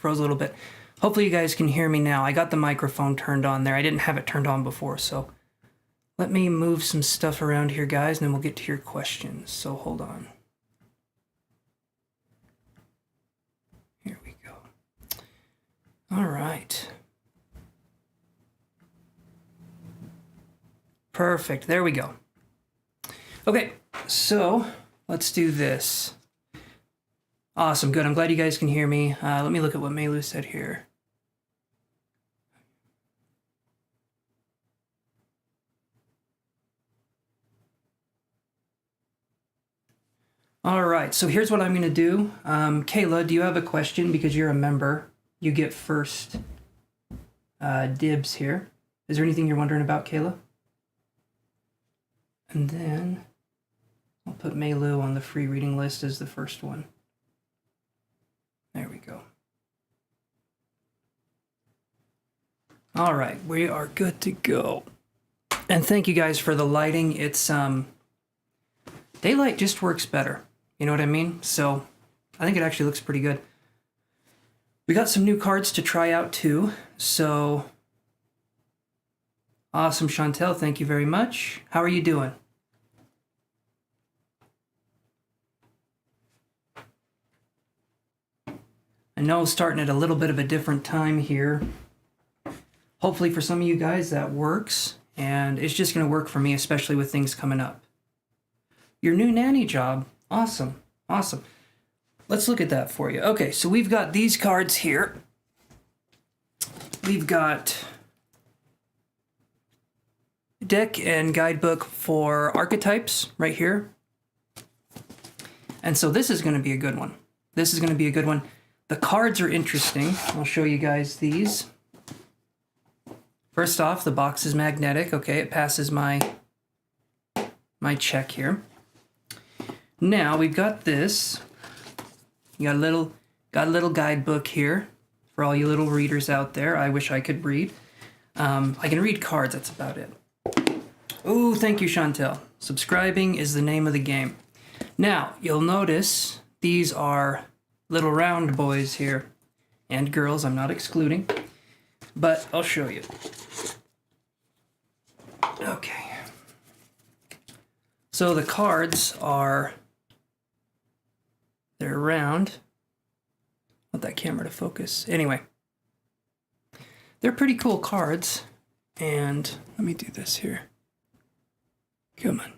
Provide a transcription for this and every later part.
froze a little bit. Hopefully you guys can hear me now. I got the microphone turned on there. I didn't have it turned on before, so let me move some stuff around here, guys, and then we'll get to your questions. So hold on. Here we go. All right. Perfect. There we go. Okay, so let's do this. Awesome. Good. I'm glad you guys can hear me. Let me look at what Melu said here. All right, so here's what I'm going to do. Kayla, do you have a question? Because you're a member, you get first dibs here. Is there anything you're wondering about, Kayla? And then I'll put Melu on the free reading list as the first one. There we go. All right, we are good to go. And thank you guys for the lighting. It's daylight just works better. You know what I mean? So I think it actually looks pretty good. We got some new cards to try out too. So awesome, Chantel. Thank you very much. How are you doing? I know starting at a little bit of a different time here. Hopefully for some of you guys that works, and it's just going to work for me, especially with things coming up. Your new nanny job. Awesome. Awesome. Let's look at that for you. Okay, so we've got these cards here. We've got deck and guidebook for archetypes right here. And so this is going to be a good one. This is going to be a good one. The cards are interesting. I'll show you guys these. First off, the box is magnetic. Okay, it passes my check here. Now we've got this. You got a little guidebook here for all you little readers out there. I wish I could read. I can read cards. That's about it. Oh, thank you, Chantel. Subscribing is the name of the game. Now you'll notice these are little round boys here and girls. I'm not excluding, but I'll show you. Okay. So the cards are. They're round. Want that camera to focus. Anyway, they're pretty cool cards. And let me do this here. Come on.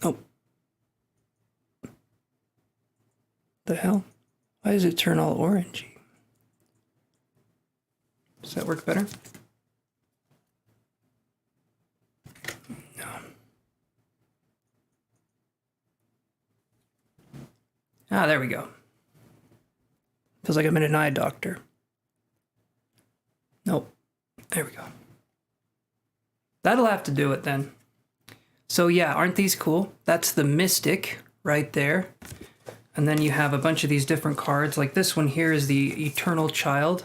Oh. The hell? Why does it turn all orangey? Does that work better? No. Ah, there we go. Feels like I'm in an eye doctor. Nope. There we go. That'll have to do it then. So yeah, aren't these cool? That's the Mystic right there. And then you have a bunch of these different cards. Like this one here is the Eternal Child.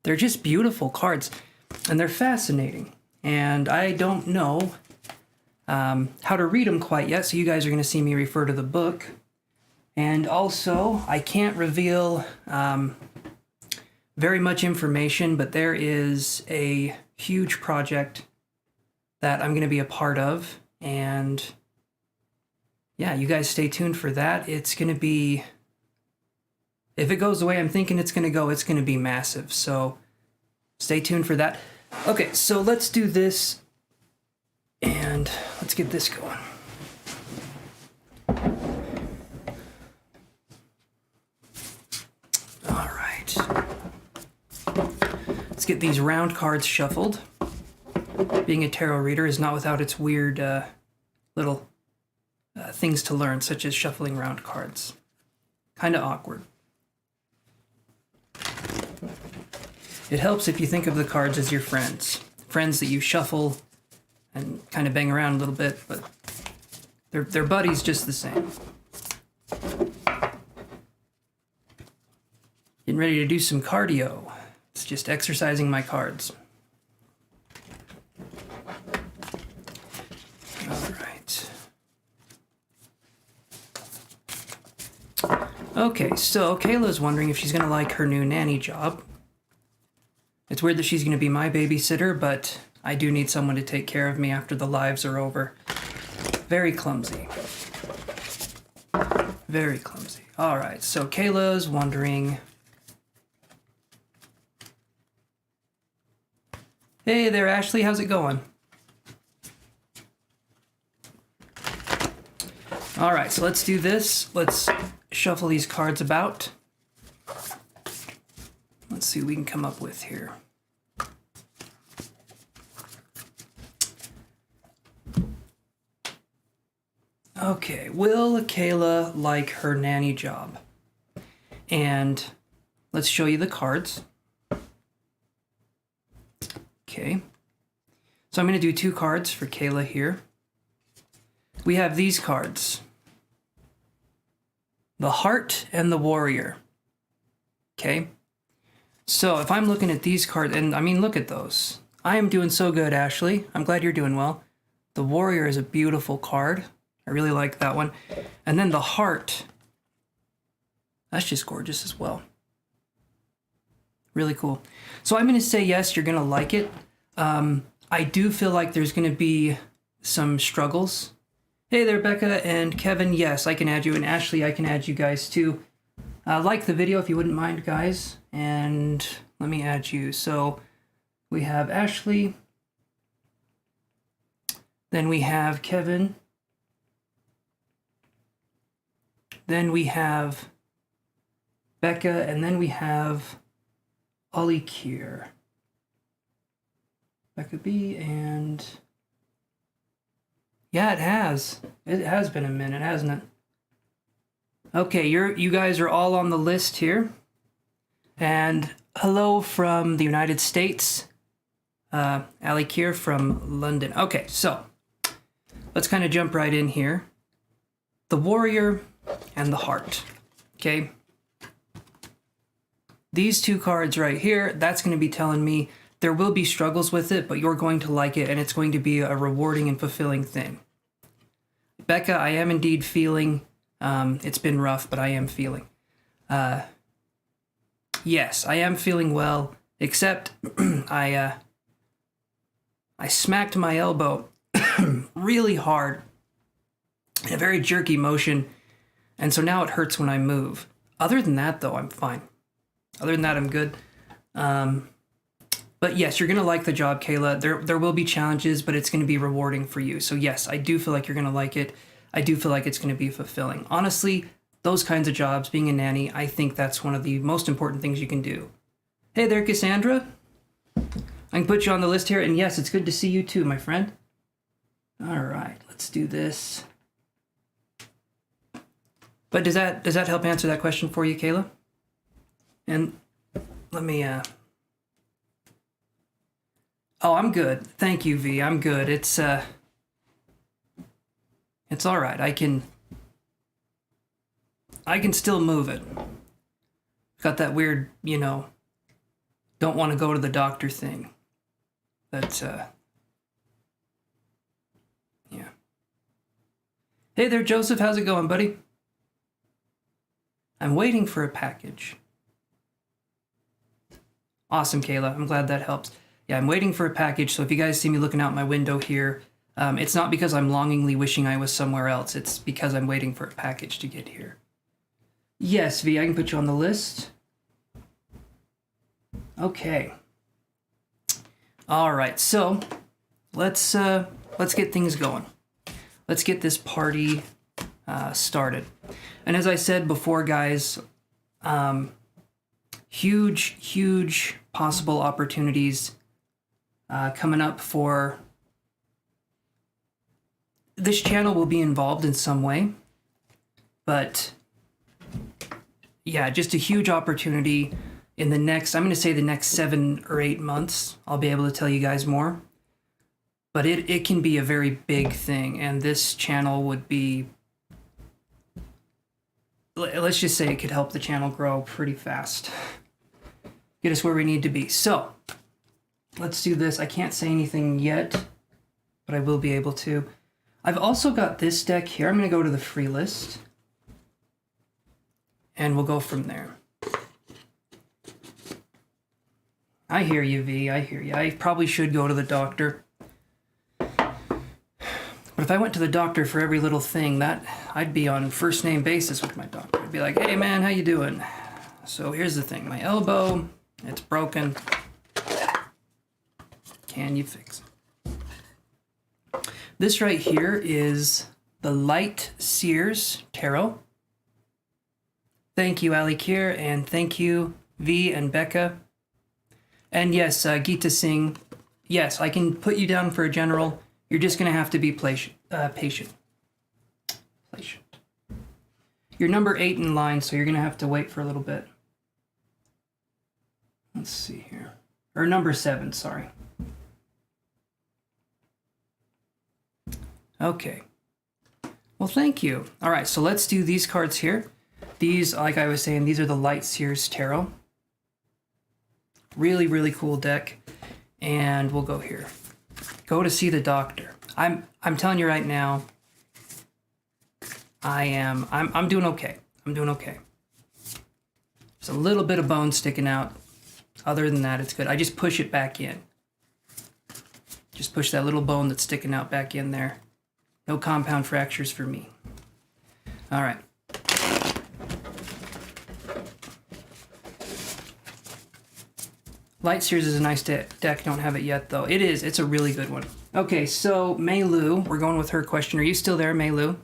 They're just beautiful cards. And they're fascinating. And I don't know how to read them quite yet, so you guys are going to see me refer to the book. And also, I can't reveal very much information, but there is a huge project that I'm going to be a part of. And yeah, you guys stay tuned for that. It's going to be, if it goes the way I'm thinking it's going to be massive. So stay tuned for that. Okay, so let's do this and let's get this going. All right. Let's get these round cards shuffled. Being a tarot reader is not without its weird little things to learn, such as shuffling round cards. Kind of awkward. It helps if you think of the cards as your friends. Friends that you shuffle and kind of bang around a little bit, but they're buddies just the same. Getting ready to do some cardio. It's just exercising my cards. Okay, so Kayla's wondering if she's going to like her new nanny job. It's weird that she's going to be my babysitter, but I do need someone to take care of me after the lives are over. Very clumsy. Very clumsy. All right, so Kayla's wondering... Hey there, Ashley. How's it going? All right, so let's do this. Let's shuffle these cards about. Let's see what we can come up with here. Okay, will Kayla like her nanny job? And let's show you the cards. Okay, so I'm going to do 2 cards for Kayla here. We have these cards. The Heart and the Warrior. Okay, so if I'm looking at these cards, and I mean, look at those. I am doing so good, Ashley. I'm glad you're doing well. The Warrior is a beautiful card. I really like that one. And then the Heart. That's just gorgeous as well. Really cool. So I'm going to say yes, you're going to like it. I do feel like there's going to be some struggles. Hey there, Becca and Kevin. Yes, I can add you. And Ashley, I can add you guys too. Like the video if you wouldn't mind, guys. And let me add you. So we have Ashley. Then we have Kevin. Then we have Becca. And then we have Ollie Kier. Becca B. And... yeah, it has. It has been a minute, hasn't it? Okay, you guys are all on the list here. And hello from the United States. Ali Kier from London. Okay, so let's kind of jump right in here. The Warrior and the Heart. Okay. These 2 cards right here, that's going to be telling me there will be struggles with it, but you're going to like it, and it's going to be a rewarding and fulfilling thing. Becca, I am indeed feeling, it's been rough, but I am feeling. Yes, I am feeling well, except I smacked my elbow really hard in a very jerky motion, and so now it hurts when I move. Other than that, though, I'm fine. Other than that, I'm good. But yes, you're going to like the job, Kayla. There will be challenges, but it's going to be rewarding for you. So yes, I do feel like you're going to like it. I do feel like it's going to be fulfilling. Honestly, those kinds of jobs, being a nanny, I think that's one of the most important things you can do. Hey there, Cassandra. I can put you on the list here. And yes, it's good to see you too, my friend. All right, let's do this. But does that help answer that question for you, Kayla? And let me... Oh, I'm good. Thank you, V. I'm good. It's all right. I can still move it. Got that weird, don't want to go to the doctor thing. But, yeah. Hey there, Joseph. How's it going, buddy? I'm waiting for a package. Awesome, Kayla. I'm glad that helps. Yeah, I'm waiting for a package, so if you guys see me looking out my window here, it's not because I'm longingly wishing I was somewhere else. It's because I'm waiting for a package to get here. Yes, V, I can put you on the list. Okay. All right, so let's get things going. Let's get this party started. And as I said before, guys, huge possible opportunities coming up for... This channel will be involved in some way, but yeah, just a huge opportunity in the next, I'm going to say the next 7 or 8 months. I'll be able to tell you guys more, but it can be a very big thing, and this channel would be, let's just say it could help the channel grow pretty fast, get us where we need to be. So let's do this. I can't say anything yet, but I will be able to. I've also got this deck here. I'm going to go to the free list. and we'll go from there. I hear you, V. I hear you. I probably should go to the doctor. But if I went to the doctor for every little thing, I'd be on first name basis with my doctor. I'd be like, hey man, how you doing? So here's the thing, my elbow, it's broken. Can you fix it? This right here is the Light Seers Tarot. Thank you, Ali Kier, and thank you, V and Becca. And yes, Geeta Singh, yes, I can put you down for a general. You're just going to have to be patient. You're number 8 in line, so you're going to have to wait for a little bit. Let's see here. Or number 7, sorry. Okay. Well, thank you. All right, so let's do these cards here. These, like I was saying, these are the Light Seers Tarot. Really, really cool deck. And we'll go here. Go to see the doctor. I'm telling you right now, I'm doing okay. I'm doing okay. There's a little bit of bone sticking out. Other than that, it's good. I just push it back in. Just push that little bone that's sticking out back in there. No compound fractures for me. All right. Light Seers is a nice deck. Don't have it yet, though. It is. It's a really good one. Okay, so Mei Lu, we're going with her question. Are you still there, Mei Lu?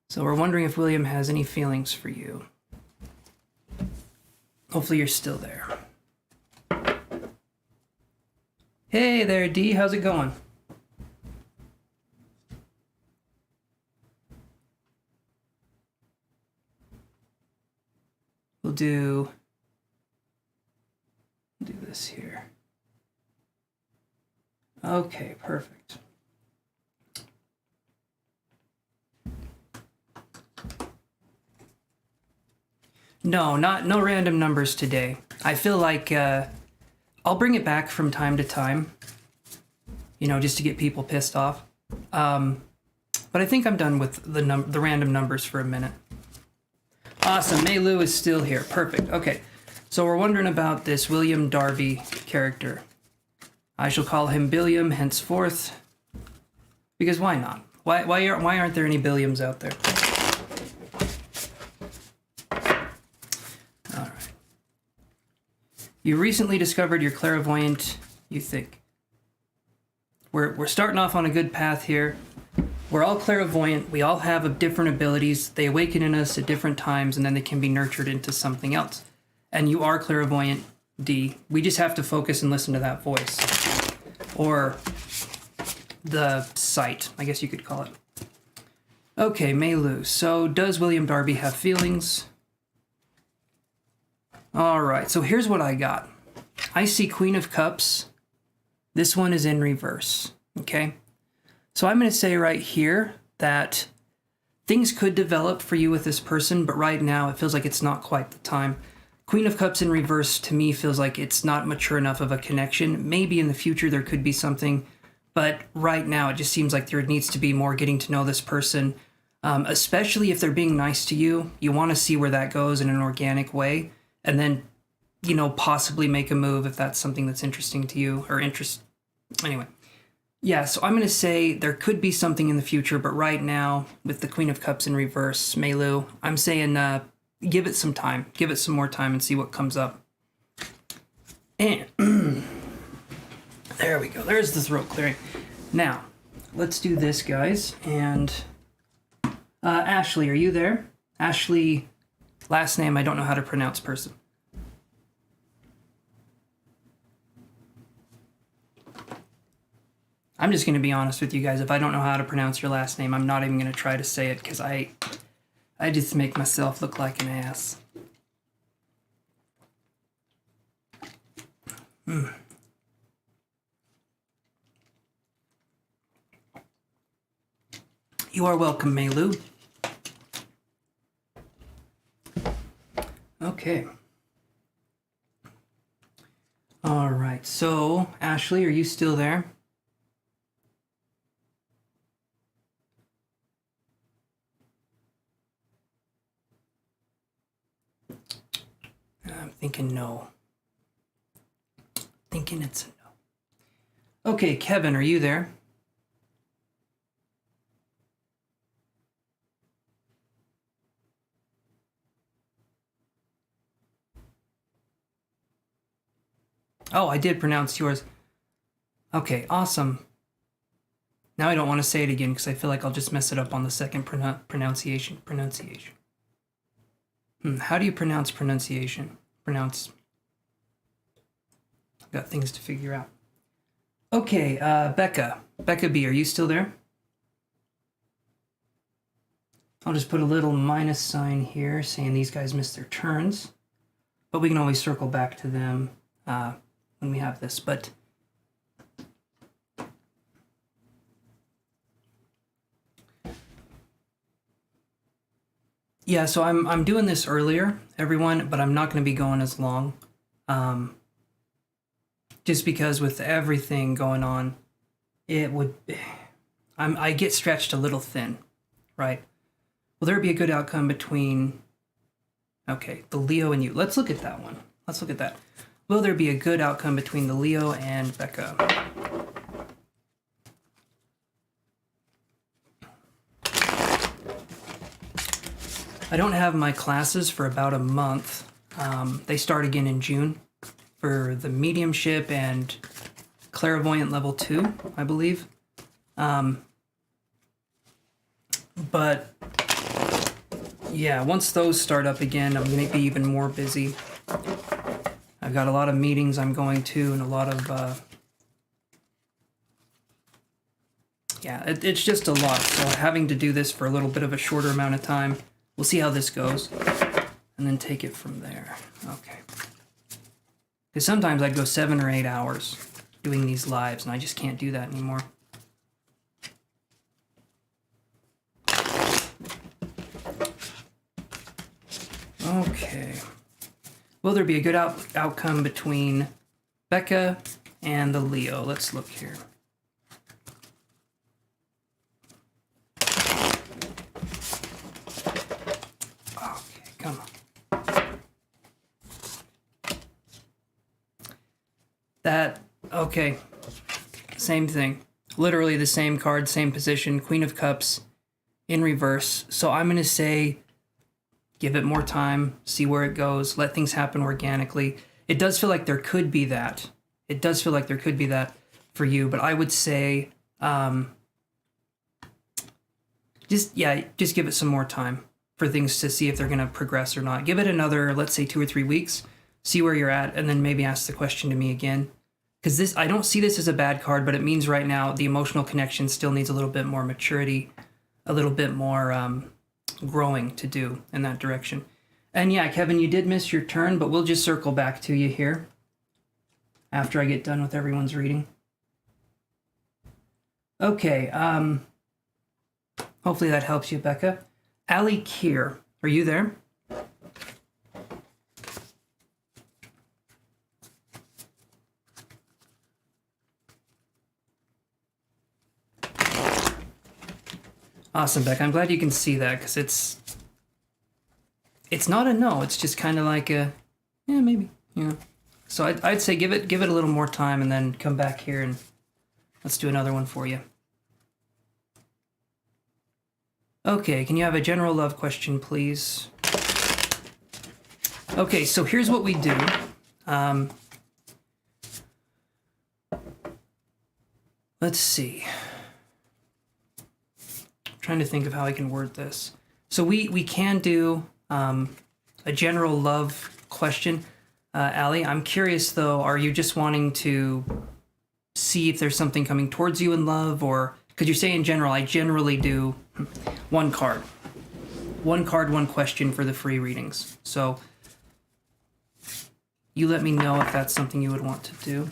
So we're wondering if William has any feelings for you. Hopefully you're still there. Hey there, Dee. How's it going? We'll do this here. Okay, perfect. No random numbers today. I feel like I'll bring it back from time to time, you know, just to get people pissed off. But I think I'm done with the random numbers for a minute. Awesome, Mei Lu is still here. Perfect. Okay, so we're wondering about this William Darby character. I shall call him Billiam henceforth, because why not? Why aren't there any Billiams out there? All right. You recently discovered your clairvoyant, you think. We're starting off on a good path here. We're all clairvoyant. We all have different abilities. They awaken in us at different times, and then they can be nurtured into something else. And you are clairvoyant, D. We just have to focus and listen to that voice. Or the sight, I guess you could call it. Okay, Mei Lu. So does William Darby have feelings? All right, so here's what I got. I see Queen of Cups. This one is in reverse, okay? So I'm going to say right here that things could develop for you with this person, but right now it feels like it's not quite the time. Queen of Cups in reverse to me feels like it's not mature enough of a connection. Maybe in the future there could be something, but right now it just seems like there needs to be more getting to know this person, especially if they're being nice to you. You want to see where that goes in an organic way, and then, you know, possibly make a move if that's something that's interesting to you or Anyway. Yeah, so I'm going to say there could be something in the future, but right now, with the Queen of Cups in reverse, Mei Lu, I'm saying give it some time. Give it some more time and see what comes up. And there we go. There's the throat clearing. Now, let's do this, guys. And Ashley, are you there? Ashley, last name, I don't know how to pronounce person. I'm just going to be honest with you guys. If I don't know how to pronounce your last name, I'm not even going to try to say it because I just make myself look like an ass. You are welcome, Mei Lu. Okay. All right. So, Ashley, are you still there? Thinking no. Thinking it's a no. Okay, Kevin, are you there? Oh, I did pronounce yours. Okay, awesome. Now I don't want to say it again because I feel like I'll just mess it up on the second pronunciation. How do you pronounce pronunciation? I've got things to figure out. Okay, Becca B, are you still there? I'll just put a little minus sign here saying these guys missed their turns, but we can always circle back to them when we have this. But yeah, so I'm doing this earlier, everyone, but I'm not going to be going as long. Just because with everything going on, I get stretched a little thin, right? Will there be a good outcome between, okay, the Leo and you? Let's look at that one. Let's look at that. Will there be a good outcome between the Leo and Becca? I don't have my classes for about a month. They start again in June for the mediumship and clairvoyant level 2, I believe. But yeah, once those start up again, I'm going to be even more busy. I've got a lot of meetings I'm going to and a lot of, yeah, it's just a lot. So having to do this for a little bit of a shorter amount of time, we'll see how this goes and then take it from there. Okay. Because sometimes I'd go 7 or 8 hours doing these lives and I just can't do that anymore. Okay. Will there be a good outcome between Becca and the Leo? Let's look here. Okay, come on. Okay. Same thing. Literally the same card, same position, Queen of Cups in reverse. So I'm going to say, give it more time, see where it goes, let things happen organically. It does feel like there could be that. It does feel like there could be that for you, but I would say just give it some more time for things to see if they're going to progress or not. Give it another, let's say 2 or 3 weeks, see where you're at, and then maybe ask the question to me again. Because I don't see this as a bad card, but it means right now the emotional connection still needs a little bit more maturity, a little bit more growing to do in that direction. And yeah, Kevin, you did miss your turn, but we'll just circle back to you here after I get done with everyone's reading. Okay, hopefully that helps you, Becca. Ali Kier, are you there? Awesome, Becca. I'm glad you can see that because it's not a no. It's just kind of like a, yeah, maybe, you know. So I'd say give it a little more time and then come back here and let's do another one for you. Okay, can you have a general love question, please? Okay, so here's what we do. Let's see. Trying to think of how I can word this. So we can do a general love question. Allie, I'm curious though, are you just wanting to see if there's something coming towards you in love, or could you say in general, I generally do one card, one question for the free readings. So you let me know if that's something you would want to do.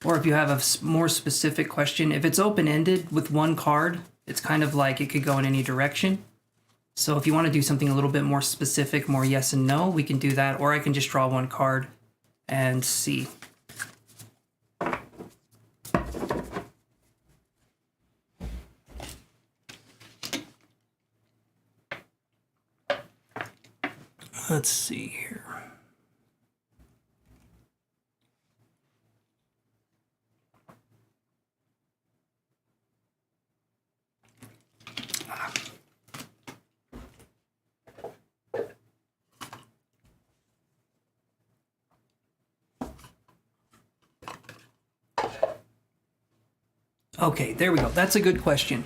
Or if you have a more specific question, if it's open-ended with one card, it's kind of like it could go in any direction. So if you want to do something a little bit more specific, more yes and no, we can do that. Or I can just draw one card and see. Let's see here. Okay, there we go. That's a good question.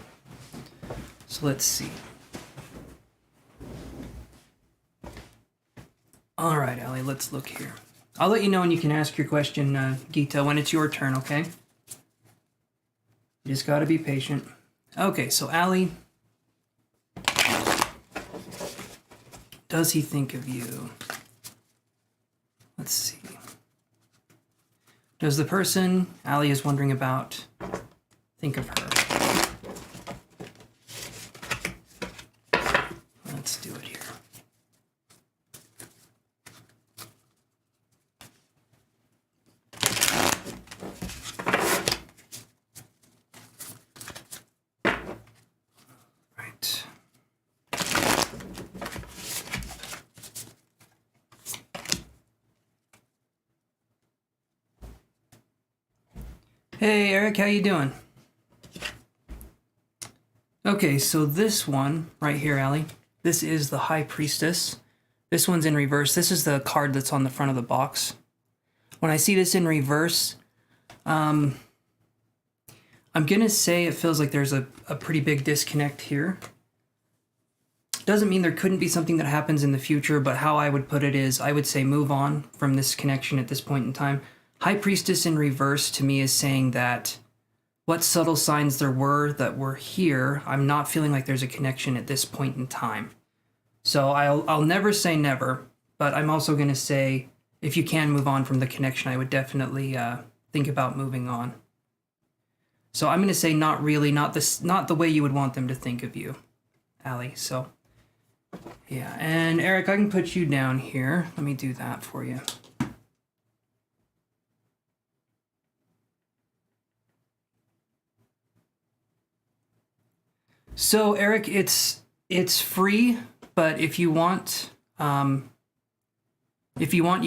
So let's see. All right, Allie, let's look here. I'll let you know when you can ask your question, Gita, when it's your turn, okay? You just gotta be patient. Okay, so Allie, does he think of you? Let's see. Does the person Allie is wondering about think of her? Let's do it here. Right. Hey Eric, how you doing? Okay, so this one right here, Allie, this is the High Priestess. This one's in reverse. This is the card that's on the front of the box. When I see this in reverse, I'm going to say it feels like there's a pretty big disconnect here. Doesn't mean there couldn't be something that happens in the future, but how I would put it is I would say move on from this connection at this point in time. High Priestess in reverse to me is saying that what subtle signs there were that were here, I'm not feeling like there's a connection at this point in time. So I'll never say never, but I'm also going to say if you can move on from the connection, I would definitely think about moving on. So I'm going to say not really, not the way you would want them to think of you, Allie. So yeah, and Eric, I can put you down here. Let me do that for you. So Eric, it's free, but if you want, you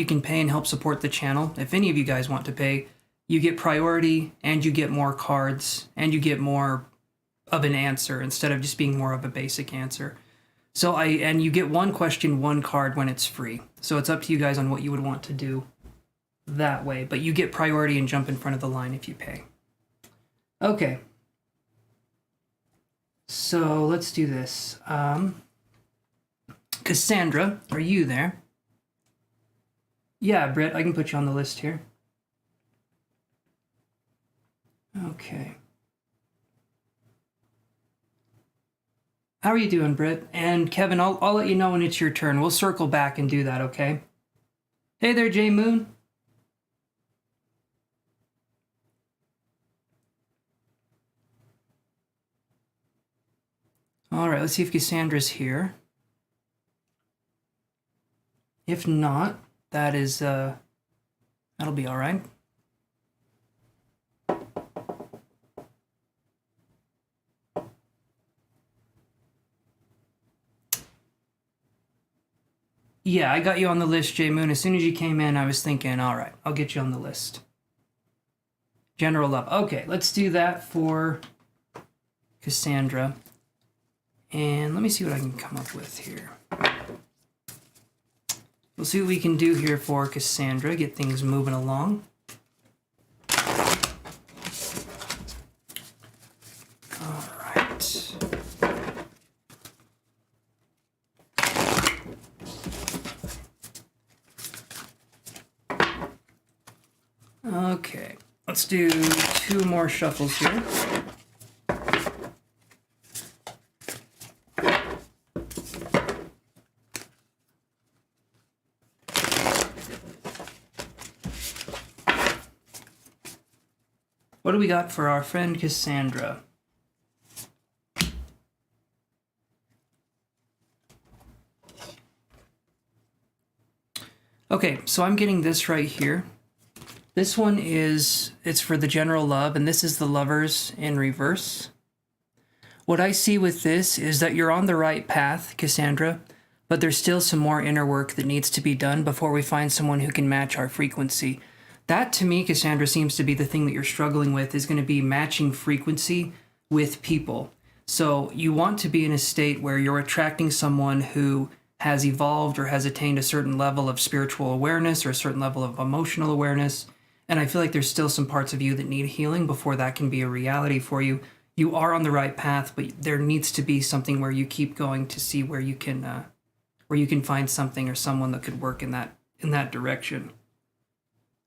can pay and help support the channel. If any of you guys want to pay, you get priority and you get more cards and you get more of an answer instead of just being more of a basic answer. So and you get one question, one card when it's free. So it's up to you guys on what you would want to do that way, but you get priority and jump in front of the line if you pay. Okay. So let's do this. Cassandra, are you there? Yeah, Britt, I can put you on the list here. Okay. How are you doing, Britt? And Kevin, I'll let you know when it's your turn. We'll circle back and do that, okay? Hey there, J Moon. All right, let's see if Cassandra's here. If not, that is, that'll be all right. Yeah, I got you on the list, J Moon. As soon as you came in, I was thinking, all right, I'll get you on the list. General love. Okay, let's do that for Cassandra. And let me see what I can come up with here. We'll see what we can do here for Cassandra, get things moving along. All right. Okay, let's do 2 more shuffles here. What do we got for our friend Cassandra? Okay, so I'm getting this right here. This one it's for the general love, and this is the Lovers in reverse. What I see with this is that you're on the right path, Cassandra, but there's still some more inner work that needs to be done before we find someone who can match our frequency. That, to me, Cassandra, seems to be the thing that you're struggling with, is going to be matching frequency with people. So you want to be in a state where you're attracting someone who has evolved or has attained a certain level of spiritual awareness or a certain level of emotional awareness. And I feel like there's still some parts of you that need healing before that can be a reality for you. You are on the right path, but there needs to be something where you keep going to see where you can find something or someone that could work in that direction.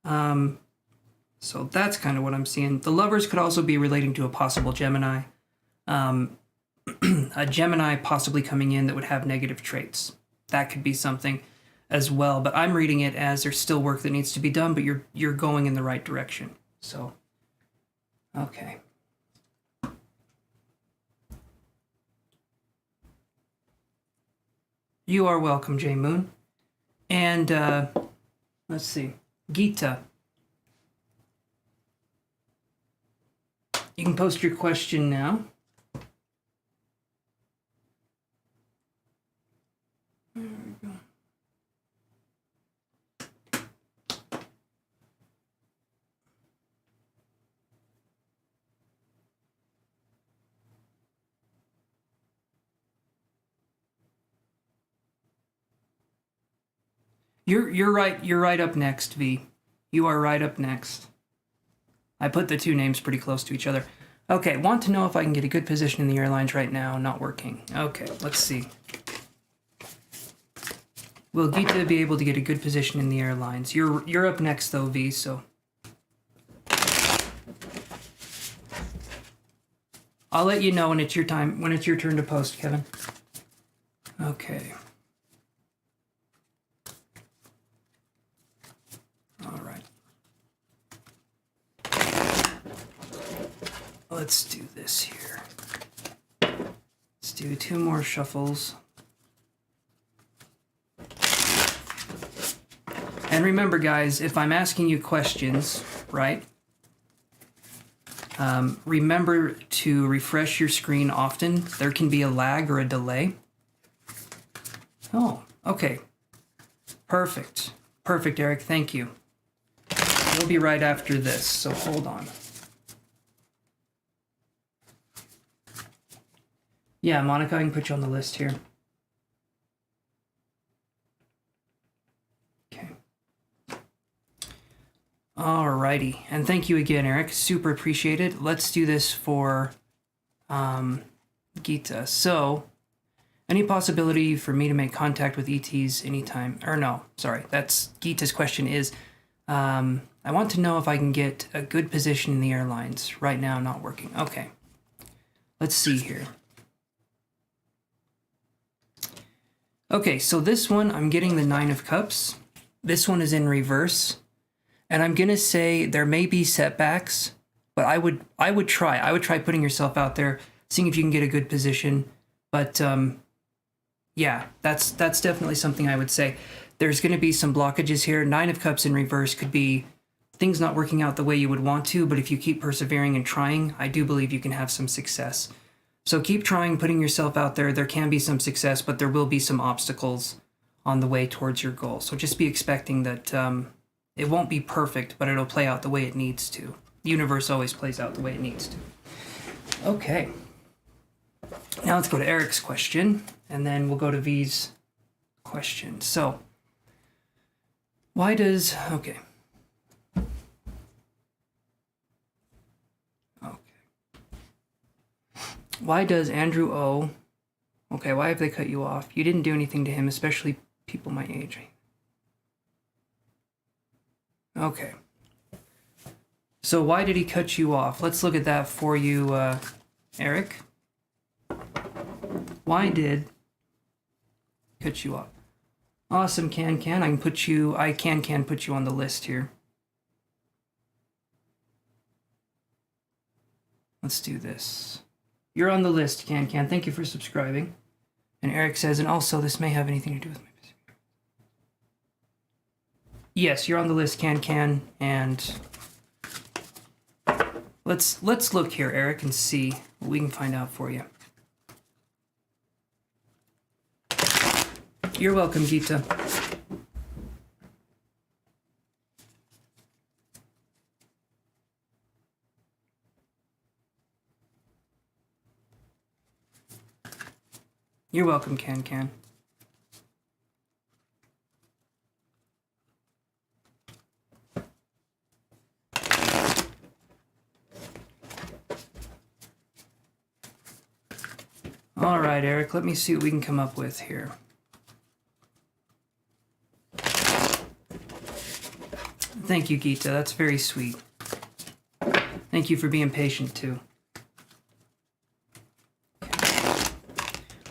So that's kind of what I'm seeing. The Lovers could also be relating to a possible Gemini. A Gemini possibly coming in that would have negative traits. That could be something as well. But I'm reading it as there's still work that needs to be done, but you're going in the right direction. So, okay. You are welcome, J Moon. And let's see, Gita. You can post your question now. There we go. You're right. You're right up next, V. You are right up next. I put the two names pretty close to each other. Okay, want to know if I can get a good position in the airlines right now. Not working. Okay, let's see. Will Gita be able to get a good position in the airlines? You're up next though, V, so. I'll let you know when it's your time, when it's your turn to post, Kevin. Okay. All right. Let's do this here. Let's do 2 more shuffles. And remember, guys, if I'm asking you questions, right? Remember to refresh your screen often. There can be a lag or a delay. Oh, okay. Perfect. Perfect, Eric. Thank you. We'll be right after this, so hold on. Yeah, Monica, I can put you on the list here. Okay. Alrighty, and thank you again, Eric. Super appreciated. Let's do this for Gita. So, any possibility for me to make contact with ETs anytime? Or no, sorry, that's Gita's question is, I want to know if I can get a good position in the airlines. Right now, not working. Okay. Let's see here. Okay, so this one, I'm getting the 9 of Cups. This one is in reverse. And I'm going to say there may be setbacks, but I would try. I would try putting yourself out there, seeing if you can get a good position. But yeah, that's definitely something I would say. There's going to be some blockages here. 9 of Cups in reverse could be things not working out the way you would want to, but if you keep persevering and trying, I do believe you can have some success. So keep trying, putting yourself out there. There can be some success, but there will be some obstacles on the way towards your goal. So just be expecting that it won't be perfect, but it'll play out the way it needs to. The universe always plays out the way it needs to. Okay. Now let's go to Eric's question, and then we'll go to V's question. So, why does... Okay. Why does Andrew O... Okay, why have they cut you off? You didn't do anything to him, especially people my age. Okay. So why did he cut you off? Let's look at that for you, Eric. Why did cut you off? Awesome, can. I can put you... I can put you on the list here. Let's do this. You're on the list, Can. Thank you for subscribing. And Eric says, and also this may have anything to do with my business. Yes, you're on the list, Can. And let's look here, Eric, and see what we can find out for you. You're welcome, Gita. You're welcome, Can. All right, Eric, let me see what we can come up with here. Thank you, Gita. That's very sweet. Thank you for being patient, too.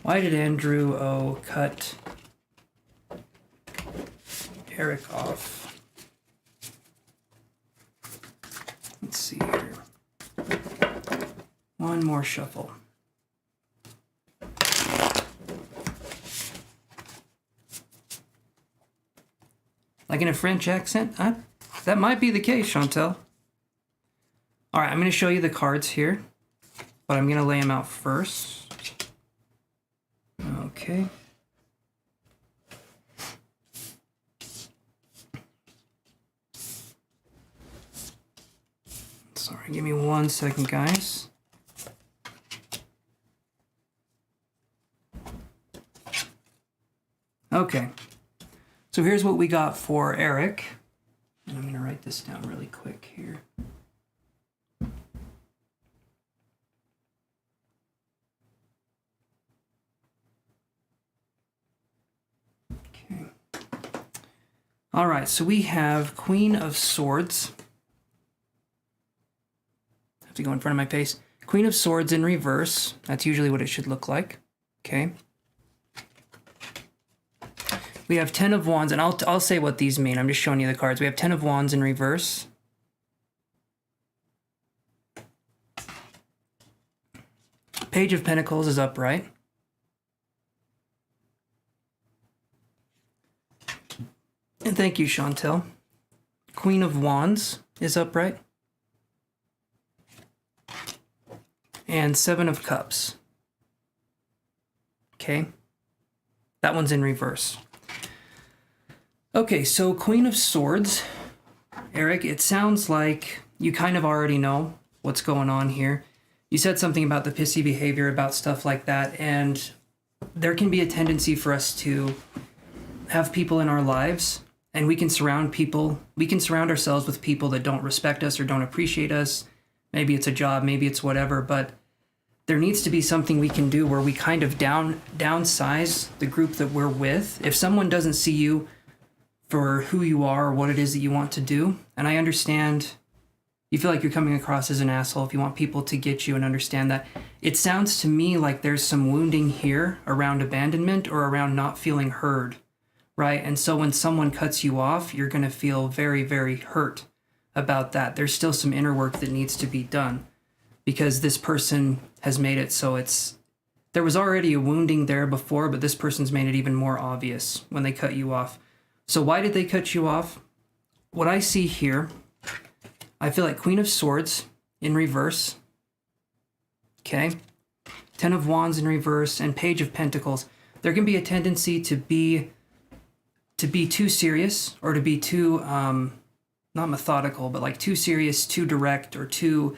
Why did Andrew O cut Eric off? Let's see here. One more shuffle. Like in a French accent? That might be the case, Chantel. All right, I'm going to show you the cards here, but I'm going to lay them out first. Okay. Sorry, give me 1 second, guys. Okay. So here's what we got for Eric. And I'm going to write this down really quick here. Okay. All right, so we have Queen of Swords. I have to go in front of my face. Queen of Swords in reverse. That's usually what it should look like. Okay. We have 10 of Wands, and I'll say what these mean. I'm just showing you the cards. We have 10 of Wands in reverse. Page of Pentacles is upright. And thank you, Chantel. Queen of Wands is upright. And 7 of Cups. Okay. That one's in reverse. Okay, so Queen of Swords, Eric, it sounds like you kind of already know what's going on here. You said something about the pissy behavior, about stuff like that, and there can be a tendency for us to have people in our lives, and we can surround ourselves with people that don't respect us or don't appreciate us. Maybe it's a job, maybe it's whatever, but there needs to be something we can do where we kind of downsize the group that we're with. If someone doesn't see you for who you are or what it is that you want to do. And I understand you feel like you're coming across as an asshole if you want people to get you and understand that. It sounds to me like there's some wounding here around abandonment or around not feeling heard, right? And so when someone cuts you off, you're going to feel very, very hurt about that. There's still some inner work that needs to be done because this person has made it so there was already a wounding there before, but this person's made it even more obvious when they cut you off. So why did they cut you off? What I see here, I feel like Queen of Swords in reverse. Okay. 10 of Wands in reverse and Page of Pentacles. There can be a tendency to be too serious or to be too, not methodical, but like too serious, too direct, or too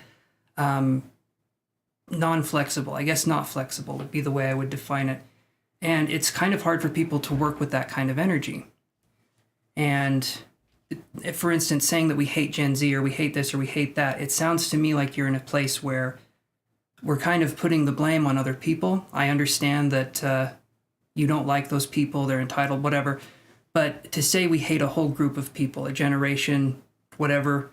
non-flexible. I guess not flexible would be the way I would define it. And it's kind of hard for people to work with that kind of energy. And if, for instance, saying that we hate Gen Z or we hate this or we hate that, it sounds to me like you're in a place where we're kind of putting the blame on other people. I understand that you don't like those people, they're entitled, whatever. But to say we hate a whole group of people, a generation, whatever,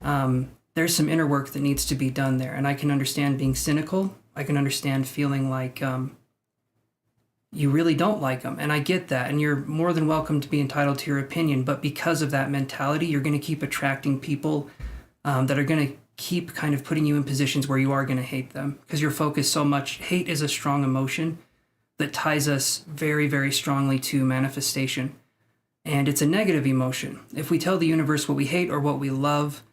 there's some inner work that needs to be done there. And I can understand being cynical. I can understand feeling like you really don't like them. And I get that. And you're more than welcome to be entitled to your opinion. But because of that mentality, you're going to keep attracting people that are going to keep kind of putting you in positions where you are going to hate them. Because you're focused so much. Hate is a strong emotion that ties us very, very strongly to manifestation. And it's a negative emotion. If we tell the universe what we hate or what we love,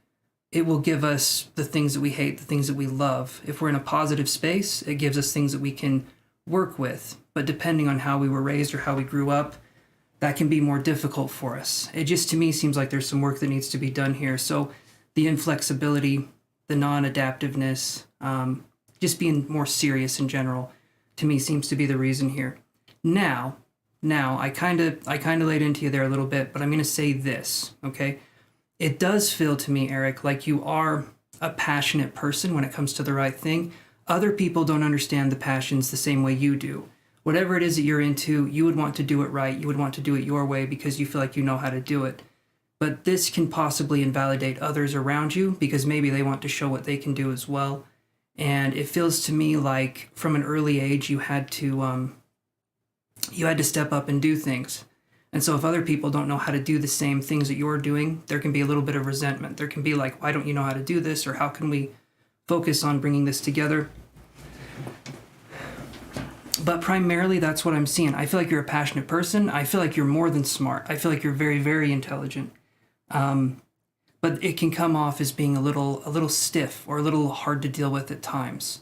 it will give us the things that we hate, the things that we love. If we're in a positive space, it gives us things that we can work with. But depending on how we were raised or how we grew up, that can be more difficult for us. It just, to me, seems like there's some work that needs to be done here. So the inflexibility, the non-adaptiveness, just being more serious in general, to me seems to be the reason here. Now, I kind of laid into you there a little bit, but I'm going to say this, okay? It does feel to me, Eric, like you are a passionate person when it comes to the right thing. Other people don't understand the passions the same way you do. Whatever it is that you're into, you would want to do it right. You would want to do it your way because you feel like you know how to do it. But this can possibly invalidate others around you because maybe they want to show what they can do as well. And it feels to me like from an early age you had to step up and do things. And so if other people don't know how to do the same things that you're doing, there can be a little bit of resentment. There can be like, why don't you know how to do this? Or how can we focus on bringing this together? But primarily that's what I'm seeing. I feel like you're a passionate person. I feel like you're more than smart. I feel like you're very, very intelligent. But it can come off as being a little stiff or a little hard to deal with at times.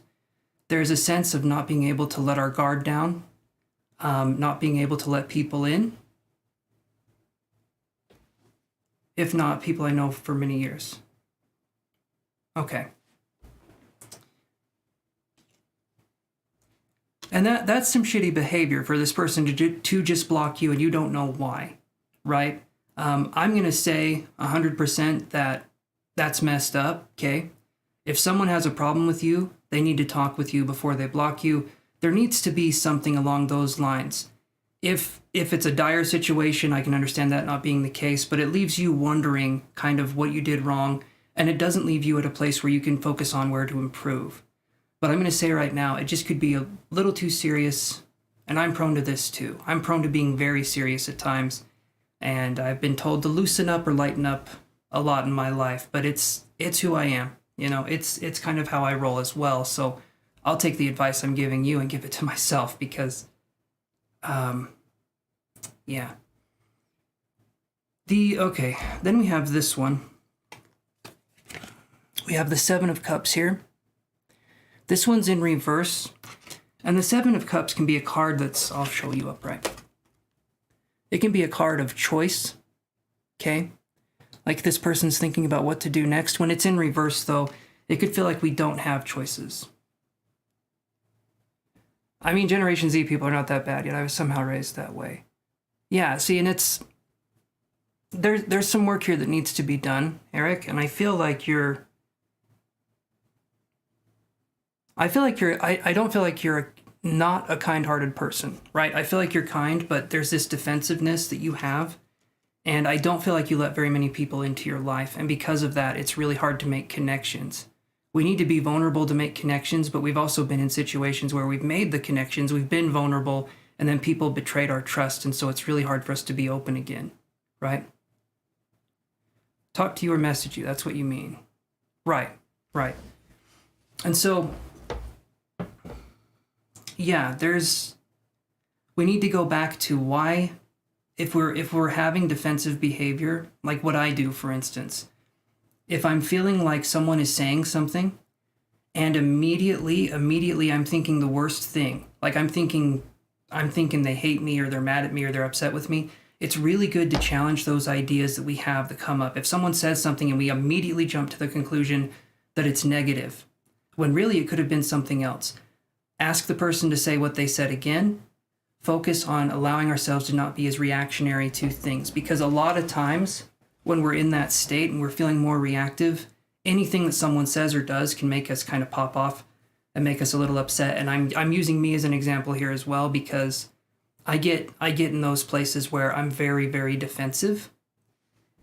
There's a sense of not being able to let our guard down, not being able to let people in. If not, people I know for many years. Okay. And that's some shitty behavior for this person to just block you and you don't know why, right? I'm going to say 100% that that's messed up, okay? If someone has a problem with you, they need to talk with you before they block you. There needs to be something along those lines. If it's a dire situation, I can understand that not being the case, but it leaves you wondering kind of what you did wrong, and it doesn't leave you at a place where you can focus on where to improve. But I'm going to say right now, it just could be a little too serious, and I'm prone to this too. I'm prone to being very serious at times, and I've been told to loosen up or lighten up a lot in my life, but it's who I am. You know, it's kind of how I roll as well. So I'll take the advice I'm giving you and give it to myself because, yeah. Okay, then we have this one. We have the Seven of Cups here. This one's in reverse, and the Seven of Cups can be a card that's, I'll show you upright. It can be a card of choice, okay? Like this person's thinking about what to do next. When it's in reverse, though, it could feel like we don't have choices. I mean, Generation Z people are not that bad yet. I was somehow raised that way. Yeah, see, and there's some work here that needs to be done, Eric, and I feel like I don't feel like you're not a kind-hearted person, right? I feel like you're kind, but there's this defensiveness that you have, and I don't feel like you let very many people into your life, and because of that, it's really hard to make connections. We need to be vulnerable to make connections, but we've also been in situations where we've made the connections, we've been vulnerable, and then people betrayed our trust, and so it's really hard for us to be open again, right? Talk to you or message you, that's what you mean. Right. And so, yeah, we need to go back to why, if we're having defensive behavior, like what I do, for instance, if I'm feeling like someone is saying something and immediately I'm thinking the worst thing, like I'm thinking they hate me or they're mad at me or they're upset with me, it's really good to challenge those ideas that we have that come up. If someone says something and we immediately jump to the conclusion that it's negative, when really it could have been something else, ask the person to say what they said again. Focus on allowing ourselves to not be as reactionary to things, because a lot of times when we're in that state and we're feeling more reactive, anything that someone says or does can make us kind of pop off and make us a little upset. And I'm using me as an example here as well, because I get in those places where I'm very, very defensive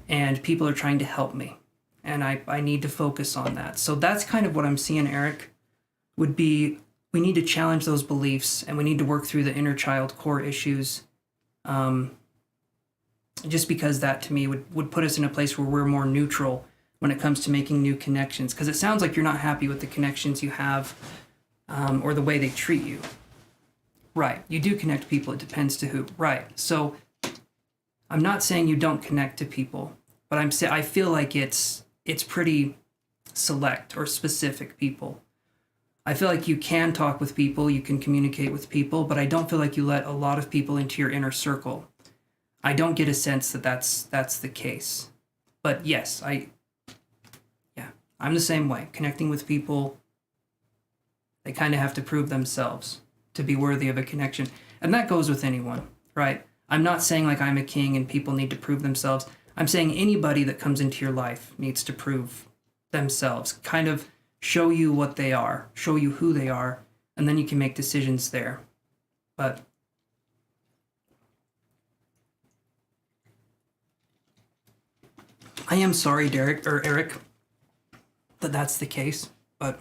and people are trying to help me. And I need to focus on that. So that's kind of what I'm seeing, Eric, would be we need to challenge those beliefs and we need to work through the inner child core issues. Just because that to me would put us in a place where we're more neutral when it comes to making new connections. Because it sounds like you're not happy with the connections you have or the way they treat you. Right. You do connect people. It depends to who. Right. So I'm not saying you don't connect to people, but I feel like it's pretty select or specific people. I feel like you can talk with people, you can communicate with people, but I don't feel like you let a lot of people into your inner circle. I don't get a sense that that's the case. But yes, I'm the same way. Connecting with people, they kind of have to prove themselves to be worthy of a connection. And that goes with anyone, right? I'm not saying like I'm a king and people need to prove themselves. I'm saying anybody that comes into your life needs to prove themselves, kind of show you what they are, show you who they are, and then you can make decisions there. But I am sorry, Eric, that that's the case, but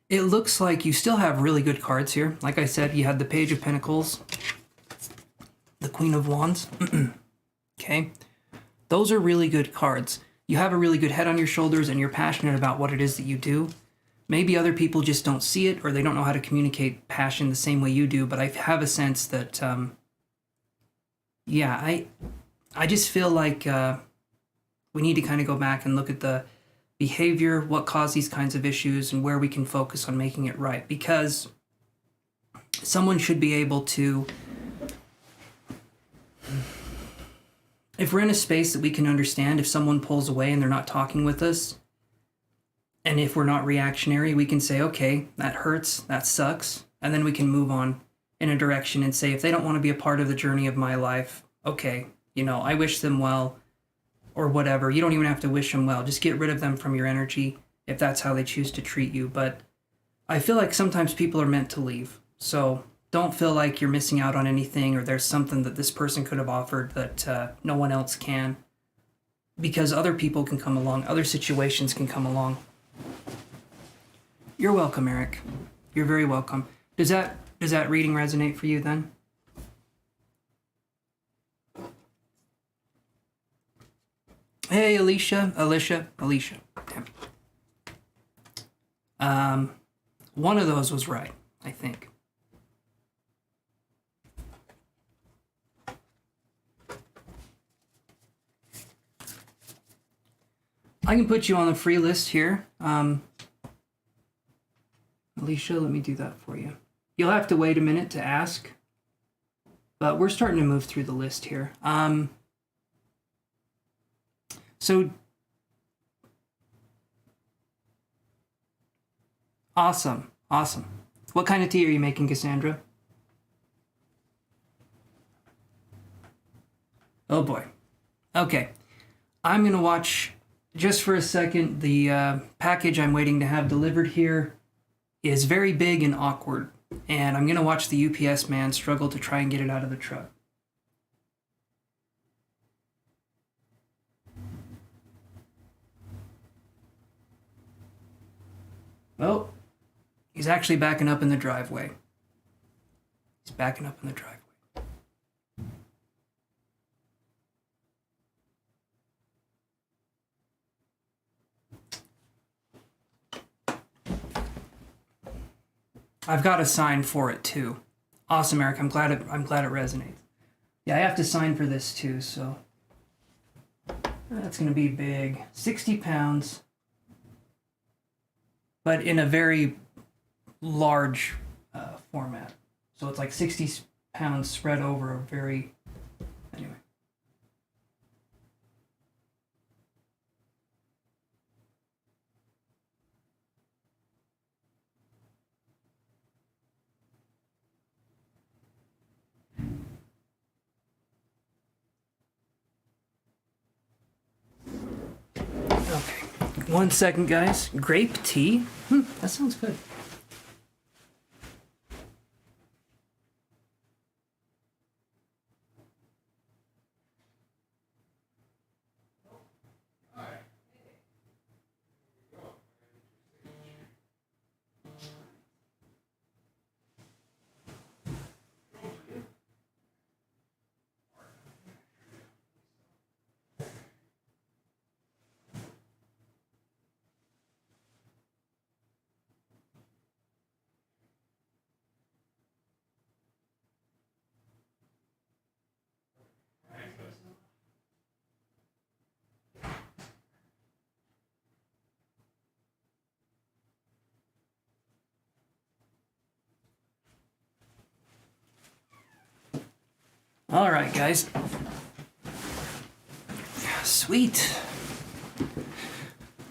it looks like you still have really good cards here. Like I said, you had the Page of Pentacles, the Queen of Wands. Okay, those are really good cards. You have a really good head on your shoulders and you're passionate about what it is that you do. Maybe other people just don't see it or they don't know how to communicate passion the same way you do, but I have a sense that, I just feel like we need to kind of go back and look at the behavior, what caused these kinds of issues, and where we can focus on making it right. Because someone should be able to, if we're in a space that we can understand, if someone pulls away and they're not talking with us, and if we're not reactionary, we can say, okay, that hurts, that sucks, and then we can move on in a direction and say, if they don't want to be a part of the journey of my life, okay, I wish them well, or whatever. You don't even have to wish them well. Just get rid of them from your energy if that's how they choose to treat you. But I feel like sometimes people are meant to leave. So don't feel like you're missing out on anything or there's something that this person could have offered that no one else can. Because other people can come along. Other situations can come along. You're welcome, Eric. You're very welcome. Does that reading resonate for you then? Hey, Alicia. Damn. One of those was right, I think. I can put you on the free list here. Alicia, let me do that for you. You'll have to wait a minute to ask, but we're starting to move through the list here. So, awesome. What kind of tea are you making, Cassandra? Oh boy. Okay. I'm going to watch just for a second. The package I'm waiting to have delivered here is very big and awkward, and I'm going to watch the UPS man struggle to try and get it out of the truck. Well, he's actually backing up in the driveway. I've got a sign for it too. Awesome, Eric. I'm glad it resonates. Yeah, I have to sign for this too, so that's going to be big. 60 pounds. But in a very large format. So it's like 60 pounds spread over a very... Anyway. Okay. 1 second, guys. Grape tea? That sounds good. All right, guys. Sweet.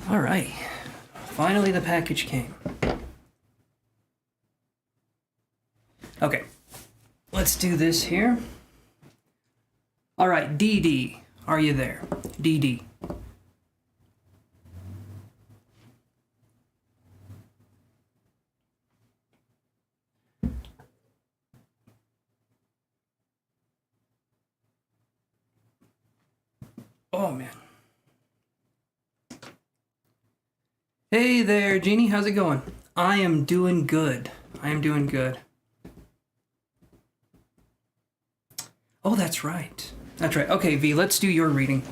All right. Finally, the package came. Okay. Let's do this here. All right, DD. Are you there? DD. Oh, man. Hey there, Jeannie. How's it going? I am doing good. I am doing good. Oh, that's right. That's right. Okay, V, let's do your reading.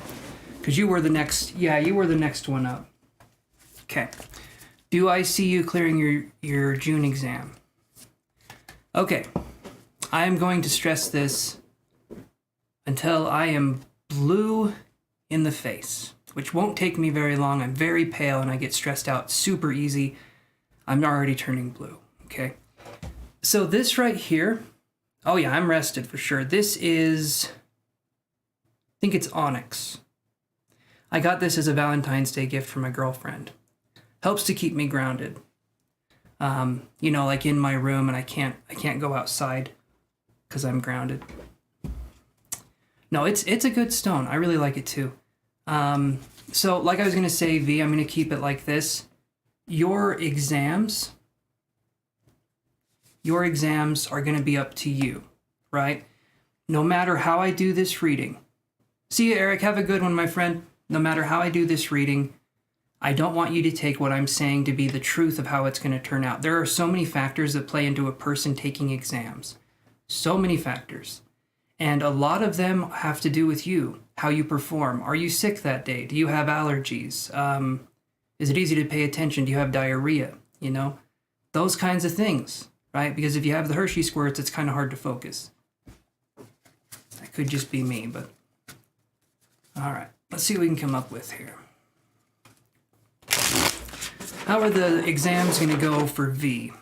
Because you were the next... Yeah, you were the next one up. Okay. Do I see you clearing your June exam? Okay. I am going to stress this until I am blue in the face, which won't take me very long. I'm very pale and I get stressed out super easy. I'm already turning blue, okay? So this right here, oh yeah, I'm rested for sure. This is, I think it's onyx. I got this as a Valentine's Day gift from my girlfriend. Helps to keep me grounded. You know, like in my room and I can't go outside because I'm grounded. No, it's a good stone. I really like it too. So like I was going to say, V, I'm going to keep it like this. Your exams are going to be up to you, right? No matter how I do this reading. See you, Eric. Have a good one, my friend. No matter how I do this reading, I don't want you to take what I'm saying to be the truth of how it's going to turn out. There are so many factors that play into a person taking exams. So many factors. And a lot of them have to do with you, how you perform. Are you sick that day? Do you have allergies? Is it easy to pay attention? Do you have diarrhea? You know, those kinds of things, right? Because if you have the Hershey squirts, it's kind of hard to focus. That could just be me, but all right. Let's see what we can come up with here. How are the exams going to go for V?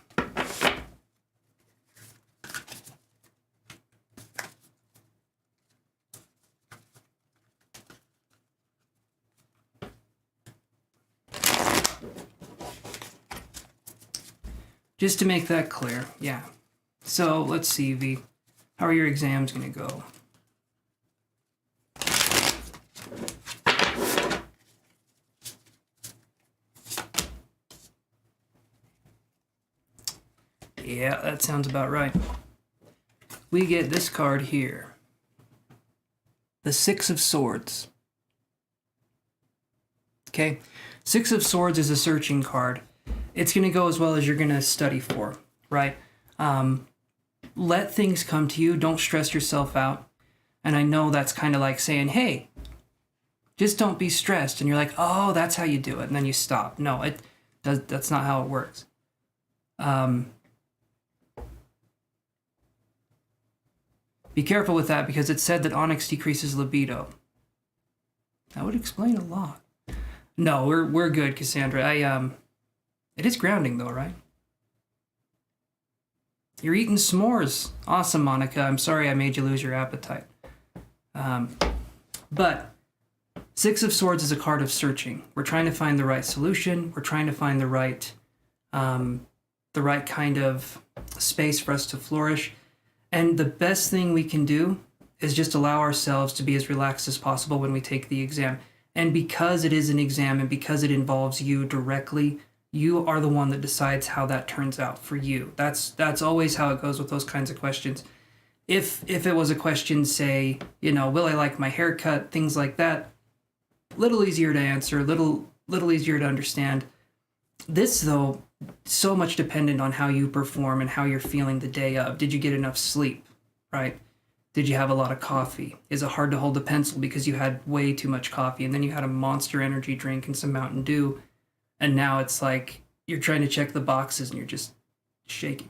Just to make that clear, yeah. So let's see, V. How are your exams going to go? Yeah, that sounds about right. We get this card here. The Six of Swords. Okay? Six of Swords is a searching card. It's going to go as well as you're going to study for, right? Let things come to you. Don't stress yourself out. And I know that's kind of like saying, hey, just don't be stressed. And you're like, oh, that's how you do it. And then you stop. No, that's not how it works. Be careful with that because it said that onyx decreases libido. That would explain a lot. No, we're good, Cassandra. It is grounding though, right? You're eating s'mores. Awesome, Monica. I'm sorry I made you lose your appetite. But Six of Swords is a card of searching. We're trying to find the right solution. We're trying to find the right kind of space for us to flourish. And the best thing we can do is just allow ourselves to be as relaxed as possible when we take the exam. And because it is an exam and because it involves you directly, you are the one that decides how that turns out for you. That's always how it goes with those kinds of questions. If it was a question, say, you know, will I like my haircut, things like that, little easier to answer, little easier to understand. This, though, so much dependent on how you perform and how you're feeling the day of. Did you get enough sleep, right? Did you have a lot of coffee? Is it hard to hold a pencil because you had way too much coffee and then you had a Monster energy drink and some Mountain Dew, and now it's like you're trying to check the boxes and you're just shaking.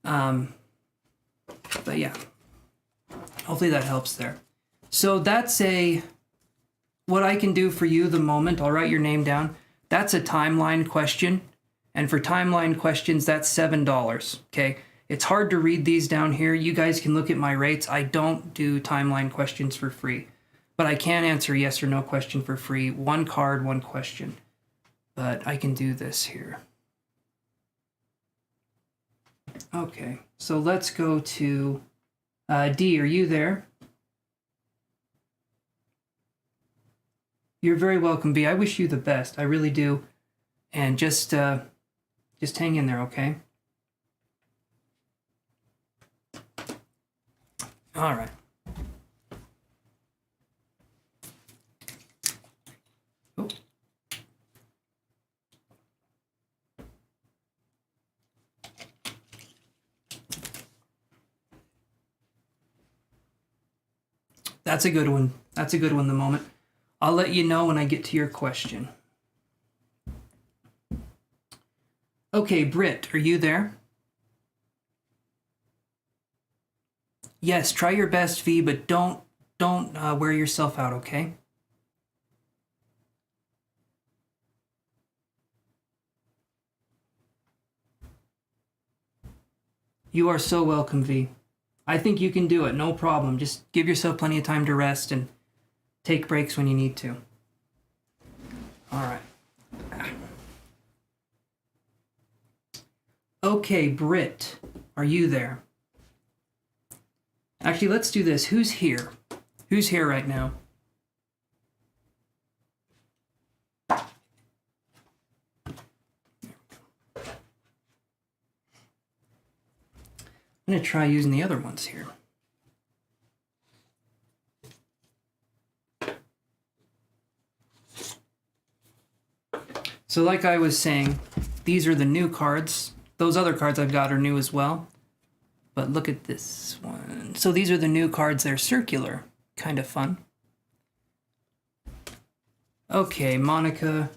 But yeah, hopefully that helps there. So that's what I can do for you the moment. I'll write your name down. That's a timeline question. And for timeline questions, that's $7, okay? It's hard to read these down here. You guys can look at my rates. I don't do timeline questions for free, but I can answer yes or no question for free. One card, one question. But I can do this here. Okay, so let's go to D. Are you there? You're very welcome, B. I wish you the best. I really do. And just hang in there, okay? All right. Oh. That's a good one. That's a good one, the moment. I'll let you know when I get to your question. Okay, Britt, are you there? Yes, try your best, V, but don't wear yourself out, okay? You are so welcome, V. I think you can do it, no problem. Just give yourself plenty of time to rest and take breaks when you need to. All right. Okay, Britt, are you there? Actually, let's do this. Who's here? Who's here right now? I'm going to try using the other ones here. So like I was saying, these are the new cards. Those other cards I've got are new as well. But look at this one. So these are the new cards. They're circular. Kind of fun. Okay, Monica.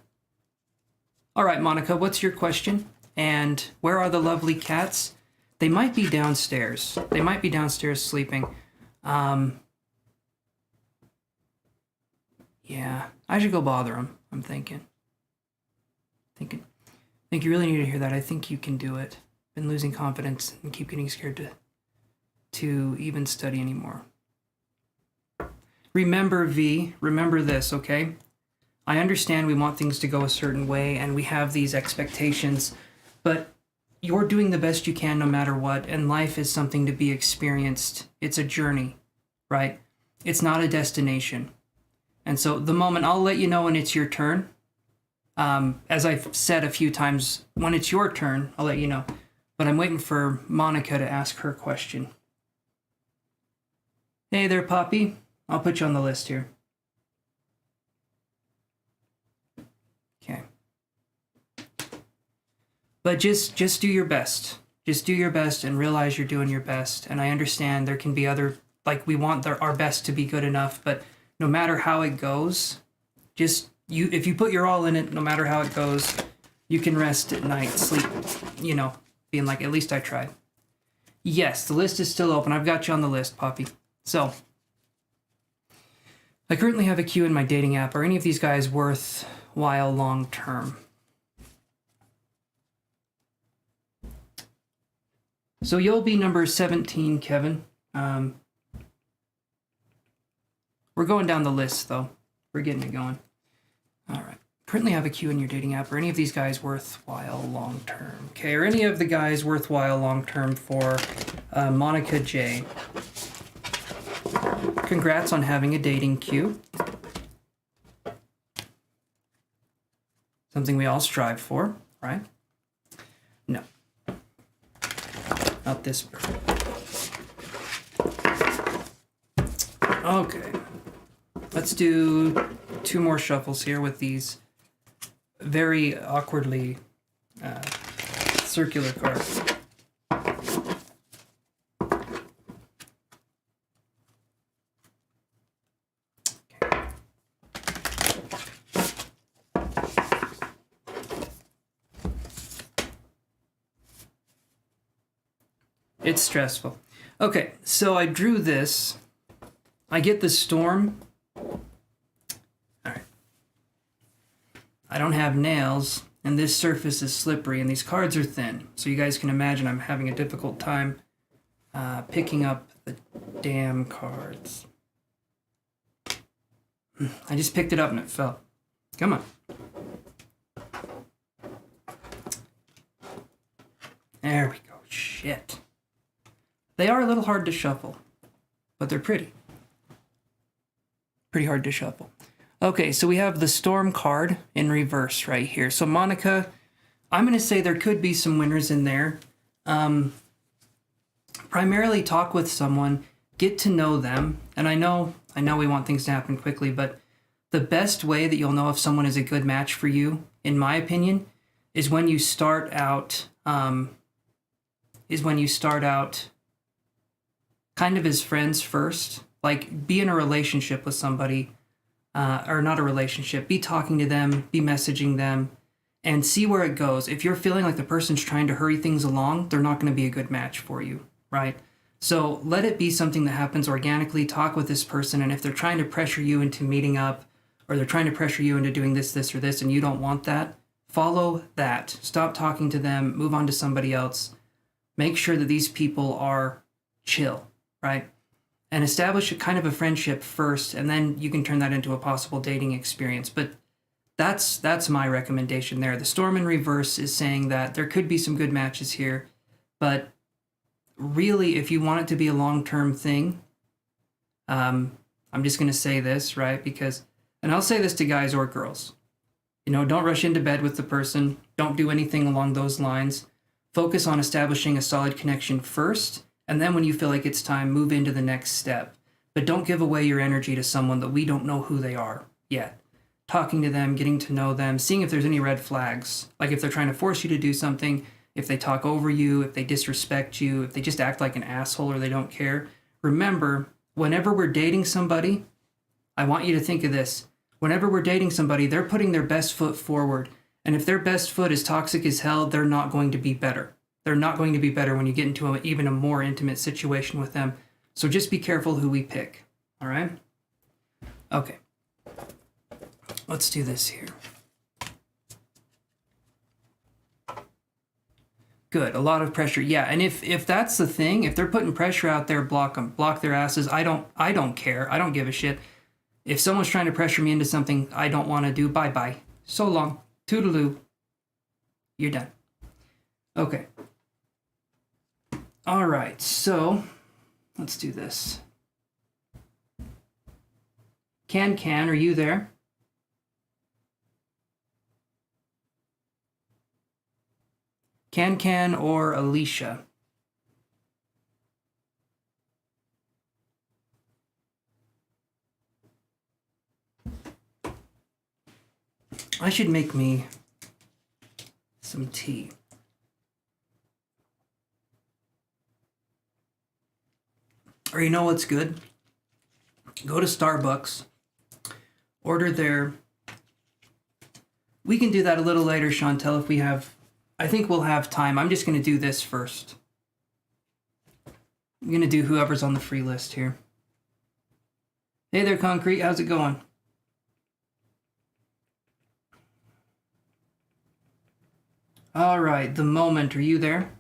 All right, Monica, what's your question? And where are the lovely cats? They might be downstairs. They might be downstairs sleeping. Yeah, I should go bother them, I'm thinking. I think you really need to hear that. I think you can do it. Been losing confidence and keep getting scared to even study anymore. Remember, V, remember this, okay? I understand we want things to go a certain way and we have these expectations, but you're doing the best you can no matter what, and life is something to be experienced. It's a journey, right? It's not a destination. And so the moment, I'll let you know when it's your turn. As I've said a few times, when it's your turn, I'll let you know. But I'm waiting for Monica to ask her question. Hey there, Poppy. I'll put you on the list here. Okay. But just do your best. Just do your best and realize you're doing your best. And I understand there can be other, like we want our best to be good enough, but no matter how it goes, if you put your all in it, no matter how it goes, you can rest at night, sleep, being like, at least I tried. Yes, the list is still open. I've got you on the list, Poppy. So, I currently have a queue in my dating app. Are any of these guys worthwhile long term? So you'll be number 17, Kevin. We're going down the list, though. We're getting it going. All right. Currently have a queue in your dating app. Are any of these guys worthwhile long term? Okay, are any of the guys worthwhile long term for Monica J? Congrats on having a dating queue. Something we all strive for, right? No. Not this bird. Okay. Let's do 2 more shuffles here with these very awkwardly circular cards. Okay. It's stressful. Okay, so I drew this. I get the storm. All right. I don't have nails. and this surface is slippery, and these cards are thin. So you guys can imagine I'm having a difficult time picking up the damn cards. I just picked it up and it fell. Come on. There we go. Shit. They are a little hard to shuffle, but they're pretty. Pretty hard to shuffle. Okay, so we have the Storm card in reverse right here. So Monica, I'm going to say there could be some winners in there. Primarily talk with someone, get to know them. And I know we want things to happen quickly, but the best way that you'll know if someone is a good match for you, in my opinion, is when you start out kind of as friends first. Like, be in a relationship with somebody, or not a relationship, be talking to them, be messaging them, and see where it goes. If you're feeling like the person's trying to hurry things along, they're not going to be a good match for you, right? So let it be something that happens organically. Talk with this person, and if they're trying to pressure you into meeting up, or they're trying to pressure you into doing this, or this, and you don't want that, follow that. Stop talking to them, move on to somebody else. Make sure that these people are chill, right? And establish a kind of a friendship first, and then you can turn that into a possible dating experience. But that's my recommendation there. The Storm in reverse is saying that there could be some good matches here, but really, if you want it to be a long-term thing, I'm just going to say this, right? Because, and I'll say this to guys or girls, don't rush into bed with the person. Don't do anything along those lines. Focus on establishing a solid connection first, and then when you feel like it's time, move into the next step. But don't give away your energy to someone that we don't know who they are yet. Talking to them, getting to know them, seeing if there's any red flags. Like if they're trying to force you to do something, if they talk over you, if they disrespect you, if they just act like an asshole or they don't care. Remember, whenever we're dating somebody, I want you to think of this. Whenever we're dating somebody, they're putting their best foot forward. And if their best foot is toxic as hell, they're not going to be better. They're not going to be better when you get into even a more intimate situation with them. So just be careful who we pick. All right? Okay. Let's do this here. Good. A lot of pressure. Yeah. And if that's the thing, if they're putting pressure out there, block them. Block their asses. I don't care. I don't give a shit. If someone's trying to pressure me into something I don't want to do, bye-bye. So long. Toodaloo. You're done. Okay. All right, so let's do this. Can, are you there? Can, or Alicia? I should make me some tea. Or you know what's good? Go to Starbucks, order their... We can do that a little later, Chantel, if we have... I think we'll have time. I'm just going to do this first. I'm going to do whoever's on the free list here. Hey there, Concrete. How's it going? All right, The Moment. Are you there?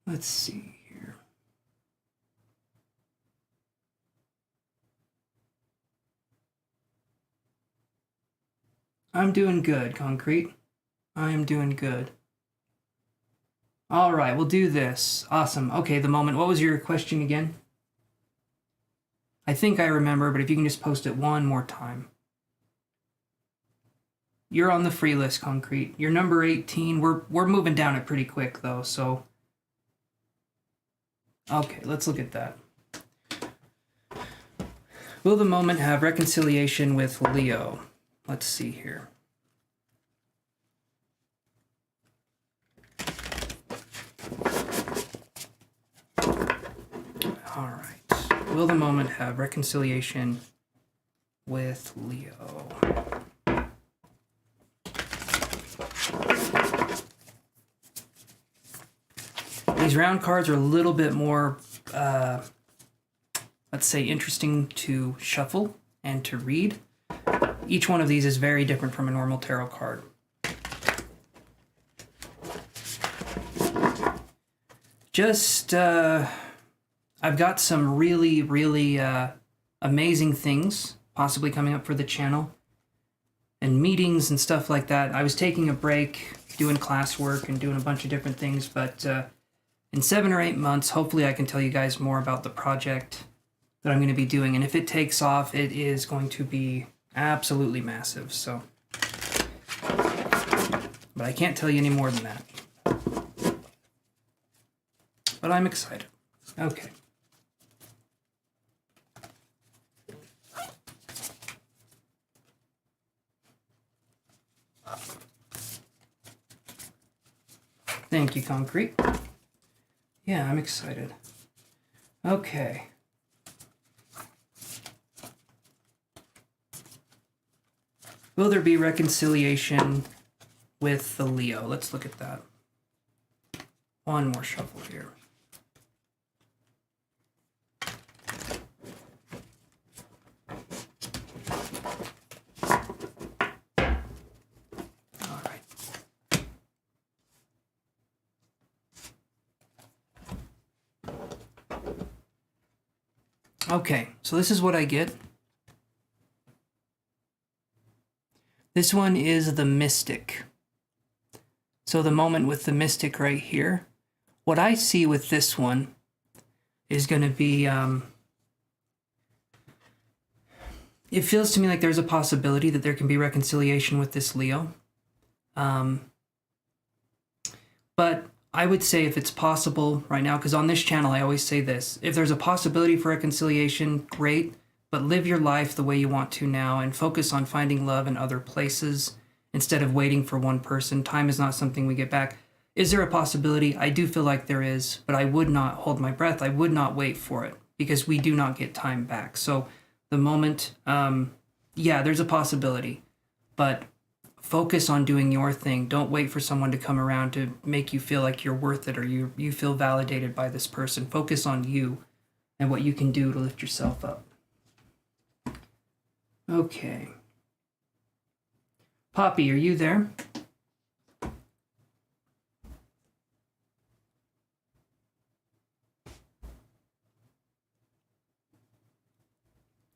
Let's see here. I'm doing good, Concrete. I am doing good. All right, we'll do this. Awesome. Okay, The Moment. What was your question again? I think I remember, but if you can just post it one more time. You're on the free list, Concrete. You're number 18. We're moving down it pretty quick, though, so... Okay, let's look at that. Will The Moment have reconciliation with Leo? Let's see here. All right. Will The Moment have reconciliation with Leo? These round cards are a little bit more, let's say, interesting to shuffle and to read. Each one of these is very different from a normal tarot card. Just, I've got some really amazing things possibly coming up for the channel, and meetings and stuff like that. I was taking a break, doing classwork and doing a bunch of different things, but in 7 or 8 months, hopefully I can tell you guys more about the project that I'm going to be doing. And if it takes off, it is going to be absolutely massive. So, but I can't tell you any more than that. But I'm excited. Okay. Thank you, Concrete. Yeah, I'm excited. Okay. Will there be reconciliation with the Leo? Let's look at that. One more shuffle here. Okay, so this is what I get. This one is the Mystic. So the moment with the Mystic right here. What I see with this one is going to be, it feels to me like there's a possibility that there can be reconciliation with this Leo. But I would say if it's possible right now, because on this channel I always say this, if there's a possibility for reconciliation, great, but live your life the way you want to now and focus on finding love in other places instead of waiting for one person. Time is not something we get back. Is there a possibility? I do feel like there is, but I would not hold my breath. I would not wait for it because we do not get time back. So the moment, yeah, there's a possibility, but focus on doing your thing. Don't wait for someone to come around to make you feel like you're worth it or you feel validated by this person. Focus on you and what you can do to lift yourself up. Okay. Poppy, are you there?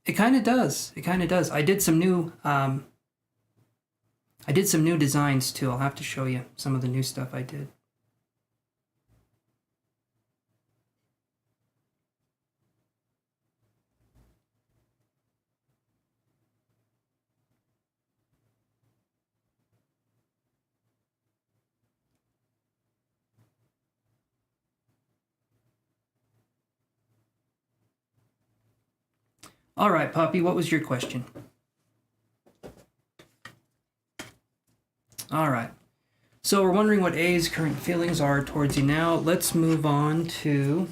It kind of does. It kind of does. I did some new designs too. I'll have to show you some of the new stuff I did. All right, Poppy, what was your question? All right. So we're wondering what A's current feelings are towards you now. Let's move on to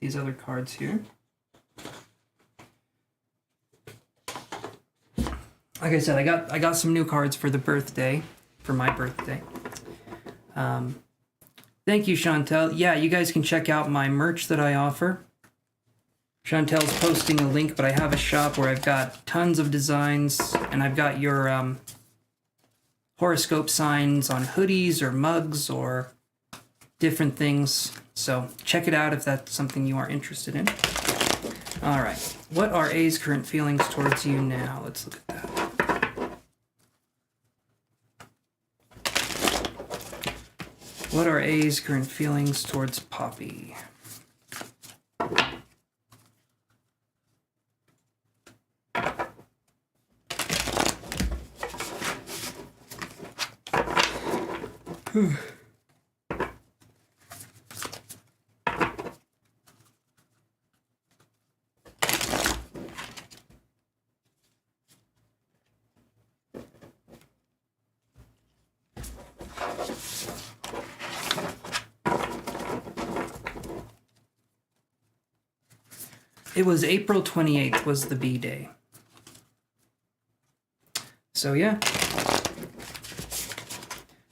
these other cards here. Like I said, I got some new cards for the birthday, for my birthday. Thank you, Chantel. Yeah, you guys can check out my merch that I offer. Chantel's posting a link, but I have a shop where I've got tons of designs, and I've got your horoscope signs on hoodies or mugs or different things. So check it out if that's something you are interested in. All right. What are A's current feelings towards you now? Let's look at that. What are A's current feelings towards Poppy? It was April 28th was the B-Day. So yeah.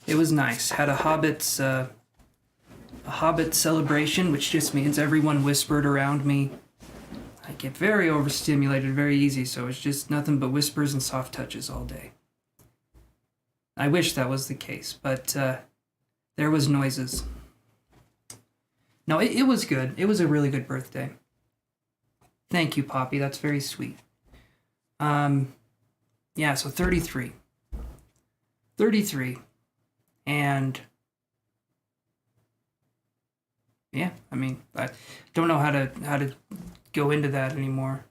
It was nice. Had a Hobbit's Hobbit celebration, which just means everyone whispered around me. I get very overstimulated very easy, so it's just nothing but whispers and soft touches all day. I wish that was the case, but there was noises. No, it was good. It was a really good birthday. Thank you, Poppy. That's very sweet. Yeah, so 33. 33. And yeah, I mean, I don't know how to go into that anymore.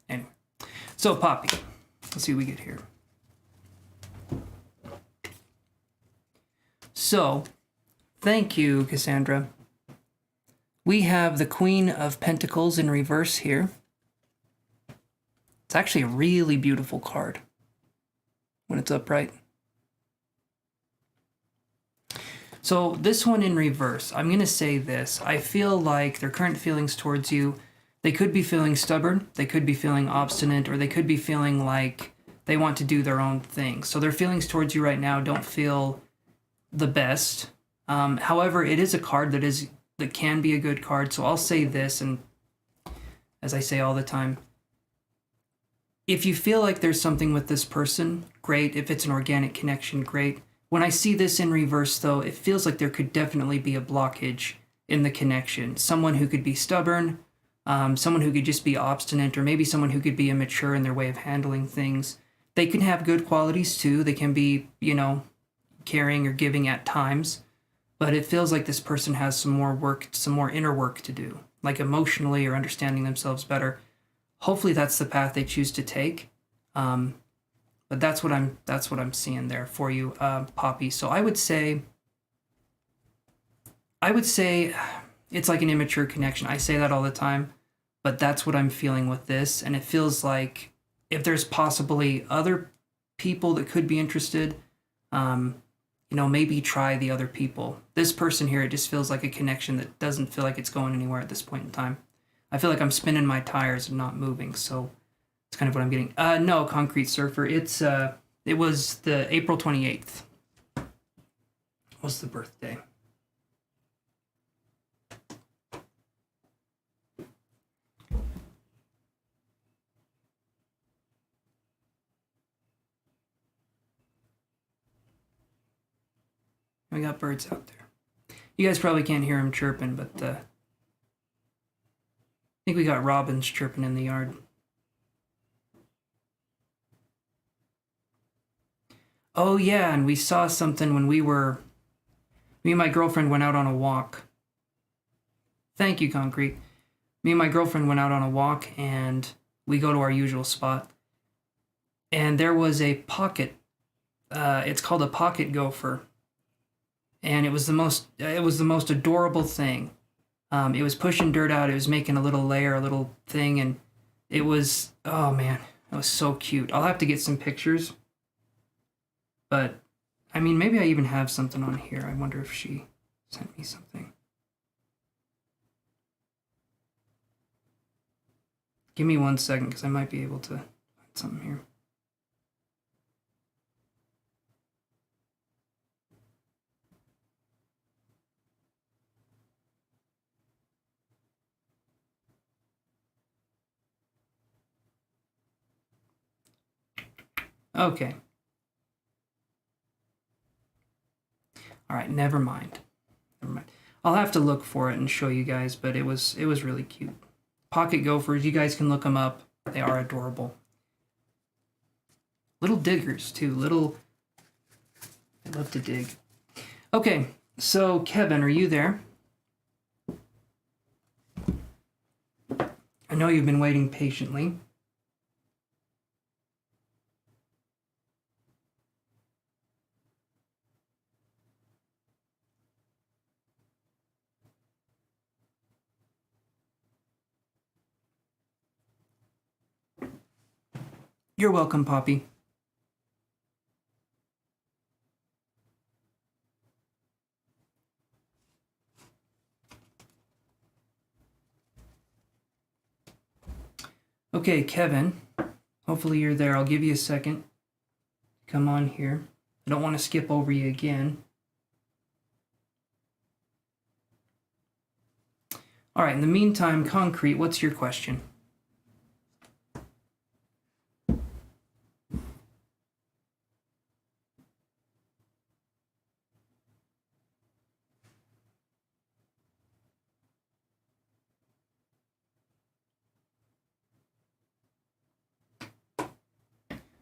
Anyway. So Poppy, let's see what we get here. So, thank you, Cassandra. We have the Queen of Pentacles in reverse here. It's actually a really beautiful card when it's upright. So this one in reverse, I'm going to say this. I feel like their current feelings towards you, they could be feeling stubborn, they could be feeling obstinate, or they could be feeling like they want to do their own thing. So their feelings towards you right now don't feel the best. However, it is a card that can be a good card. So I'll say this, and as I say all the time, if you feel like there's something with this person, great. If it's an organic connection, great. When I see this in reverse, though, it feels like there could definitely be a blockage in the connection. Someone who could be stubborn, someone who could just be obstinate, or maybe someone who could be immature in their way of handling things. They can have good qualities, too. They can be, caring or giving at times. But it feels like this person has some more inner work to do, like emotionally or understanding themselves better. Hopefully that's the path they choose to take. But that's what I'm seeing there for you, Poppy. So I would say it's like an immature connection. I say that all the time, but that's what I'm feeling with this. And it feels like if there's possibly other people that could be interested, maybe try the other people. This person here, it just feels like a connection that doesn't feel like it's going anywhere at this point in time. I feel like I'm spinning my tires and not moving, so it's kind of what I'm getting. No, Concrete Surfer. It was the April 28th. Was the birthday. We got birds out there. You guys probably can't hear them chirping, but I think we got robins chirping in the yard. Oh yeah, and we saw something when me and my girlfriend went out on a walk. Thank you, Concrete. Me and my girlfriend went out on a walk, and we go to our usual spot. And there was a pocket, it's called a pocket gopher. And it was the most adorable thing. It was pushing dirt out, it was making a little layer, a little thing, and it was, oh man, it was so cute. I'll have to get some pictures. But, I mean, maybe I even have something on here. I wonder if she sent me something. Give me 1 second, because I might be able to find something here. Okay. All right, never mind. I'll have to look for it and show you guys, but it was really cute. Pocket gophers, you guys can look them up. They are adorable. Little diggers, too. They love to dig. Okay, so Kevin, are you there? I know you've been waiting patiently. You're welcome, Poppy. Okay, Kevin. Hopefully you're there. I'll give you a second. Come on here. I don't want to skip over you again. All right, in the meantime, concrete, what's your question?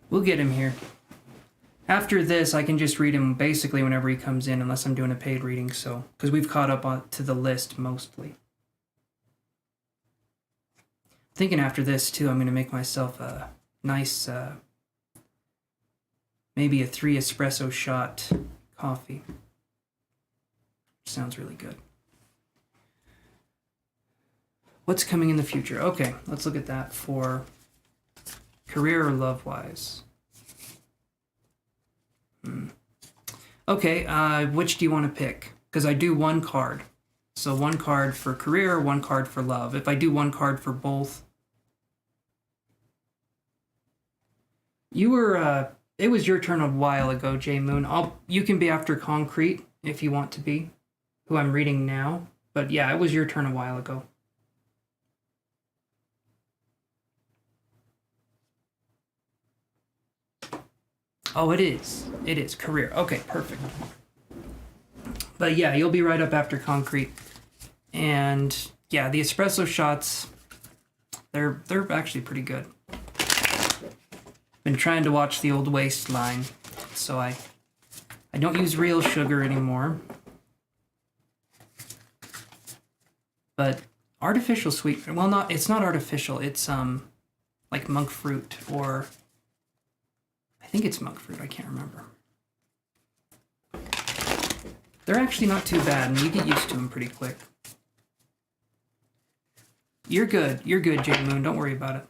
We'll get him here. After this, I can just read him basically whenever he comes in, unless I'm doing a paid reading, so, because we've caught up to the list mostly. Thinking after this, too, I'm going to make myself a nice, maybe a 3 espresso shot coffee. Sounds really good. What's coming in the future? Okay, let's look at that for career or love-wise. Okay, which do you want to pick? Because I do one card. So one card for career, one card for love. If I do one card for both. You were, it was your turn a while ago, J Moon. You can be after concrete if you want to be, who I'm reading now. But yeah, it was your turn a while ago. Oh, it is. It is. Career. Okay, perfect. But yeah, you'll be right up after concrete. And yeah, the espresso shots, they're actually pretty good. Been trying to watch the old waistline, so I don't use real sugar anymore. But artificial sweetener, well, it's not artificial. It's like monk fruit, or I think it's monk fruit. I can't remember. They're actually not too bad, and you get used to them pretty quick. You're good. You're good, J Moon. Don't worry about it.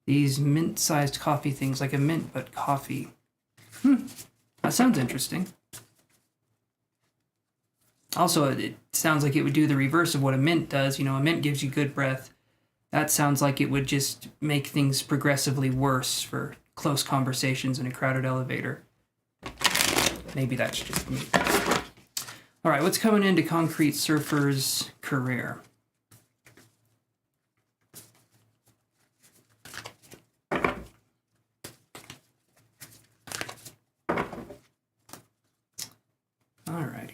These mint-sized coffee things, like a mint, but coffee. That sounds interesting. Also, it sounds like it would do the reverse of what a mint does. You know, a mint gives you good breath. That sounds like it would just make things progressively worse for close conversations in a crowded elevator. Maybe that's just me. All right, what's coming into Concrete Surfer's career? Alrighty.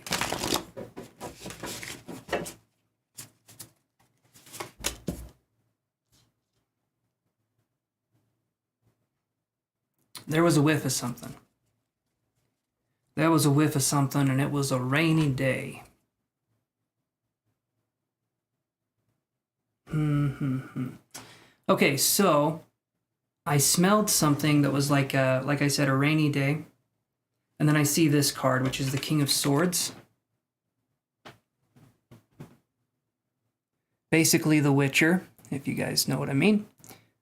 There was a whiff of something. There was a whiff of something, and it was a rainy day. Okay, so I smelled something that was like I said, a rainy day. And then I see this card, which is the King of Swords. Basically the Witcher, if you guys know what I mean.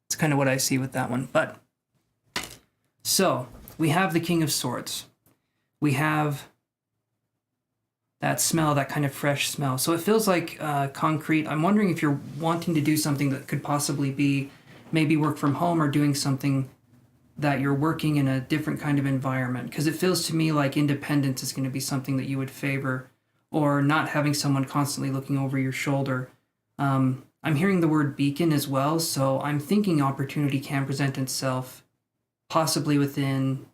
It's kind of what I see with that one. But so we have the King of Swords. We have that smell, that kind of fresh smell. So it feels like concrete. I'm wondering if you're wanting to do something that could possibly be maybe work from home, or doing something that you're working in a different kind of environment. Because it feels to me like independence is going to be something that you would favor, or not having someone constantly looking over your shoulder. I'm hearing the word beacon as well, so I'm thinking opportunity can present itself possibly within...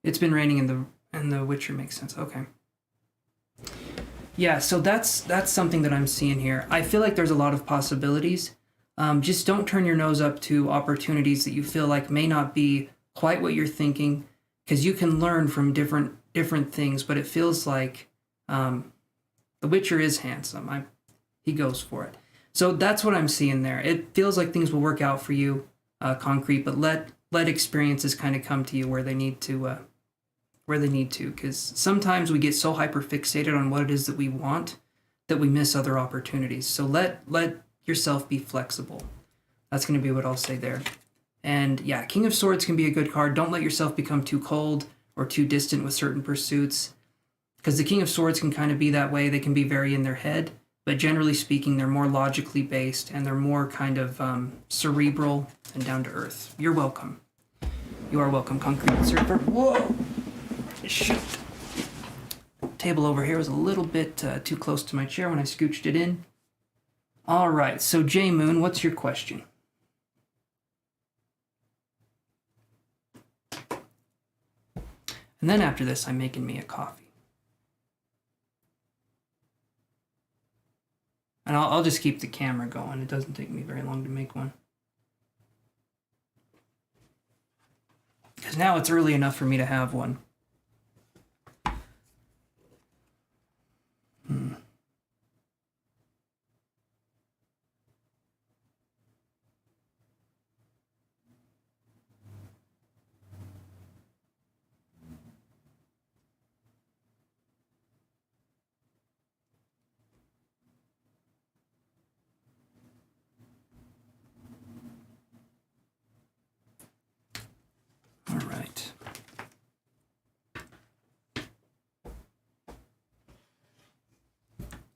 It's been raining in the Witcher makes sense. Okay. Yeah, so that's something that I'm seeing here. I feel like there's a lot of possibilities. Just don't turn your nose up to opportunities that you feel like may not be quite what you're thinking, because you can learn from different things. But it feels like the Witcher is handsome. He goes for it. So that's what I'm seeing there. It feels like things will work out for you, concrete. But let experiences kind of come to you where they need to. Because sometimes we get so hyper fixated on what it is that we want that we miss other opportunities. So let yourself be flexible. That's going to be what I'll say there. And yeah, King of Swords can be a good card. Don't let yourself become too cold or too distant with certain pursuits, because the King of Swords can kind of be that way. They can be very in their head. but generally speaking, they're more logically based and they're more kind of cerebral and down to earth. You're welcome. You are welcome, Concrete Surfer. Whoa! Shoot. Table over here was a little bit too close to my chair when I scooched it in. All right, so J Moon, what's your question? And then after this, I'm making me a coffee. And I'll just keep the camera going. It doesn't take me very long to make one. Because now it's early enough for me to have one. All right.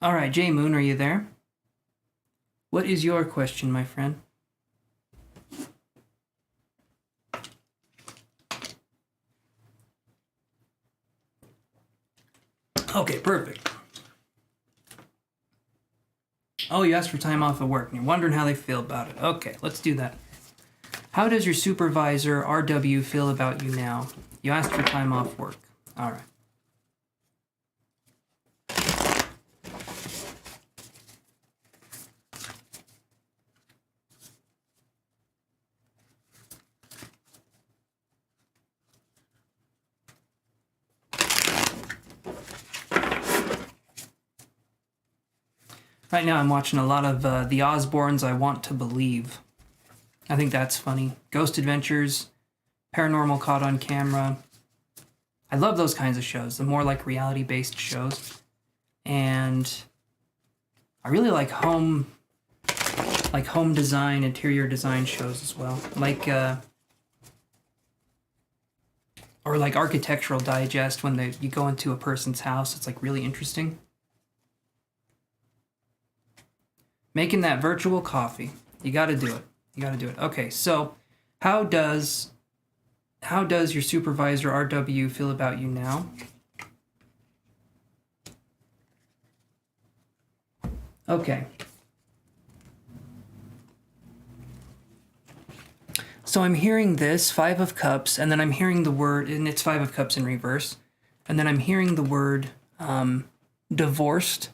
All right, J Moon, are you there? What is your question, my friend? Okay, perfect. Oh, you asked for time off of work and you're wondering how they feel about it. Okay, let's do that. How does your supervisor, RW, feel about you now? You asked for time off work. All right. Right now I'm watching a lot of the Osbournes I Want to Believe. I think that's funny. Ghost Adventures, Paranormal Caught on Camera. I love those kinds of shows, the more like reality-based shows. And I really like home design, interior design shows as well. Or like Architectural Digest, when you go into a person's house, it's like really interesting. Making that virtual coffee. You got to do it. You got to do it. Okay, so how does your supervisor RW feel about you now? Okay. So I'm hearing this, 5 of Cups, and then I'm hearing the word, and it's 5 of Cups in reverse, and then I'm hearing the word divorced,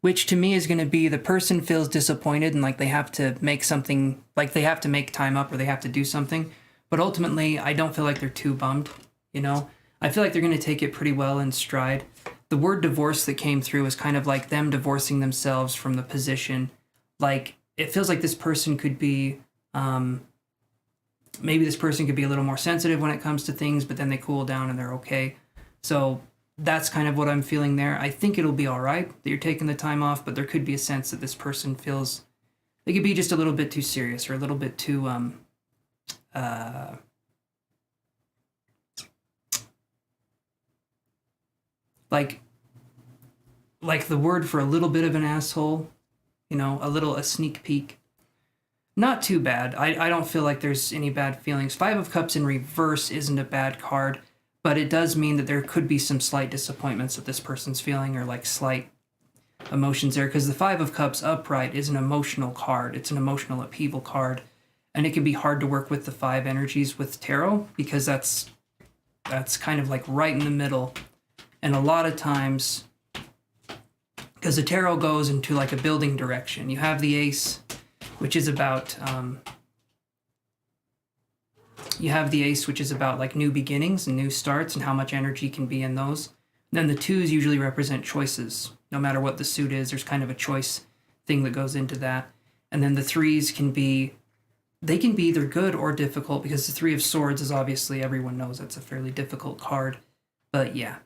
which to me is going to be the person feels disappointed and like they have to make something, like they have to make time up or they have to do something. But ultimately, I don't feel like they're too bummed, you know? I feel like they're going to take it pretty well in stride. The word divorce that came through is kind of like them divorcing themselves from the position. Like, it feels like this person could be, maybe this person could be a little more sensitive when it comes to things, but then they cool down and they're okay. So that's kind of what I'm feeling there. I think it'll be all right that you're taking the time off, but there could be a sense that this person feels they could be just a little bit too serious or a little bit too like the word for a little bit of an asshole, you know, a sneak peek. Not too bad. I don't feel like there's any bad feelings. 5 of Cups in reverse isn't a bad card, but it does mean that there could be some slight disappointments that this person's feeling or like slight emotions there, because the 5 of Cups upright is an emotional card. It's an emotional upheaval card, and it can be hard to work with the 5 energies with tarot because that's kind of like right in the middle. And a lot of times, because the tarot goes into like a building direction, you have the Ace, which is about like new beginnings and new starts and how much energy can be in those. And then the 2s usually represent choices. No matter what the suit is, there's kind of a choice thing that goes into that. And then the 3s can be either good or difficult, because the 3 of Swords is obviously, everyone knows that's a fairly difficult card. But yeah.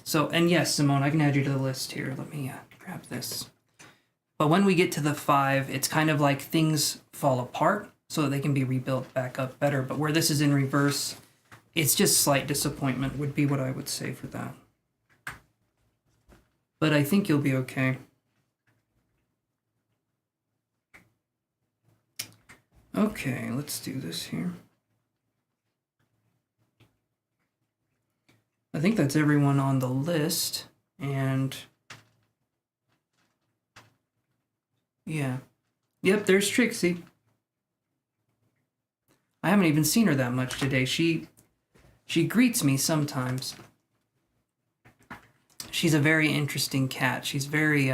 So, and yes, Simone, I can add you to the list here. Let me grab this. But when we get to the 5, it's kind of like things fall apart so that they can be rebuilt back up better. But where this is in reverse, it's just slight disappointment would be what I would say for that. but I think you'll be okay. Okay, let's do this here. I think that's everyone on the list, and yeah. Yep, there's Trixie. I haven't even seen her that much today. She greets me sometimes. She's a very interesting cat. She's very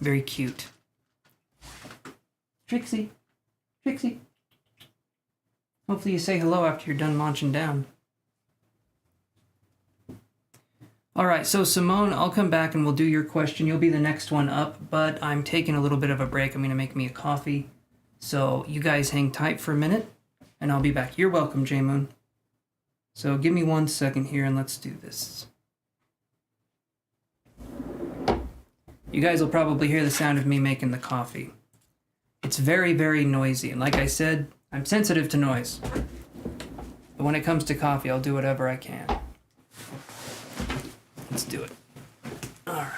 very cute. Trixie. Trixie. Hopefully you say hello after you're done munching down. All right, so Simone, I'll come back and we'll do your question. You'll be the next one up, but I'm taking a little bit of a break. I'm going to make me a coffee. So you guys hang tight for a minute, and I'll be back. You're welcome, J-Moon. So give me 1 second here, and let's do this. You guys will probably hear the sound of me making the coffee. It's very, very noisy, and like I said, I'm sensitive to noise. But when it comes to coffee, I'll do whatever I can. Let's do it. All right.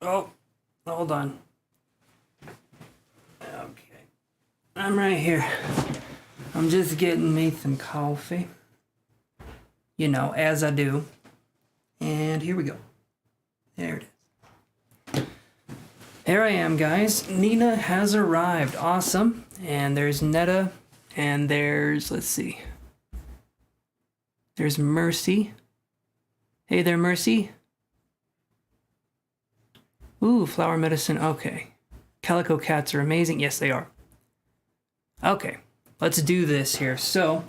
Oh, hold on. Okay. I'm right here. I'm just getting me some coffee. You know, as I do. And here we go. There it is. Here I am, guys. Nina has arrived. Awesome. And there's Netta. And there's, let's see. There's Mercy. Hey there, Mercy. Ooh, flower medicine. Okay. Calico cats are amazing. Yes, they are. Okay. Let's do this here. So,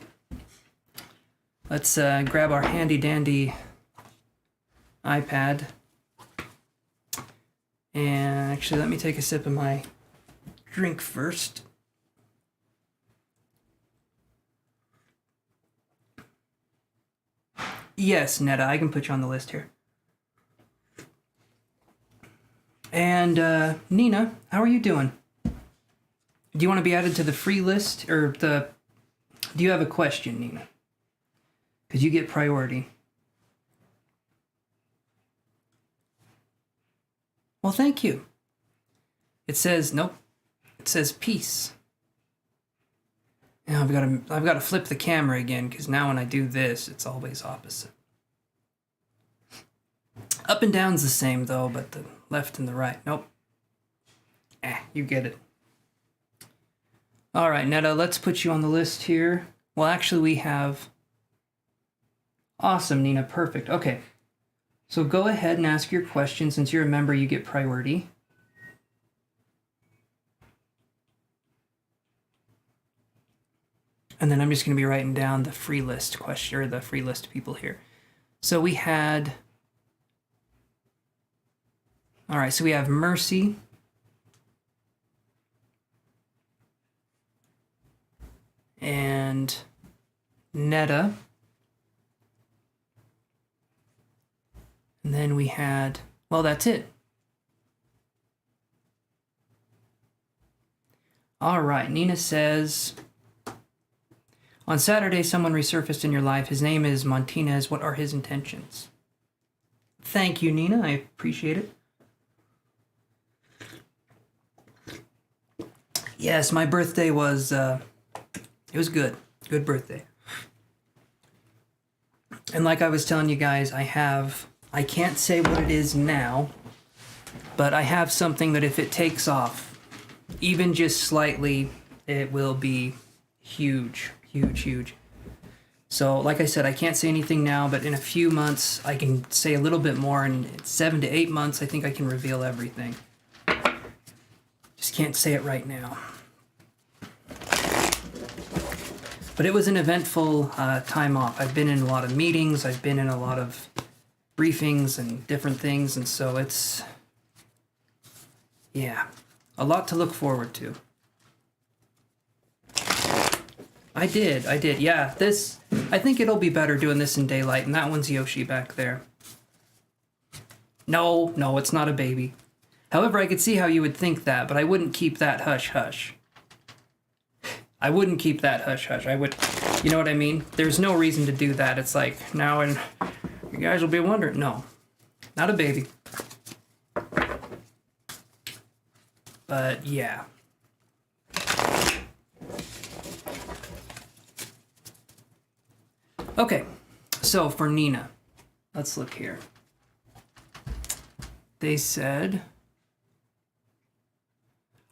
let's grab our handy dandy iPad. And actually, let me take a sip of my drink first. Yes, Netta, I can put you on the list here. And Nina, how are you doing? Do you want to be added to the free list, or do you have a question, Nina? Because you get priority. Well, thank you. It says, nope, it says peace. Now I've got to flip the camera again, because now when I do this, it's always opposite. Up and down's the same though, but the left and the right, nope. You get it. All right, Netta, let's put you on the list here. Well, actually we have... Awesome, Nina, perfect. Okay, so go ahead and ask your question. Since you're a member, you get priority. And then I'm just going to be writing down the free list question, or the free list people here. So we had... All right, so we have Mercy. And Netta. And then we had, well, that's it. All right, Nina says, on Saturday, someone resurfaced in your life. His name is Martinez. What are his intentions? Thank you, Nina. I appreciate it. Yes, my birthday was, it was good. Good birthday. And like I was telling you guys, I can't say what it is now, but I have something that if it takes off, even just slightly, it will be huge, huge, huge. So like I said, I can't say anything now, but in a few months, I can say a little bit more. In 7 to 8 months, I think I can reveal everything. Just can't say it right now. But it was an eventful time off. I've been in a lot of meetings. I've been in a lot of briefings and different things. And so it's, yeah, a lot to look forward to. I did. Yeah, I think it'll be better doing this in daylight. And that one's Yoshi back there. No, it's not a baby. However, I could see how you would think that, but I wouldn't keep that hush-hush. I wouldn't keep that hush-hush. I would, you know what I mean? There's no reason to do that. It's like, now and you guys will be wondering. No, not a baby. But yeah. Okay, so for Nina, let's look here. They said,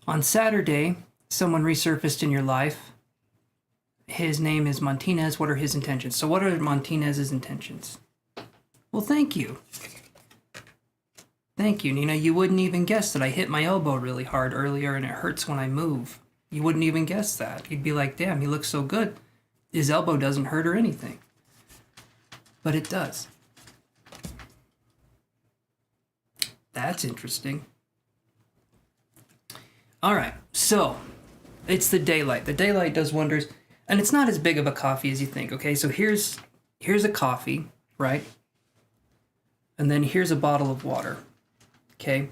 on Saturday, someone resurfaced in your life. His name is Martinez. What are his intentions? So what are Martinez's intentions? Well, thank you. Thank you, Nina. You wouldn't even guess that I hit my elbow really hard earlier and it hurts when I move. You wouldn't even guess that. You'd be like, damn, he looks so good. His elbow doesn't hurt or anything. But it does. That's interesting. All right, so it's the daylight. The daylight does wonders, and it's not as big of a coffee as you think, okay? So here's a coffee, right? And then here's a bottle of water, okay?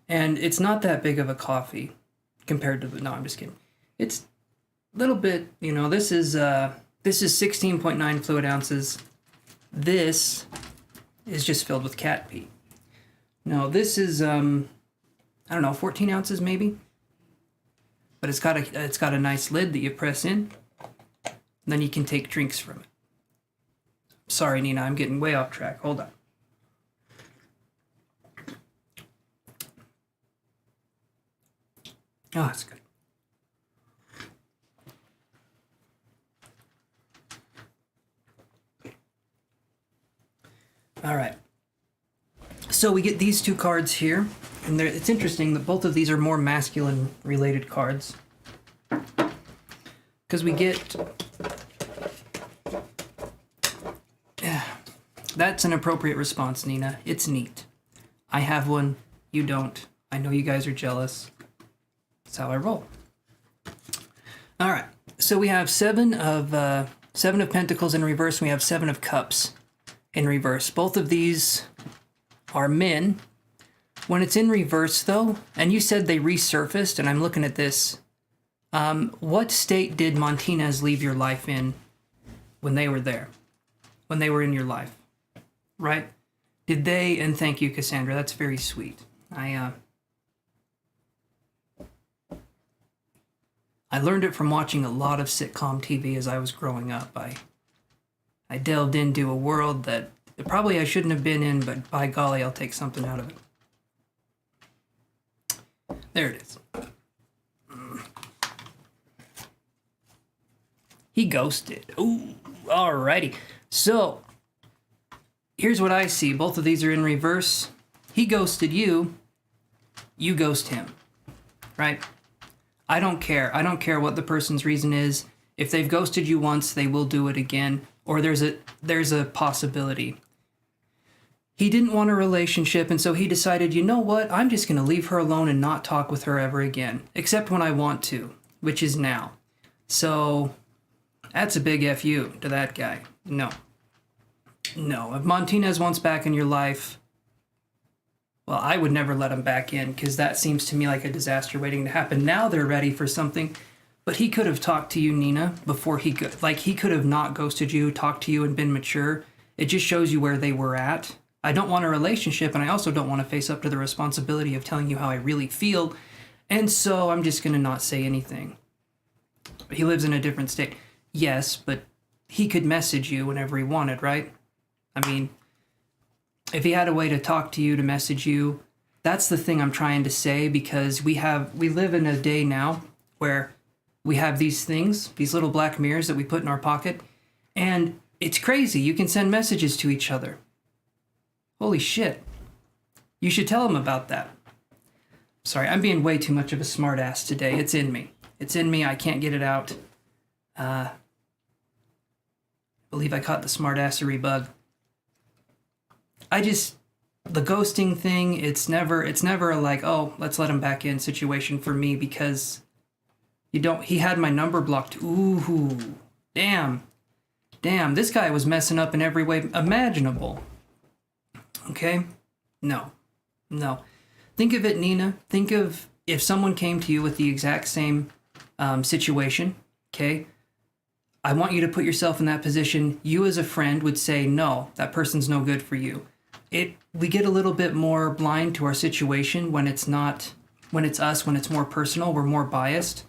And it's not that big of a coffee compared to no, I'm just kidding. It's a little bit, you know, this is 16.9 fluid ounces. This is just filled with cat pee. No, this is, I don't know, 14 ounces maybe? But it's got a nice lid that you press in. And then you can take drinks from it. Sorry, Nina, I'm getting way off track. Hold on. Oh, it's good. All right. So we get these two cards here, and it's interesting that both of these are more masculine-related cards. Because we get... Yeah, that's an appropriate response, Nina. It's neat. I have one. You don't. I know you guys are jealous. That's how I roll. All right. So we have Seven of Pentacles in reverse, and we have Seven of Cups in reverse. Both of these are men. When it's in reverse, though, and you said they resurfaced, and I'm looking at this, what state did Martinez leave your life in when they were there? When they were in your life, right? Did they, and thank you, Cassandra, that's very sweet. I learned it from watching a lot of sitcom TV as I was growing up. I delved into a world that probably I shouldn't have been in, but by golly, I'll take something out of it. There it is. He ghosted. Ooh, alrighty. So, here's what I see. Both of these are in reverse. He ghosted you. You ghost him. Right? I don't care. I don't care what the person's reason is. If they've ghosted you once, they will do it again. Or there's a possibility. He didn't want a relationship, and so he decided, you know what? I'm just going to leave her alone and not talk with her ever again. Except when I want to, which is now. So, that's a big FU to that guy. No. No. If Martinez wants back in your life, well, I would never let him back in, because that seems to me like a disaster waiting to happen. Now they're ready for something. But he could have talked to you, Nina, before he could. Like, he could have not ghosted you, talked to you, and been mature. It just shows you where they were at. I don't want a relationship, and I also don't want to face up to the responsibility of telling you how I really feel. And so I'm just going to not say anything. He lives in a different state. Yes, but he could message you whenever he wanted, right? I mean, if he had a way to talk to you, to message you, that's the thing I'm trying to say, because we live in a day now where we have these things, these little black mirrors that we put in our pocket, and it's crazy. You can send messages to each other. Holy shit. You should tell him about that. Sorry, I'm being way too much of a smartass today. It's in me. It's in me. I can't get it out. I believe I caught the smartassery bug. The ghosting thing, it's never a like, oh, let's let him back in situation for me, because he had my number blocked. Ooh, damn, this guy was messing up in every way imaginable. Okay? No. Think of it, Nina. Think of if someone came to you with the exact same situation, okay? I want you to put yourself in that position. You as a friend would say, no, that person's no good for you. We get a little bit more blind to our situation when it's us, when it's more personal, we're more biased.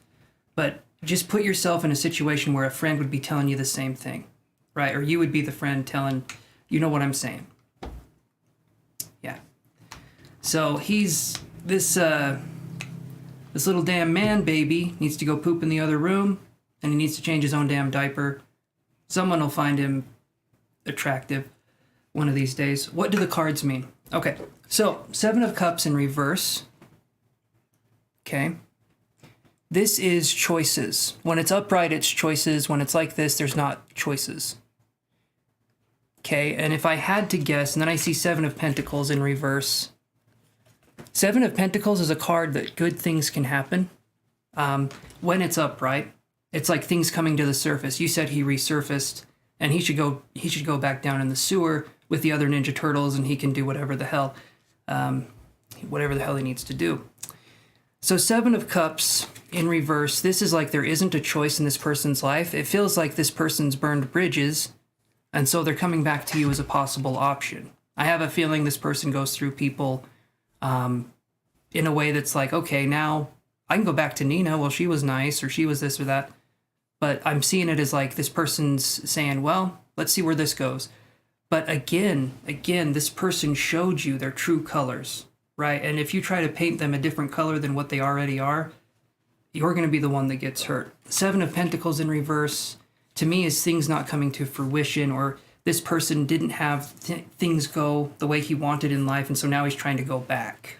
But just put yourself in a situation where a friend would be telling you the same thing, right? Or you would be the friend telling, you know what I'm saying. Yeah. So this little damn man baby needs to go poop in the other room, and he needs to change his own damn diaper. Someone will find him attractive one of these days. What do the cards mean? Okay, so Seven of Cups in reverse. Okay. This is choices. When it's upright, it's choices. When it's like this, there's not choices. Okay, and if I had to guess, and then I see Seven of Pentacles in reverse. Seven of Pentacles is a card that good things can happen. When it's upright, it's like things coming to the surface. You said he resurfaced, and he should go back down in the sewer with the other Ninja Turtles, and he can do whatever the hell he needs to do. So Seven of Cups in reverse, this is like there isn't a choice in this person's life. It feels like this person's burned bridges, and so they're coming back to you as a possible option. I have a feeling this person goes through people in a way that's like, okay, now I can go back to Nina. Well, she was nice, or she was this or that. But I'm seeing it as like this person's saying, well, let's see where this goes. But again, this person showed you their true colors, right? And if you try to paint them a different color than what they already are, you're going to be the one that gets hurt. Seven of Pentacles in reverse, to me, is things not coming to fruition, or this person didn't have things go the way he wanted in life, and so now he's trying to go back.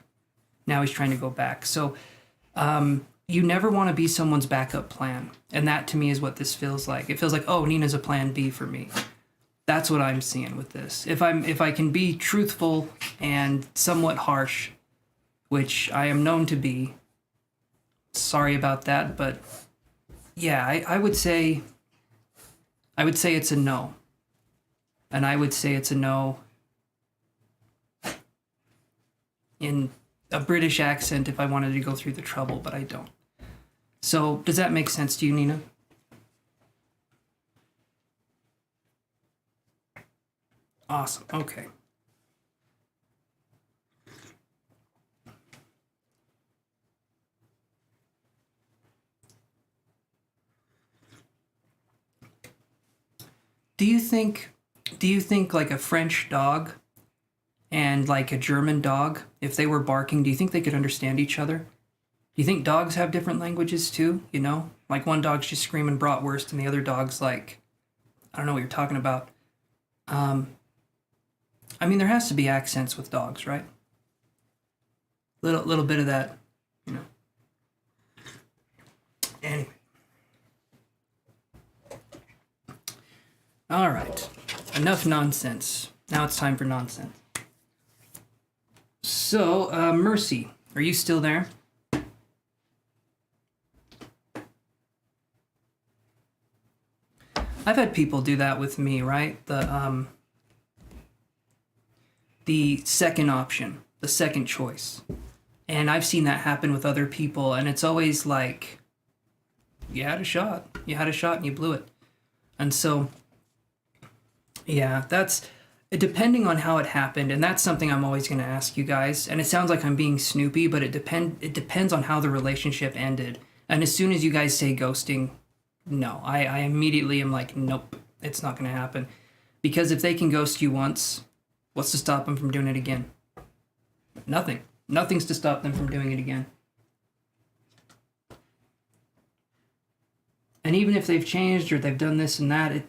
So you never want to be someone's backup plan. And that to me is what this feels like. It feels like, oh, Nina's a plan B for me. That's what I'm seeing with this. If I can be truthful and somewhat harsh, which I am known to be, sorry about that, but yeah, I would say it's a no. And I would say it's a no in a British accent if I wanted to go through the trouble, but I don't. So does that make sense to you, Nina? Awesome. Okay. Do you think like a French dog and like a German dog, if they were barking, do you think they could understand each other? Do you think dogs have different languages too? You know, like one dog's just screaming bratwurst and the other dog's like, I don't know what you're talking about. I mean, there has to be accents with dogs, right? Little bit of that, you know. Anyway. All right. Enough nonsense. Now it's time for nonsense. So, Mercy, are you still there? I've had people do that with me, right? The second option, the second choice. And I've seen that happen with other people, and it's always like, you had a shot and you blew it. And so, yeah, that's depending on how it happened, and that's something I'm always going to ask you guys. And it sounds like I'm being snoopy, but it depends on how the relationship ended. And as soon as you guys say ghosting, no, I immediately am like, nope, it's not going to happen. Because if they can ghost you once, what's to stop them from doing it again? Nothing. Nothing's to stop them from doing it again. And even if they've changed or they've done this and that,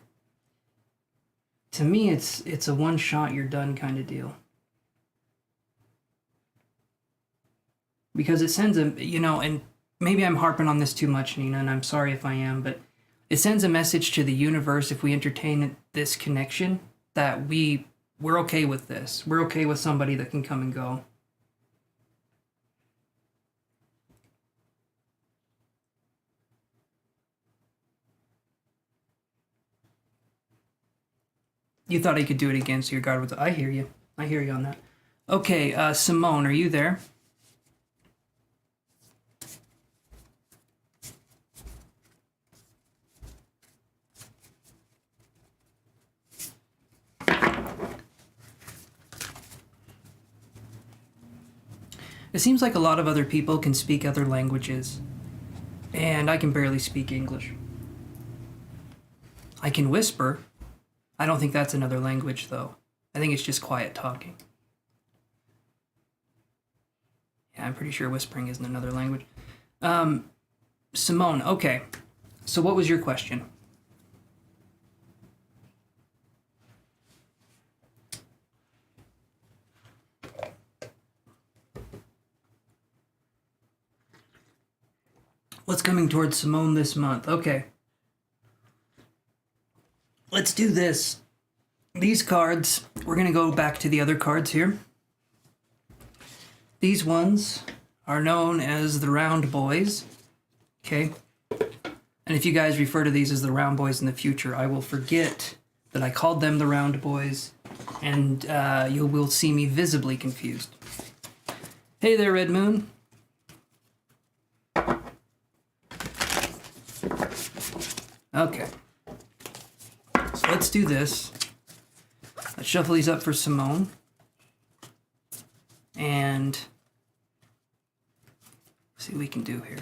to me, it's a one shot, you're done kind of deal. Because it sends a, you know, and maybe I'm harping on this too much, Nina, and I'm sorry if I am, but it sends a message to the universe if we entertain this connection that we're okay with this. We're okay with somebody that can come and go. You thought I could do it again, so your guard was... I hear you. I hear you on that. Okay, Simone, are you there? It seems like a lot of other people can speak other languages, and I can barely speak English. I can whisper. I don't think that's another language, though. I think it's just quiet talking. Yeah, I'm pretty sure whispering isn't another language. Simone, okay. So what was your question? What's coming towards Simone this month? Okay. Let's do this. These cards, we're going to go back to the other cards here. These ones are known as the round boys. Okay. And if you guys refer to these as the round boys in the future, I will forget that I called them the round boys, and you will see me visibly confused. Hey there, Red Moon. Okay. So let's do this. Let's shuffle these up for Simone. And see what we can do here.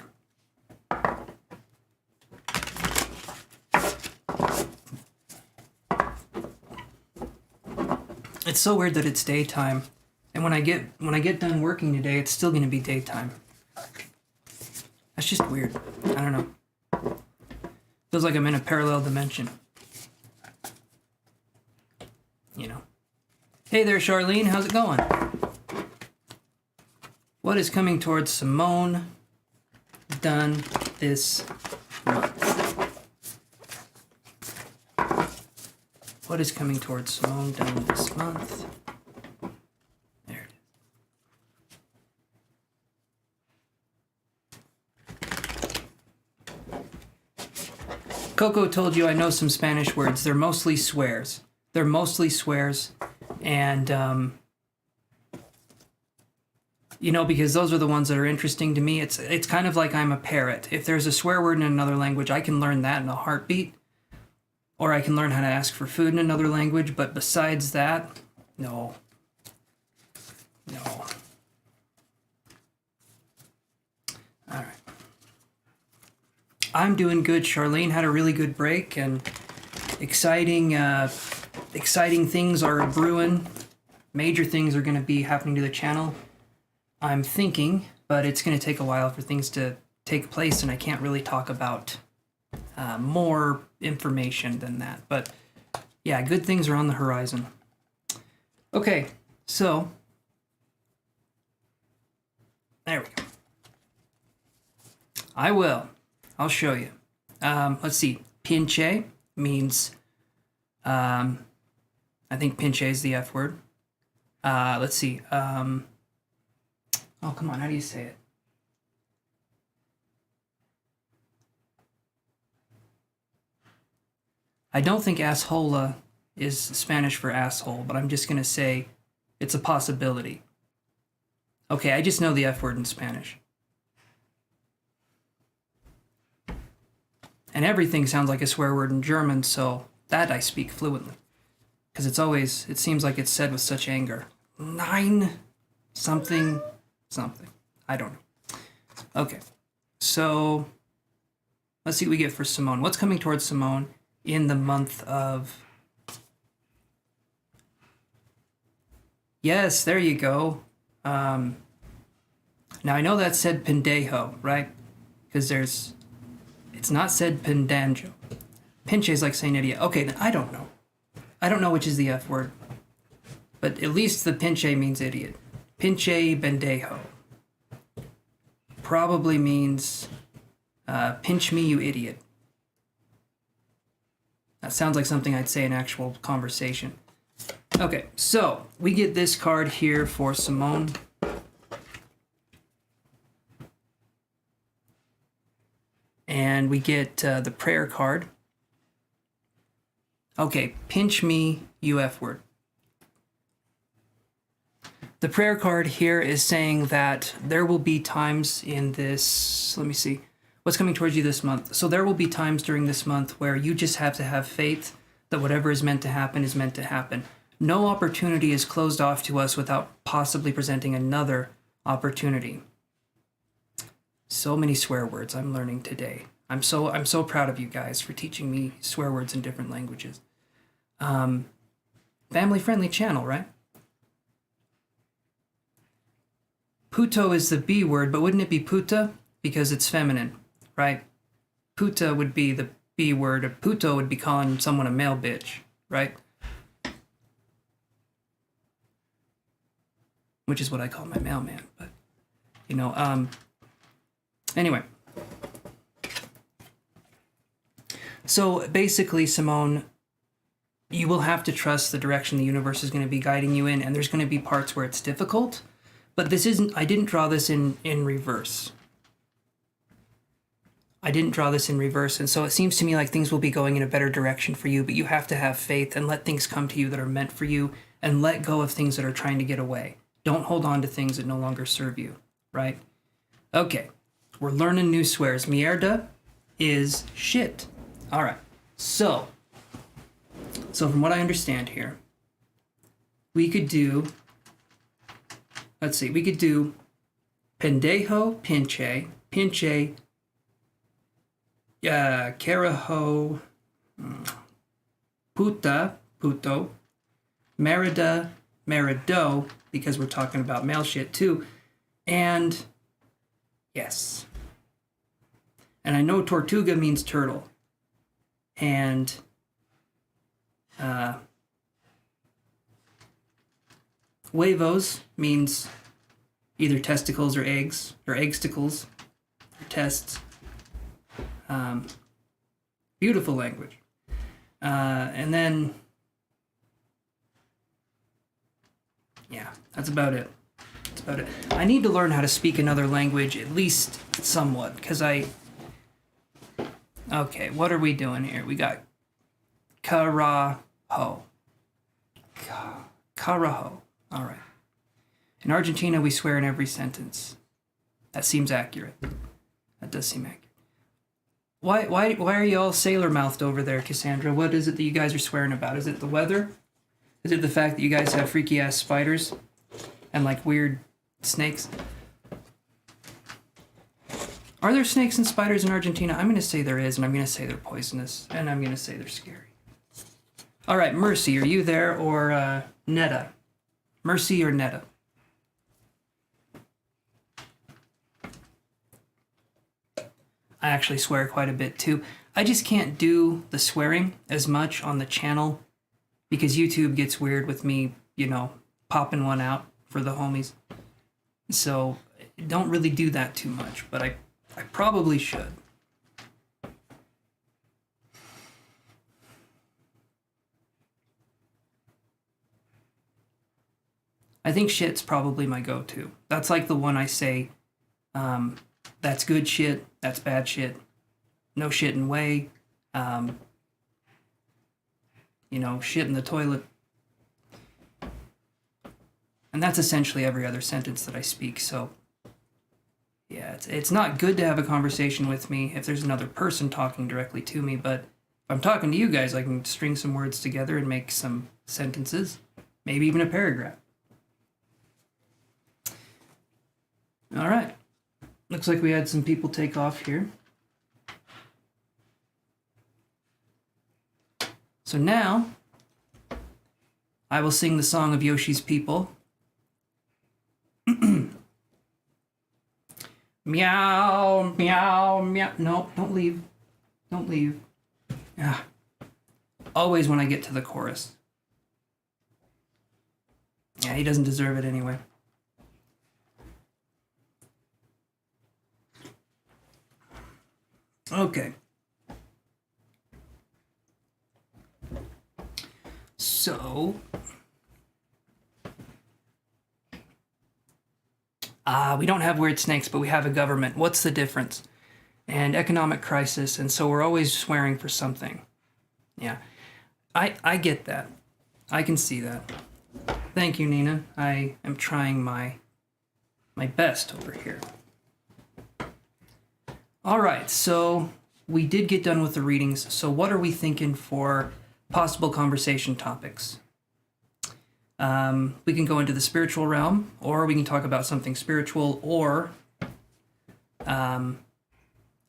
It's so weird that it's daytime, and when I get done working today, it's still going to be daytime. That's just weird. I don't know. Feels like I'm in a parallel dimension. You know. Hey there, Charlene. How's it going? What is coming towards Simone Dunn this month? What is coming towards Simone Dunn this month? There it is. Coco told you I know some Spanish words. They're mostly swears. And, you know, because those are the ones that are interesting to me. It's kind of like I'm a parrot. If there's a swear word in another language, I can learn that in a heartbeat. Or I can learn how to ask for food in another language, but besides that, no. No. All right. I'm doing good. Charlene had a really good break, and exciting things are brewing. Major things are going to be happening to the channel, I'm thinking, but it's going to take a while for things to take place, and I can't really talk about more information than that. But yeah, good things are on the horizon. Okay, so there we go. I'll show you. Let's see. Pinche means, I think pinche is the F word. Let's see. Oh, come on. How do you say it? I don't think asshola is Spanish for asshole, but I'm just going to say it's a possibility. Okay, I just know the F word in Spanish. And everything sounds like a swear word in German, so that I speak fluently. Because it seems like it's said with such anger. Nein, something. I don't know. Okay, so let's see what we get for Simone. What's coming towards Simone in the month of... Yes, there you go. Now I know that said pendejo, right? Because it's not said pendanjo. Pinche is like saying idiot. Okay, then I don't know. I don't know which is the F word. But at least the pinche means idiot. Pinche bendejo. Probably means pinch me, you idiot. That sounds like something I'd say in actual conversation. Okay, so we get this card here for Simone. And we get the prayer card. Okay, pinch me, you F word. The prayer card here is saying that there will be times in this, let me see, what's coming towards you this month. So there will be times during this month where you just have to have faith that whatever is meant to happen is meant to happen. No opportunity is closed off to us without possibly presenting another opportunity. So many swear words I'm learning today. I'm so proud of you guys for teaching me swear words in different languages. Family-friendly channel, right? Puto is the B word, but wouldn't it be puta? Because it's feminine, right? Puta would be the B word. A puto would be calling someone a male bitch, right? Which is what I call my mailman, but, you know, anyway. So basically, Simone, you will have to trust the direction the universe is going to be guiding you in, and there's going to be parts where it's difficult, but I didn't draw this in reverse. I didn't draw this in reverse, and so it seems to me like things will be going in a better direction for you, but you have to have faith and let things come to you that are meant for you, and let go of things that are trying to get away. Don't hold on to things that no longer serve you, right? Okay, we're learning new swears. Mierda is shit. All right, so from what I understand here, we could do, let's see, we could do Pendejo, pinche, pinche, carajo, puta, puto, merida, merido, because we're talking about male shit too, and yes. And I know Tortuga means turtle. And huevos means either testicles or eggs, or eggsticles, or tests. Beautiful language. And then, yeah, that's about it. That's about it. I need to learn how to speak another language, at least somewhat, because okay, what are we doing here? We got carajo. Carajo. All right. In Argentina, we swear in every sentence. That seems accurate. That does seem accurate. Why are you all sailor-mouthed over there, Cassandra? What is it that you guys are swearing about? Is it the weather? Is it the fact that you guys have freaky-ass spiders? And, like, weird snakes? Are there snakes and spiders in Argentina? I'm going to say there is, and I'm going to say they're poisonous, and I'm going to say they're scary. All right, Mercy, are you there, or Netta? Mercy or Netta? I actually swear quite a bit, too. I just can't do the swearing as much on the channel because YouTube gets weird with me, you know, popping one out for the homies. So, don't really do that too much, but I probably should. I think shit's probably my go-to. That's like the one I say, that's good shit, that's bad shit, no shitting way, you know, shit in the toilet. And that's essentially every other sentence that I speak, so yeah, it's not good to have a conversation with me if there's another person talking directly to me, but if I'm talking to you guys, I can string some words together and make some sentences, maybe even a paragraph. All right. Looks like we had some people take off here. So now, I will sing the song of Yoshi's people. Meow, meow, meow. No, don't leave. Don't leave. Ah. Always when I get to the chorus. Yeah, he doesn't deserve it anyway. Okay. So, we don't have weird snakes, but we have a government. What's the difference? And economic crisis, and so we're always swearing for something. Yeah, I get that. I can see that. Thank you, Nina. I am trying my best over here. All right, so we did get done with the readings. So what are we thinking for possible conversation topics? We can go into the spiritual realm, or we can talk about something spiritual, or I'm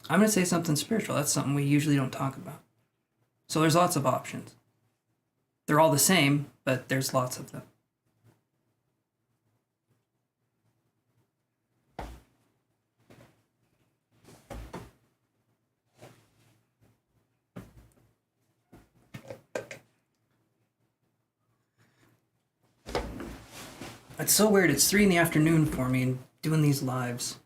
going to say something spiritual. That's something we usually don't talk about. So there's lots of options. They're all the same, but there's lots of them. It's so weird. It's 3 p.m. for me and doing these lives.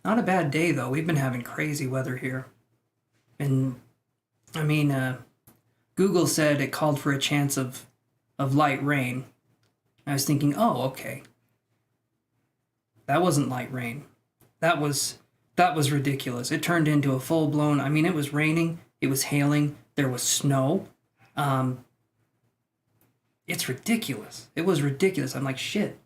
Not a bad day, though. We've been having crazy weather here. And, I mean, Google said it called for a chance of light rain. I was thinking, oh, okay. That wasn't light rain. That was ridiculous. It turned into a full-blown, I mean, it was raining, it was hailing, there was snow. It's ridiculous. It was ridiculous. I'm like, shit.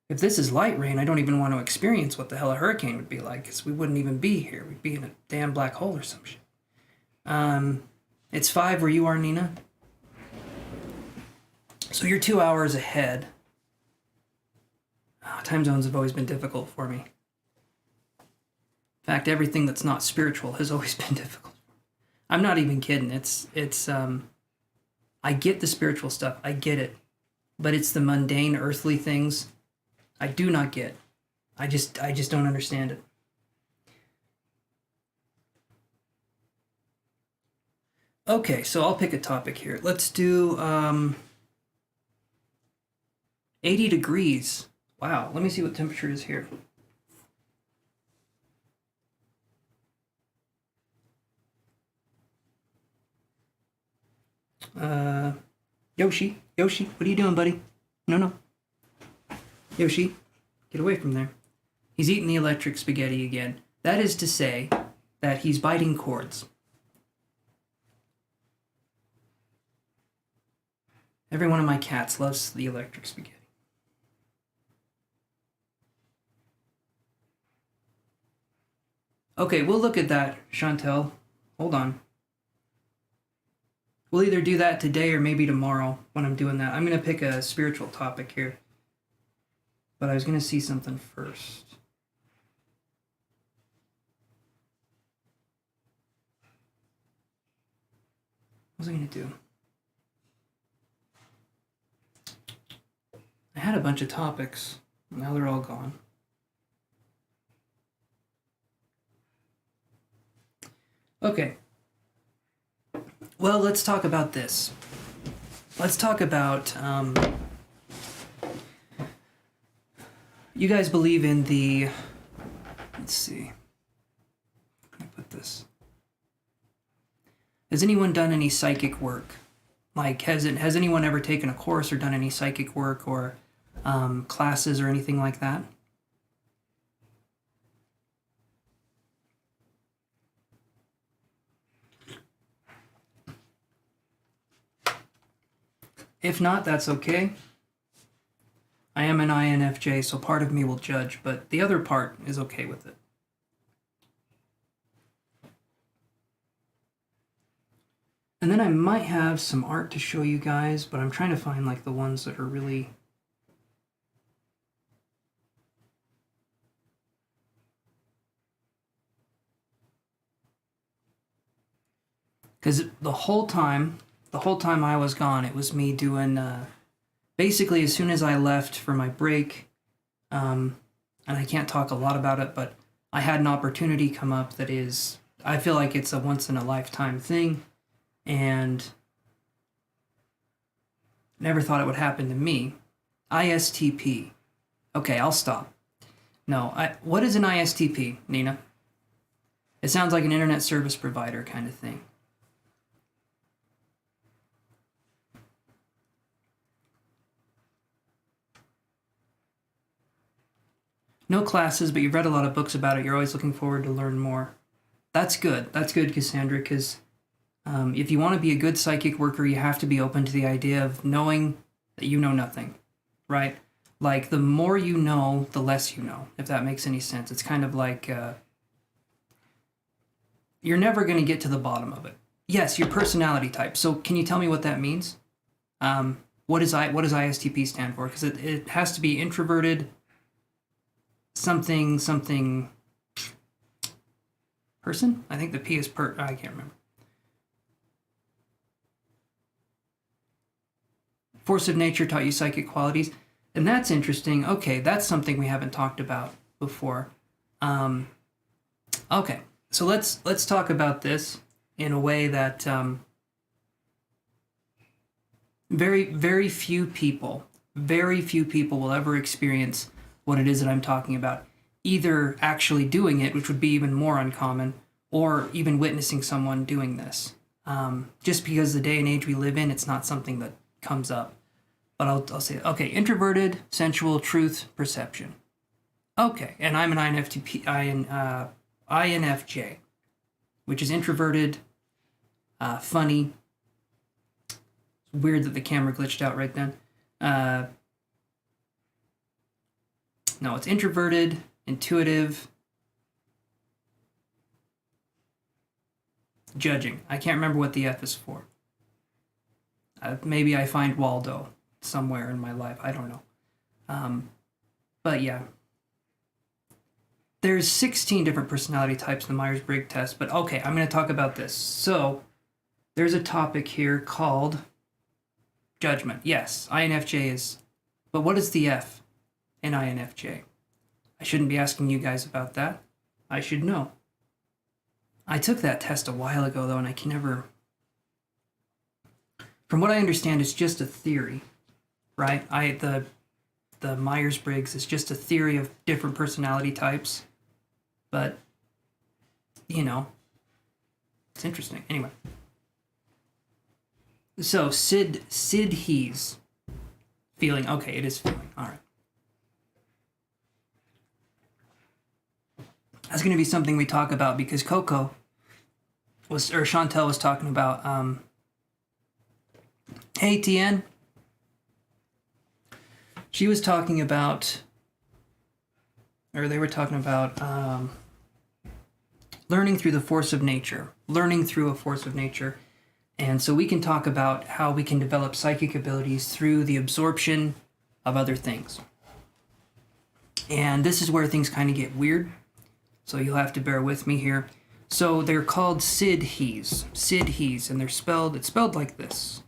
If this is light rain, I don't even want to experience what the hell a hurricane would be like, because we wouldn't even be here. We'd be in a damn black hole or some shit. It's 5 where you are, Nina. So you're 2 hours ahead. Time zones have always been difficult for me. In fact, everything that's not spiritual has always been difficult. I'm not even kidding. I get the spiritual stuff. I get it. But it's the mundane, earthly things I do not get. I just don't understand it. Okay, so I'll pick a topic here. Let's do 80 degrees. Wow, let me see what temperature is here. Yoshi, what are you doing, buddy? No. Yoshi, get away from there. He's eating the electric spaghetti again. That is to say that he's biting cords. Every one of my cats loves the electric spaghetti. Okay, we'll look at that, Chantel. Hold on. We'll either do that today or maybe tomorrow when I'm doing that. I'm going to pick a spiritual topic here. But I was going to see something first. What was I going to do? I had a bunch of topics. Now they're all gone. Okay. Well, let's talk about this. Let's talk about, you guys believe in the, let's see, how can I put this? Has anyone done any psychic work? Like, has anyone ever taken a course or done any psychic work or classes or anything like that? If not, that's okay. I am an INFJ, so part of me will judge, but the other part is okay with it. And then I might have some art to show you guys, but I'm trying to find like the ones that are really... Because the whole time I was gone, it was me doing, basically as soon as I left for my break, and I can't talk a lot about it, but I had an opportunity come up that is, I feel like it's a once-in-a-lifetime thing, and never thought it would happen to me. ISTP. Okay, I'll stop. No, what is an ISTP, Nina? It sounds like an internet service provider kind of thing. No classes, but you've read a lot of books about it. You're always looking forward to learn more. That's good. That's good, Cassandra, because if you want to be a good psychic worker, you have to be open to the idea of knowing that you know nothing, right? Like, the more you know, the less you know, if that makes any sense. It's kind of like you're never going to get to the bottom of it. Yes, your personality type. So can you tell me what that means? What does ISTP stand for? Because it has to be introverted, something person? I think the P is I can't remember. Force of nature taught you psychic qualities. And that's interesting. Okay, that's something we haven't talked about before. Okay, so let's talk about this in a way that very few people will ever experience what it is that I'm talking about, either actually doing it, which would be even more uncommon, or even witnessing someone doing this. Just because the day and age we live in, it's not something that comes up. But I'll say, okay, introverted, sensual, truth, perception. Okay, and I'm an INFJ, which is introverted, funny. It's weird that the camera glitched out right then. No, it's introverted, intuitive, judging. I can't remember what the F is for. Maybe I find Waldo. somewhere in my life. I don't know. But yeah. There's 16 different personality types in the Myers-Briggs test, but okay, I'm going to talk about this. So, there's a topic here called judgment. Yes, INFJ is, but what is the F in INFJ? I shouldn't be asking you guys about that. I should know. I took that test a while ago, though, and I can never... From what I understand, it's just a theory, right? The Myers-Briggs is just a theory of different personality types. But, you know, it's interesting. Anyway. So, he's feeling. Okay, it is feeling. All right. That's going to be something we talk about because Chantel was talking about, hey, Tien. She was talking about, or they were talking about learning through the force of nature, learning through a force of nature. And so we can talk about how we can develop psychic abilities through the absorption of other things. And this is where things kind of get weird. So you'll have to bear with me here. So they're called Sidhees, and it's spelled like this.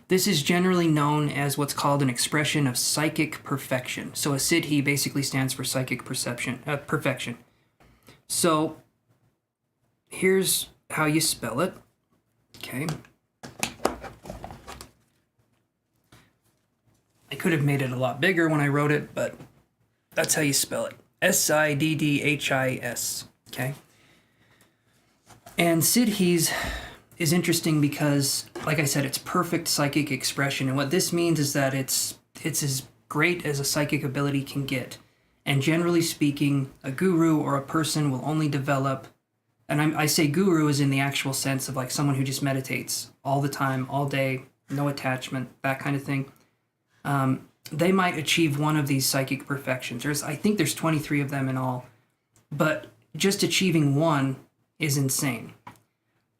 This is generally known as what's called an expression of psychic perfection. So a Sidhe basically stands for psychic perfection. So here's how you spell it. Okay. I could have made it a lot bigger when I wrote it, but that's how you spell it. Siddhis. Okay. And Sidhees is interesting because, like I said, it's perfect psychic expression. And what this means is that it's as great as a psychic ability can get. And generally speaking, a guru or a person will only develop, and I say guru is in the actual sense of like someone who just meditates all the time, all day, no attachment, that kind of thing. They might achieve one of these psychic perfections. I think there's 23 of them in all. But just achieving one is insane.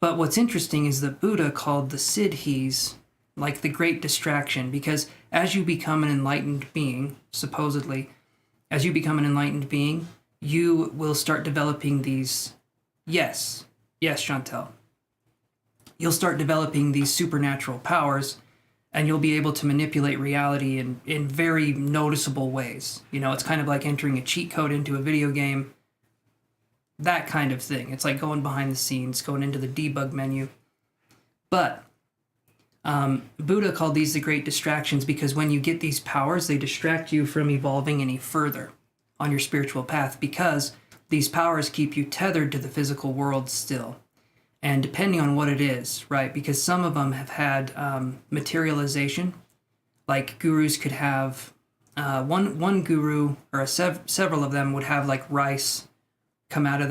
But what's interesting is that Buddha called the Sidhees like the great distraction, because as you become an enlightened being, supposedly, as you become an enlightened being, you will start developing these, yes, Chantel. You'll start developing these supernatural powers, and you'll be able to manipulate reality in very noticeable ways. You know, it's kind of like entering a cheat code into a video game. That kind of thing. It's like going behind the scenes, going into the debug menu. But Buddha called these the great distractions because when you get these powers, they distract you from evolving any further on your spiritual path, because these powers keep you tethered to the physical world still. And depending on what it is, right? Because some of them have had materialization. Like gurus could have, one guru, or several of them would have like rice come out of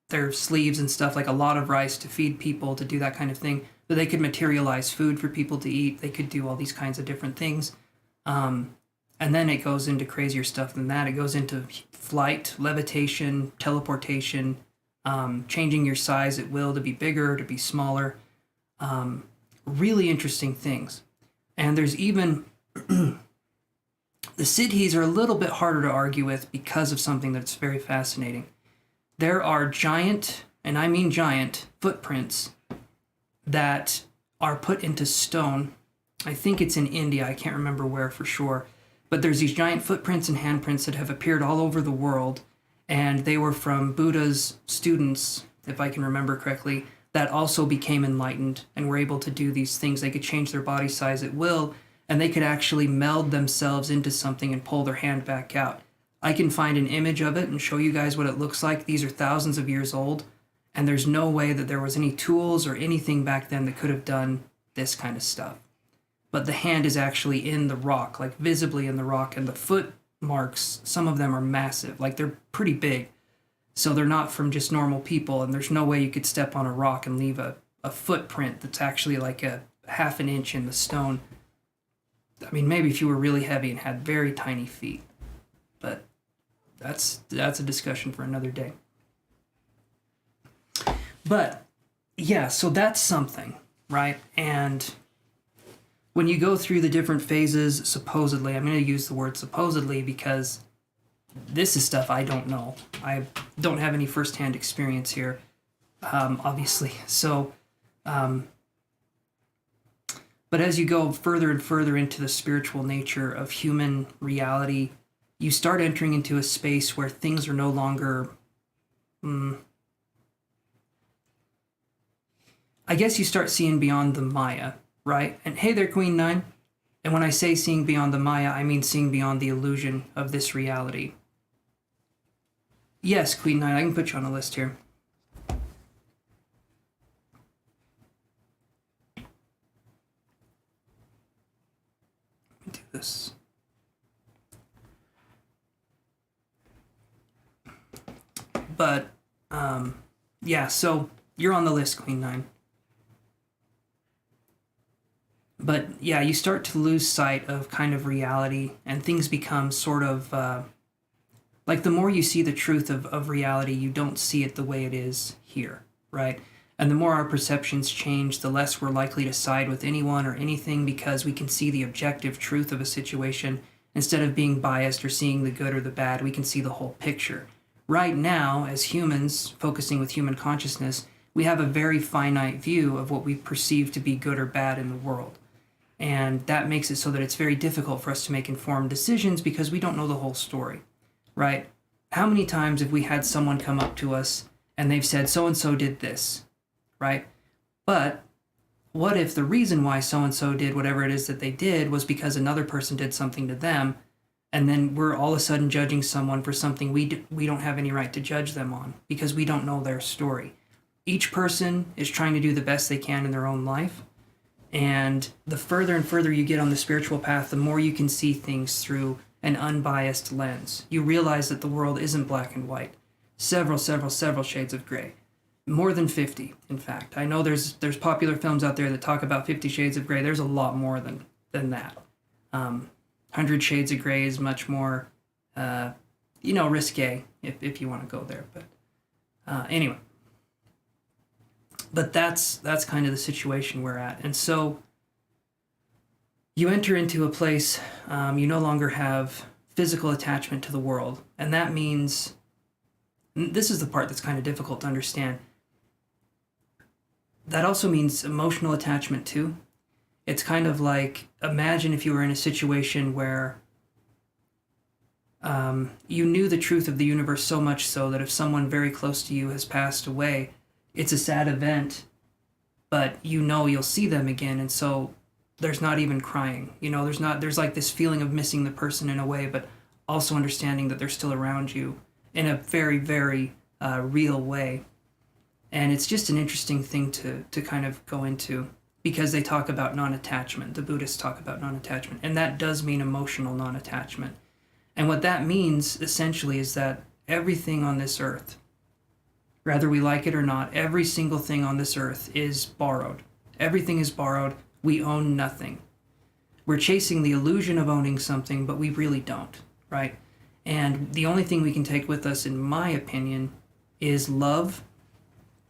their sleeves and stuff, like a lot of rice to feed people, to do that kind of thing. But they could materialize food for people to eat. They could do all these kinds of different things. And then it goes into crazier stuff than that. It goes into flight, levitation, teleportation, changing your size at will to be bigger, to be smaller. Really interesting things. And there's even... the Sidhees are a little bit harder to argue with because of something that's very fascinating. There are giant, and I mean giant, footprints that are put into stone. I think it's in India. I can't remember where for sure. But there's these giant footprints and handprints that have appeared all over the world. And they were from Buddha's students, if I can remember correctly, that also became enlightened and were able to do these things. They could change their body size at will, and they could actually meld themselves into something and pull their hand back out. I can find an image of it and show you guys what it looks like. These are thousands of years old, and there's no way that there was any tools or anything back then that could have done this kind of stuff. But the hand is actually in the rock, like visibly in the rock, and the foot marks, some of them are massive, like they're pretty big. So they're not from just normal people, and there's no way you could step on a rock and leave a footprint that's actually like a half an inch in the stone. I mean, maybe if you were really heavy and had very tiny feet. But that's a discussion for another day. But yeah, so that's something, right? And when you go through the different phases, supposedly, I'm going to use the word supposedly because this is stuff I don't know. I don't have any firsthand experience here, obviously. So, but as you go further and further into the spiritual nature of human reality, you start entering into a space where things are no longer, I guess you start seeing beyond the Maya, right? And hey there, Queen 9. And when I say seeing beyond the Maya, I mean seeing beyond the illusion of this reality. Yes, Queen 9, I can put you on the list here. Let me do this. But, yeah, so you're on the list, Queen 9. But, yeah, you start to lose sight of kind of reality, and things become sort of, like the more you see the truth of reality, you don't see it the way it is here, right? And the more our perceptions change, the less we're likely to side with anyone or anything because we can see the objective truth of a situation instead of being biased or seeing the good or the bad. We can see the whole picture. Right now, as humans, focusing with human consciousness, we have a very finite view of what we perceive to be good or bad in the world. And that makes it so that it's very difficult for us to make informed decisions because we don't know the whole story, right? How many times have we had someone come up to us and they've said, so-and-so did this, right? But what if the reason why so-and-so did whatever it is that they did was because another person did something to them, and then we're all of a sudden judging someone for something we don't have any right to judge them on because we don't know their story. Each person is trying to do the best they can in their own life, and the further and further you get on the spiritual path, the more you can see things through an unbiased lens. You realize that the world isn't black and white. Several shades of gray. More than 50, in fact. I know there's popular films out there that talk about 50 Shades of Grey. There's a lot more than that. 100 Shades of Grey is much more, risque if you want to go there. But anyway. But that's kind of the situation we're at. And so you enter into a place, you no longer have physical attachment to the world. And that means, this is the part that's kind of difficult to understand. That also means emotional attachment too. It's kind of like, imagine if you were in a situation where you knew the truth of the universe so much so that if someone very close to you has passed away, it's a sad event, but you'll see them again, and so there's not even crying. There's like this feeling of missing the person in a way, but also understanding that they're still around you in a very, very real way. And it's just an interesting thing to kind of go into because they talk about non-attachment. The Buddhists talk about non-attachment, and that does mean emotional non-attachment. And what that means essentially is that everything on this earth, whether we like it or not, every single thing on this earth is borrowed. Everything is borrowed. We own nothing. We're chasing the illusion of owning something, but we really don't, right? And the only thing we can take with us, in my opinion, is love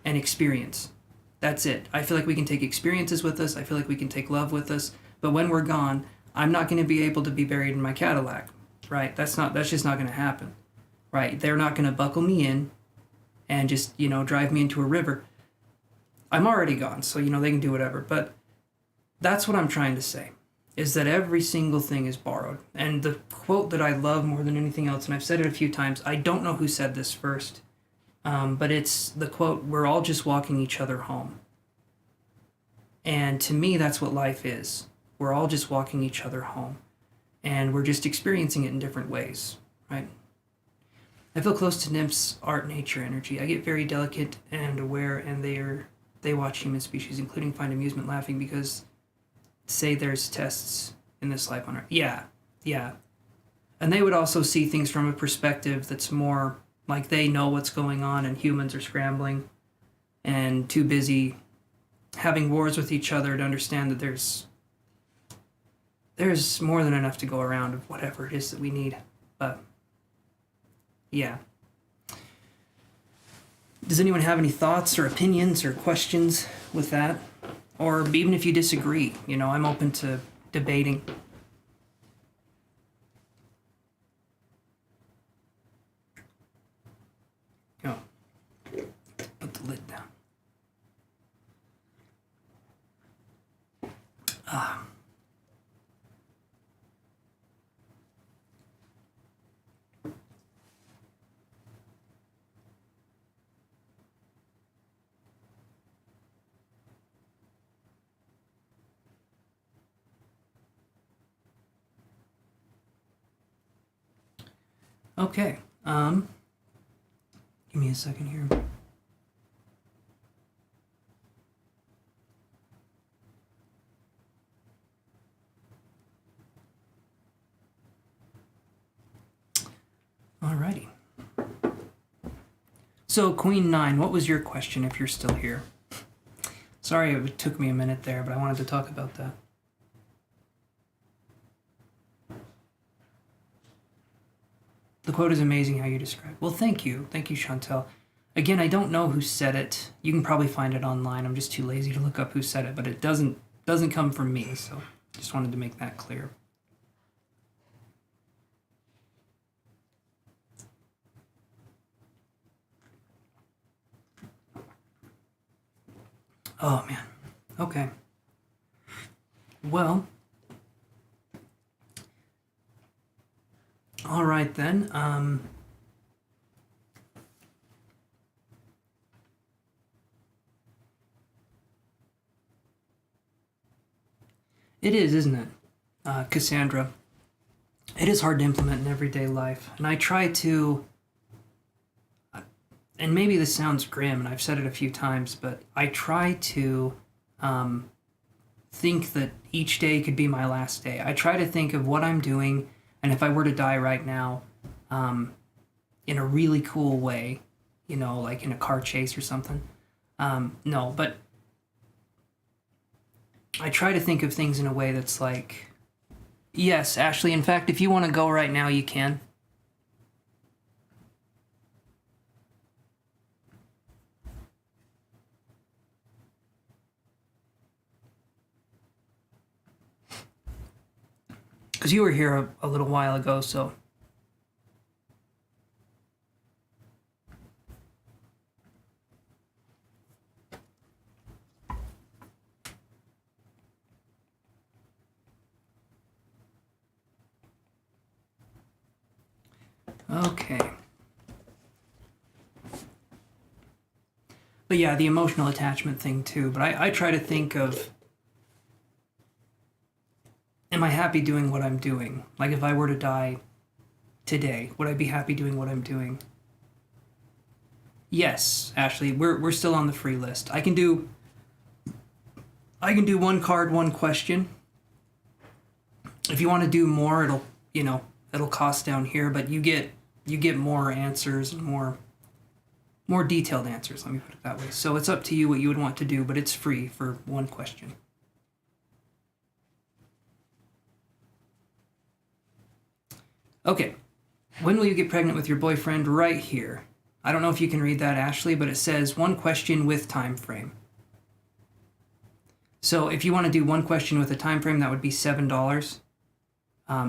and experience. That's it. I feel like we can take experiences with us. I feel like we can take love with us. But when we're gone, I'm not going to be able to be buried in my Cadillac, right? That's just not going to happen, right? They're not going to buckle me in and just, drive me into a river. I'm already gone, so, they can do whatever. But that's what I'm trying to say, is that every single thing is borrowed. And the quote that I love more than anything else, and I've said it a few times, I don't know who said this first, but it's the quote, "We're all just walking each other home." And to me, that's what life is. We're all just walking each other home. And we're just experiencing it in different ways, right? I feel close to nymphs, art, nature, energy. I get very delicate and aware, and they watch human species, including find amusement laughing because say there's tests in this life on Earth. Yeah. And they would also see things from a perspective that's more like they know what's going on and humans are scrambling and too busy having wars with each other to understand that there's more than enough to go around of whatever it is that we need. But yeah. Does anyone have any thoughts or opinions or questions with that? Or even if you disagree, I'm open to debating. Oh, put the lid down. Okay, give me a second here. Alrighty. So, Queen 9, what was your question if you're still here? Sorry it took me a minute there, but I wanted to talk about that. The quote is amazing how you describe. Well, thank you. Thank you, Chantel. Again, I don't know who said it. You can probably find it online. I'm just too lazy to look up who said it, but it doesn't come from me, so just wanted to make that clear. Oh, man. Okay. Well, all right then. It is, isn't it, Cassandra? It is hard to implement in everyday life, and I try to. And maybe this sounds grim, and I've said it a few times, but I try to think that each day could be my last day. I try to think of what I'm doing, and if I were to die right now, in a really cool way, you know, like in a car chase or something. No, but I try to think of things in a way that's like, yes, Ashley, in fact, if you want to go right now, you can. Because you were here a little while ago, so. Okay. But yeah, the emotional attachment thing too. But I try to think of, am I happy doing what I'm doing? Like if I were to die today, would I be happy doing what I'm doing? Yes, Ashley, we're still on the free list. I can do one card, one question. If you want to do more, it'll cost down here, but you get more answers and more detailed answers, let me put it that way. So it's up to you what you would want to do, but it's free for one question. Okay, when will you get pregnant with your boyfriend? Right here. I don't know if you can read that, Ashley, but it says one question with time frame. So if you want to do one question with a time frame, that would be $7.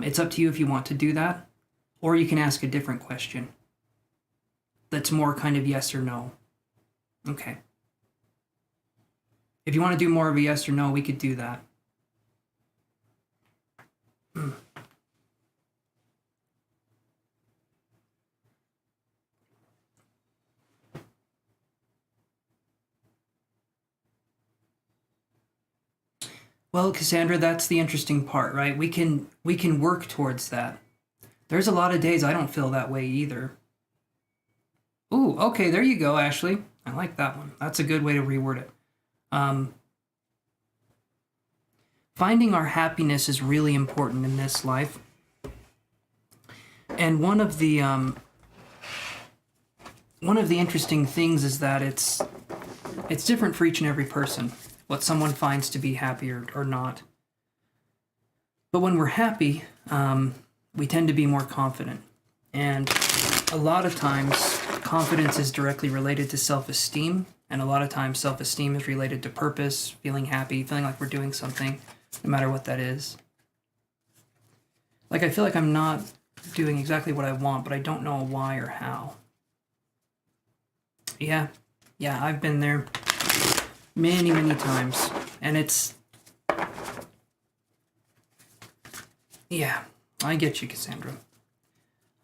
It's up to you if you want to do that, or you can ask a different question that's more kind of yes or no. Okay. If you want to do more of a yes or no, we could do that. Well, Cassandra, that's the interesting part, right? We can work towards that. There's a lot of days I don't feel that way either. Ooh, okay, there you go, Ashley. I like that one. That's a good way to reword it. Finding our happiness is really important in this life. And one of the interesting things is that it's different for each and every person, what someone finds to be happy or not. But when we're happy, we tend to be more confident. And a lot of times, confidence is directly related to self-esteem. And a lot of times, self-esteem is related to purpose, feeling happy, feeling like we're doing something, no matter what that is. Like, I feel like I'm not doing exactly what I want, but I don't know why or how. Yeah, I've been there many, many times. And it's... Yeah, I get you, Cassandra.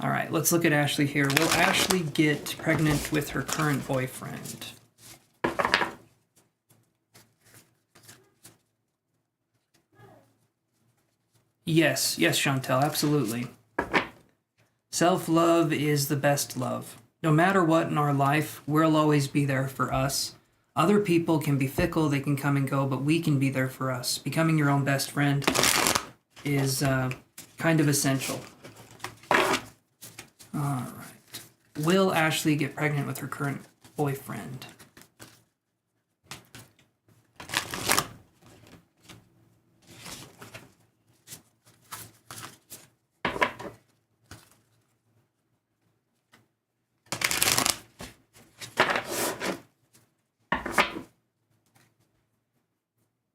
All right, let's look at Ashley here. Will Ashley get pregnant with her current boyfriend? Yes, Chantel, absolutely. Self-love is the best love. No matter what in our life, we'll always be there for us. Other people can be fickle, they can come and go, but we can be there for us. Becoming your own best friend is kind of essential. All right. Will Ashley get pregnant with her current boyfriend?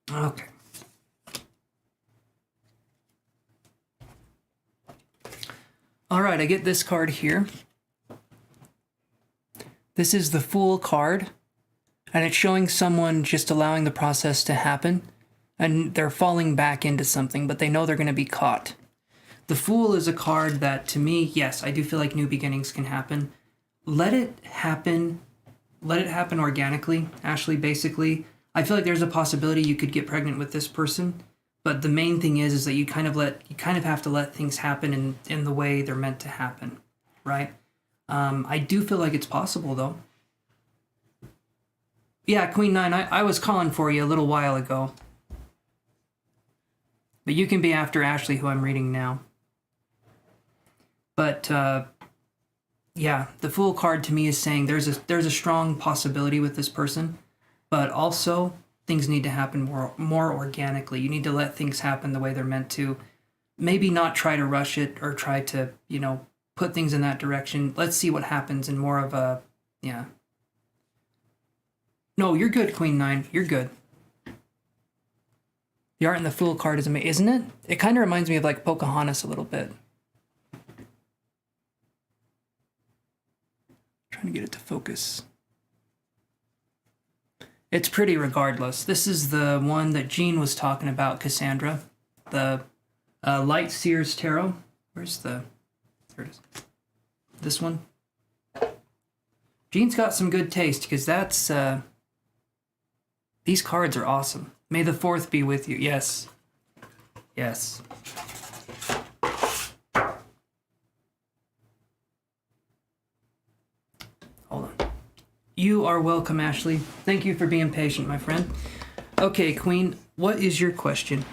Okay. All right, I get this card here. This is the Fool card, and it's showing someone just allowing the process to happen, and they're falling back into something, but they know they're going to be caught. The Fool is a card that, to me, yes, I do feel like new beginnings can happen. Let it happen. Let it happen organically, Ashley, basically. I feel like there's a possibility you could get pregnant with this person, but the main thing is that you kind of have to let things happen in the way they're meant to happen, right? I do feel like it's possible, though. Yeah, Queen 9, I was calling for you a little while ago. But you can be after Ashley, who I'm reading now. But, yeah, the Fool card to me is saying there's a strong possibility with this person, but also things need to happen more organically. You need to let things happen the way they're meant to. Maybe not try to rush it or try to, put things in that direction. Let's see what happens in more of a, yeah. No, you're good, Queen 9. You're good. The art in the Fool card is amazing, isn't it? It kind of reminds me of like Pocahontas a little bit. Trying to get it to focus. It's pretty regardless. This is the one that Jean was talking about, Cassandra. The Light Seers Tarot. Where's the... There it is. This one. Jean's got some good taste, because that's... These cards are awesome. May the 4th be with you. Yes. Yes. Hold on. You are welcome, Ashley. Thank you for being patient, my friend. Okay, Queen, what is your question?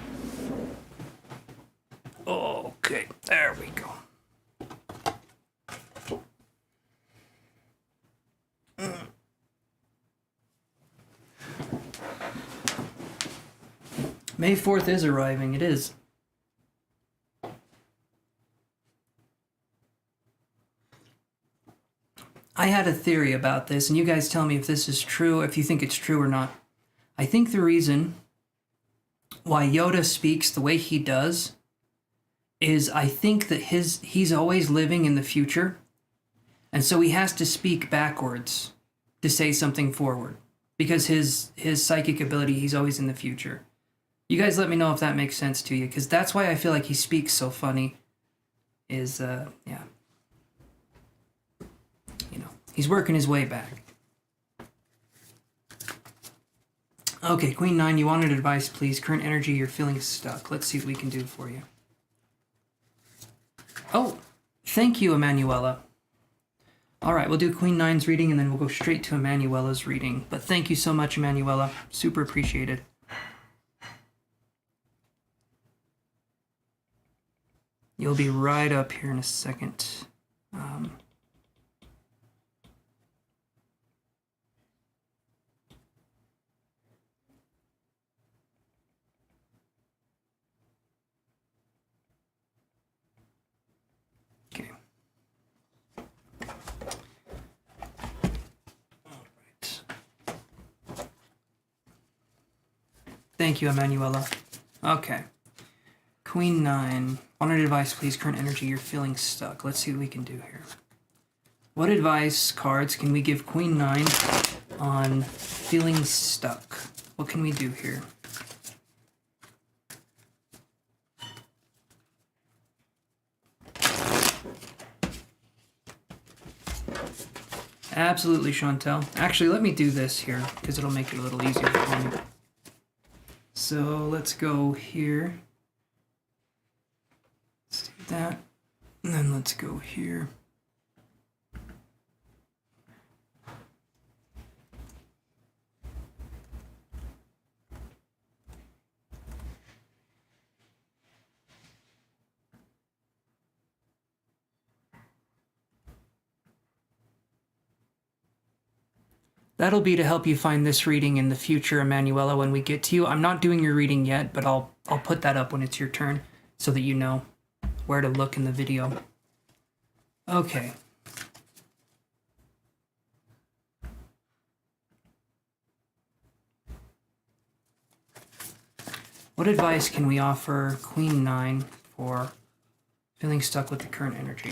Okay, there we go. May 4th is arriving. It is. I had a theory about this, and you guys tell me if this is true, if you think it's true or not. I think the reason why Yoda speaks the way he does is I think that he's always living in the future, and so he has to speak backwards to say something forward, because his psychic ability, he's always in the future. You guys let me know if that makes sense to you, because that's why I feel like he speaks so funny, is, yeah. He's working his way back. Okay, Queen 9, you wanted advice, please. Current energy, you're feeling stuck. Let's see what we can do for you. Oh, thank you, Emanuela. All right, we'll do Queen 9's reading, and then we'll go straight to Emanuela's reading. But thank you so much, Emanuela. Super appreciated. You'll be right up here in a second. Okay. All right. Thank you, Emanuela. Okay. Queen 9. On an advice, please. Current energy, you're feeling stuck. Let's see what we can do here. What advice cards can we give Queen 9 on feeling stuck? What can we do here? Absolutely, Chantel. Actually, let me do this here because it'll make it a little easier for me. So let's go here. Let's do that. And then let's go here. That'll be to help you find this reading in the future, Emanuela, when we get to you. I'm not doing your reading yet, but I'll put that up when it's your turn so that you know where to look in the video. Okay. What advice can we offer Queen 9 for feeling stuck with the current energy?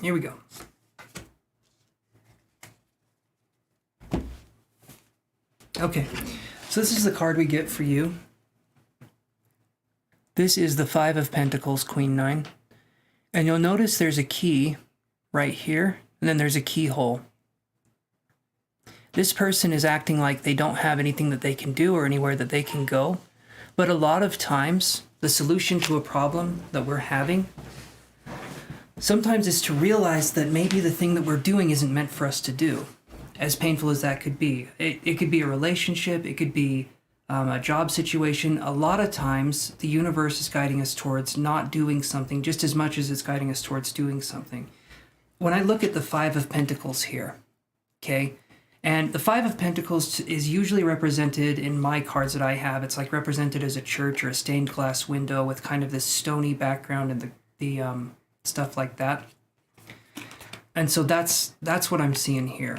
Here we go. Okay, so this is the card we get for you. This is the 5 of Pentacles, Queen 9. And you'll notice there's a key right here, and then there's a keyhole. This person is acting like they don't have anything that they can do or anywhere that they can go. But a lot of times, the solution to a problem that we're having sometimes is to realize that maybe the thing that we're doing isn't meant for us to do, as painful as that could be. It could be a relationship, it could be a job situation. A lot of times, the universe is guiding us towards not doing something just as much as it's guiding us towards doing something. When I look at the 5 of Pentacles here, okay, and the 5 of Pentacles is usually represented in my cards that I have. It's like represented as a church or a stained glass window with kind of this stony background and the stuff like that. And so that's what I'm seeing here.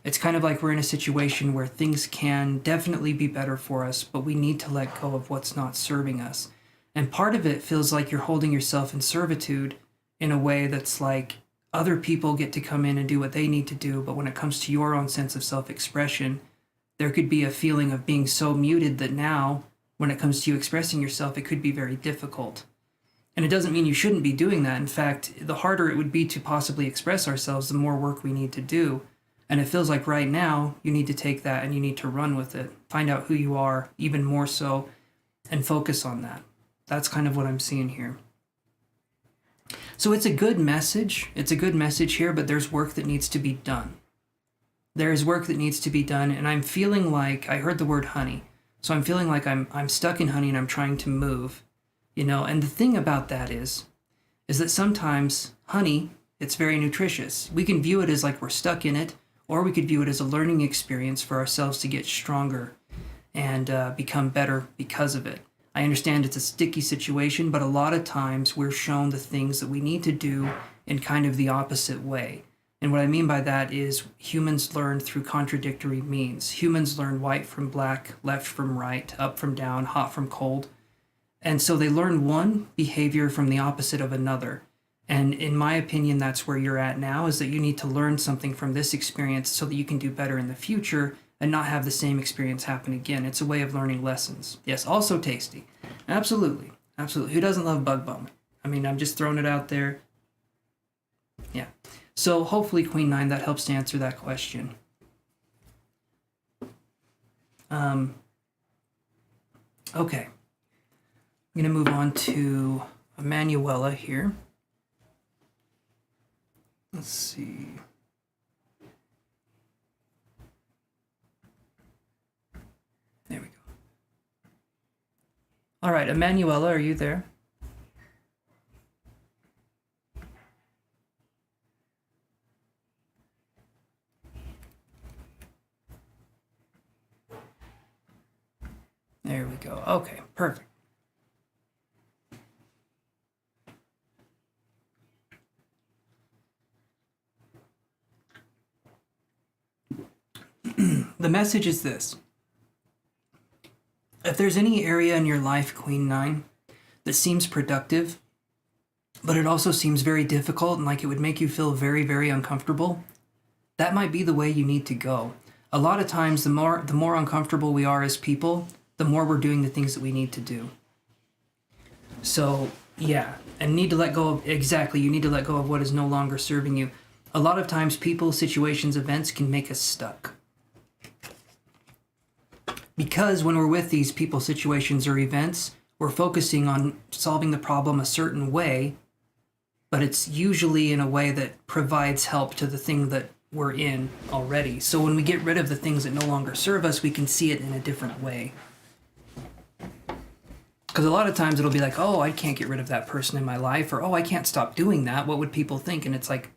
It's kind of like we're in a situation where things can definitely be better for us, but we need to let go of what's not serving us. And part of it feels like you're holding yourself in servitude in a way that's like other people get to come in and do what they need to do, but when it comes to your own sense of self-expression, there could be a feeling of being so muted that now, when it comes to you expressing yourself, it could be very difficult. And it doesn't mean you shouldn't be doing that. In fact, the harder it would be to possibly express ourselves, the more work we need to do. And it feels like right now, you need to take that and you need to run with it. Find out who you are even more so and focus on that. That's kind of what I'm seeing here. So it's a good message. It's a good message here, but there's work that needs to be done. There is work that needs to be done. And I'm feeling like, I heard the word honey. So I'm feeling like I'm stuck in honey and I'm trying to move. You know, and the thing about that is that sometimes honey, it's very nutritious. We can view it as like we're stuck in it, or we could view it as a learning experience for ourselves to get stronger and become better because of it. I understand it's a sticky situation, but a lot of times we're shown the things that we need to do in kind of the opposite way. And what I mean by that is humans learn through contradictory means. Humans learn white from black, left from right, up from down, hot from cold. And so they learn one behavior from the opposite of another. And in my opinion, that's where you're at now, is that you need to learn something from this experience so that you can do better in the future and not have the same experience happen again. It's a way of learning lessons. Yes, also tasty. Absolutely. Absolutely. Who doesn't love bug bomb? I mean, I'm just throwing it out there. Yeah. So hopefully, Queen 9, that helps to answer that question. Okay. I'm going to move on to Emanuela here. Let's see. There we go. All right, Emanuela, are you there? There we go. Okay, perfect. The message is this. If there's any area in your life, Queen 9, that seems productive, but it also seems very difficult and like it would make you feel very, very uncomfortable, that might be the way you need to go. A lot of times, the more uncomfortable we are as people, the more we're doing the things that we need to do. So, yeah, and need to let go of, exactly, you need to let go of what is no longer serving you. A lot of times, people, situations, events can make us stuck. Because when we're with these people, situations, or events, we're focusing on solving the problem a certain way, but it's usually in a way that provides help to the thing that we're in already. So when we get rid of the things that no longer serve us, we can see it in a different way. Because a lot of times it'll be like, oh, I can't get rid of that person in my life, or oh, I can't stop doing that. What would people think? And it's like,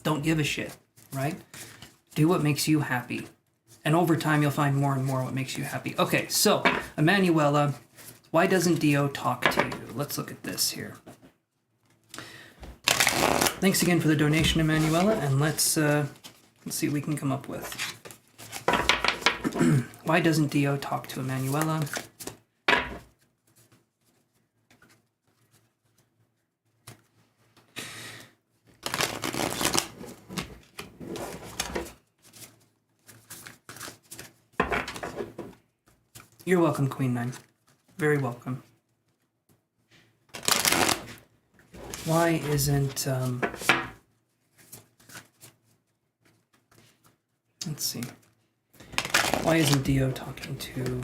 don't give a shit, right? Do what makes you happy. And over time, you'll find more and more what makes you happy. Okay, so, Emanuela, why doesn't Dio talk to you? Let's look at this here. Thanks again for the donation, Emanuela, and let's see what we can come up with. Why doesn't Dio talk to Emanuela? You're welcome, Queen 9. Very welcome. Why isn't, let's see. Why isn't Dio talking to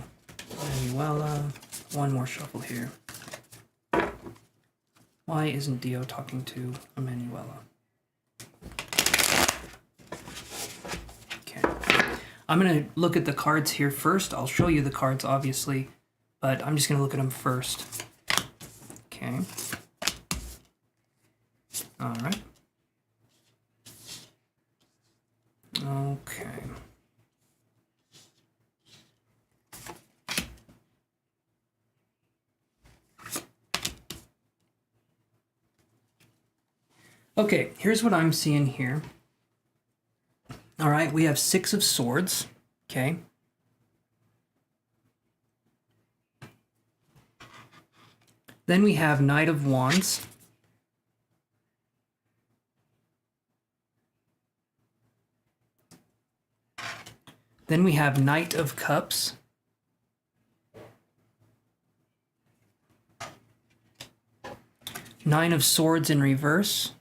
Emanuela? One more shuffle here. Why isn't Dio talking to Emanuela? I'm going to look at the cards here first. I'll show you the cards, obviously, but I'm just going to look at them first. Okay. All right. Okay. Okay, here's what I'm seeing here. All right, we have 6 of Swords, okay? Then we have Knight of Wands. Then we have Knight of Cups. Nine of Swords in reverse.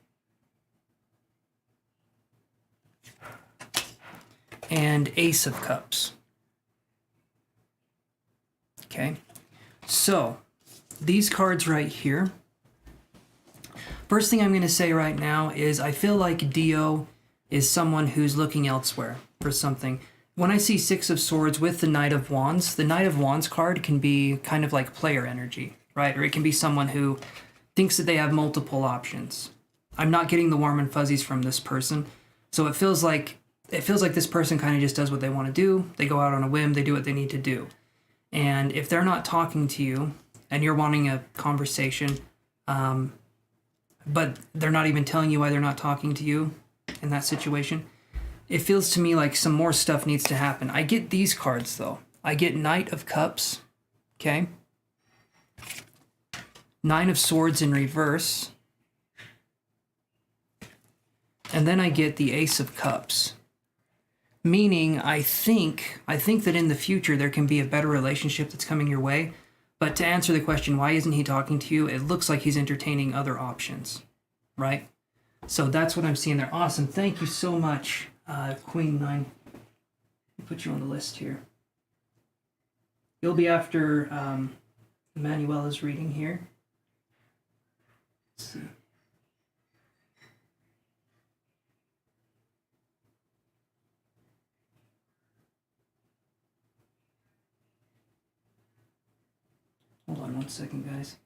And Ace of Cups. Okay, so these cards right here. First thing I'm going to say right now is I feel like Dio is someone who's looking elsewhere for something. When I see 6 of Swords with the Knight of Wands, the Knight of Wands card can be kind of like player energy, right? Or it can be someone who thinks that they have multiple options. I'm not getting the warm and fuzzies from this person, so it feels like this person kind of just does what they want to do. They go out on a whim, they do what they need to do. And if they're not talking to you and you're wanting a conversation, but they're not even telling you why they're not talking to you in that situation, it feels to me like some more stuff needs to happen. I get these cards, though. I get Knight of Cups, okay? 9 of Swords in reverse. And then I get the Ace of Cups. Meaning, I think that in the future there can be a better relationship that's coming your way. But to answer the question, why isn't he talking to you? It looks like he's entertaining other options, right? So that's what I'm seeing there. Awesome. Thank you so much, Queen 9. I'll put you on the list here. You'll be after Emanuela's reading here. Let's see. Hold on one second, guys.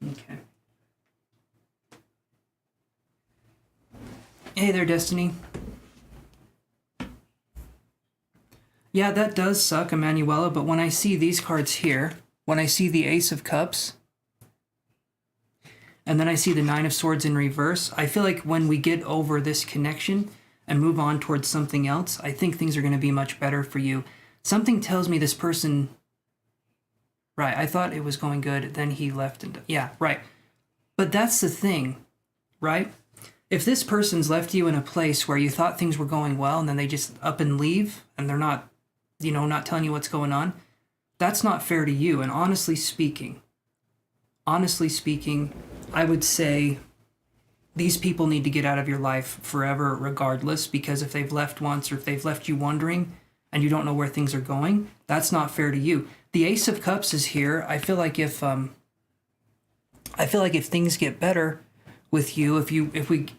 Okay. Hey there, Destiny. Yeah, that does suck, Emanuela, but when I see these cards here, when I see the Ace of Cups, and then I see the Nine of Swords in reverse, I feel like when we get over this connection and move on towards something else, I think things are going to be much better for you. Something tells me this person... Right, I thought it was going good, then he left and... Yeah, right. But that's the thing, right? If this person's left you in a place where you thought things were going well and then they just up and leave and they're not, not telling you what's going on, that's not fair to you. And honestly speaking, I would say these people need to get out of your life forever regardless, because if they've left once or if they've left you wondering and you don't know where things are going, that's not fair to you. The Ace of Cups is here. I feel like if things get better with you, if we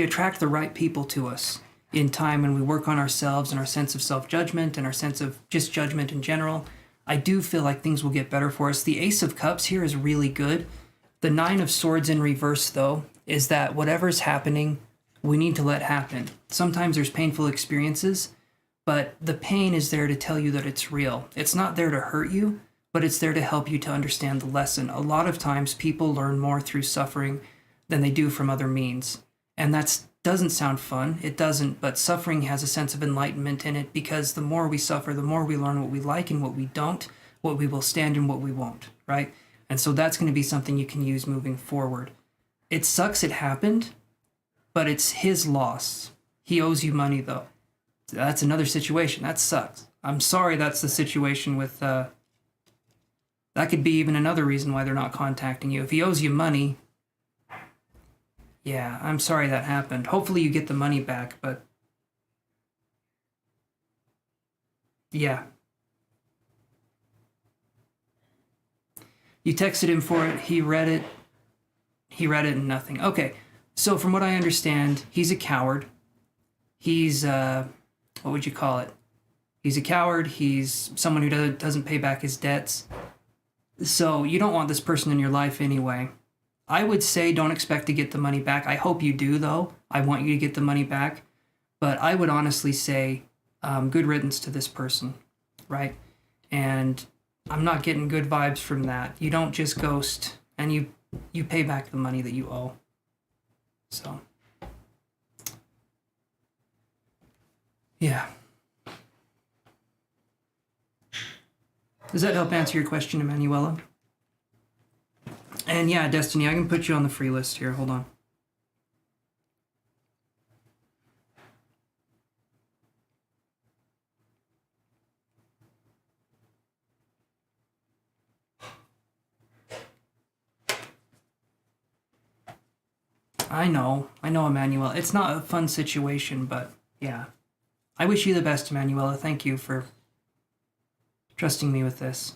attract the right people to us in time and we work on ourselves and our sense of self-judgment and our sense of just judgment in general, I do feel like things will get better for us. The Ace of Cups here is really good. The Nine of Swords in reverse, though, is that whatever's happening, we need to let happen. Sometimes there's painful experiences, but the pain is there to tell you that it's real. It's not there to hurt you, but it's there to help you to understand the lesson. A lot of times people learn more through suffering than they do from other means. And that doesn't sound fun. It doesn't, but suffering has a sense of enlightenment in it, because the more we suffer, the more we learn what we like and what we don't, what we will stand and what we won't, right? And so that's going to be something you can use moving forward. It sucks it happened, but it's his loss. He owes you money, though. That's another situation. That sucks. I'm sorry that's the situation with... that could be even another reason why they're not contacting you. If he owes you money... Yeah, I'm sorry that happened. Hopefully you get the money back, but... Yeah. You texted him for it, he read it and nothing. Okay, so from what I understand, he's a coward. He's, what would you call it? He's a coward, he's someone who doesn't pay back his debts. So you don't want this person in your life anyway. I would say don't expect to get the money back. I hope you do, though. I want you to get the money back. But I would honestly say good riddance to this person, right? And I'm not getting good vibes from that. You don't just ghost, and you pay back the money that you owe. So, yeah. Does that help answer your question, Emanuela? And yeah, Destiny, I can put you on the free list here. Hold on. I know, Emanuela. It's not a fun situation, but yeah. I wish you the best, Emanuela. Thank you for trusting me with this.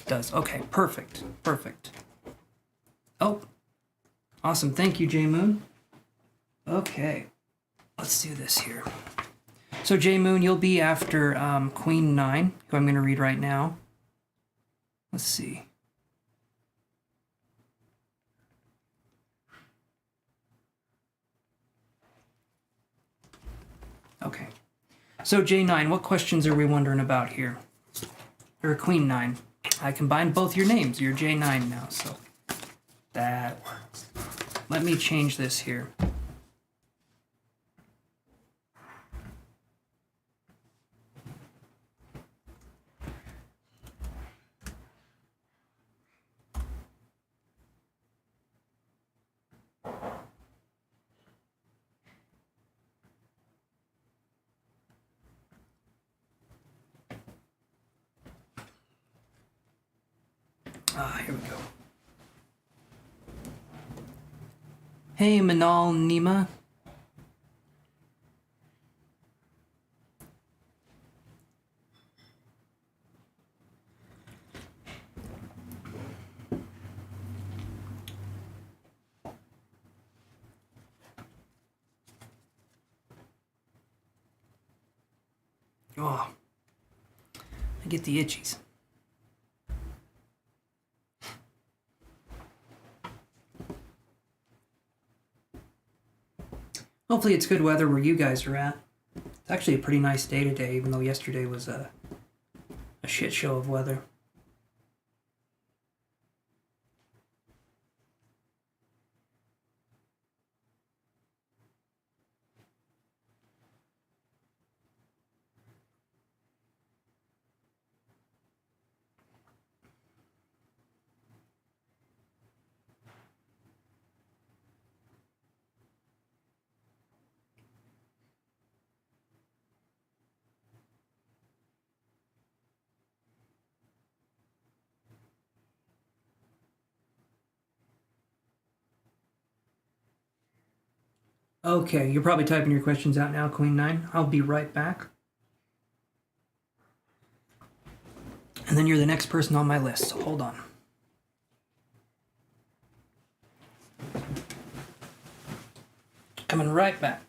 Does. Okay, perfect. Oh, awesome. Thank you, J Moon. Okay, let's do this here. So, J Moon, you'll be after Queen 9, who I'm going to read right now. Let's see. Okay. So, J9, what questions are we wondering about here? Or Queen 9. I combined both your names. You're J9 now, so that works. Let me change this here. Here we go. Hey, Manal Nima. Oh, I get the itchies. Hopefully it's good weather where you guys are at. It's actually a pretty nice day today, even though yesterday was a shit show of weather. Okay, you're probably typing your questions out now, Queen 9. I'll be right back. And then you're the next person on my list, so hold on. Coming right back.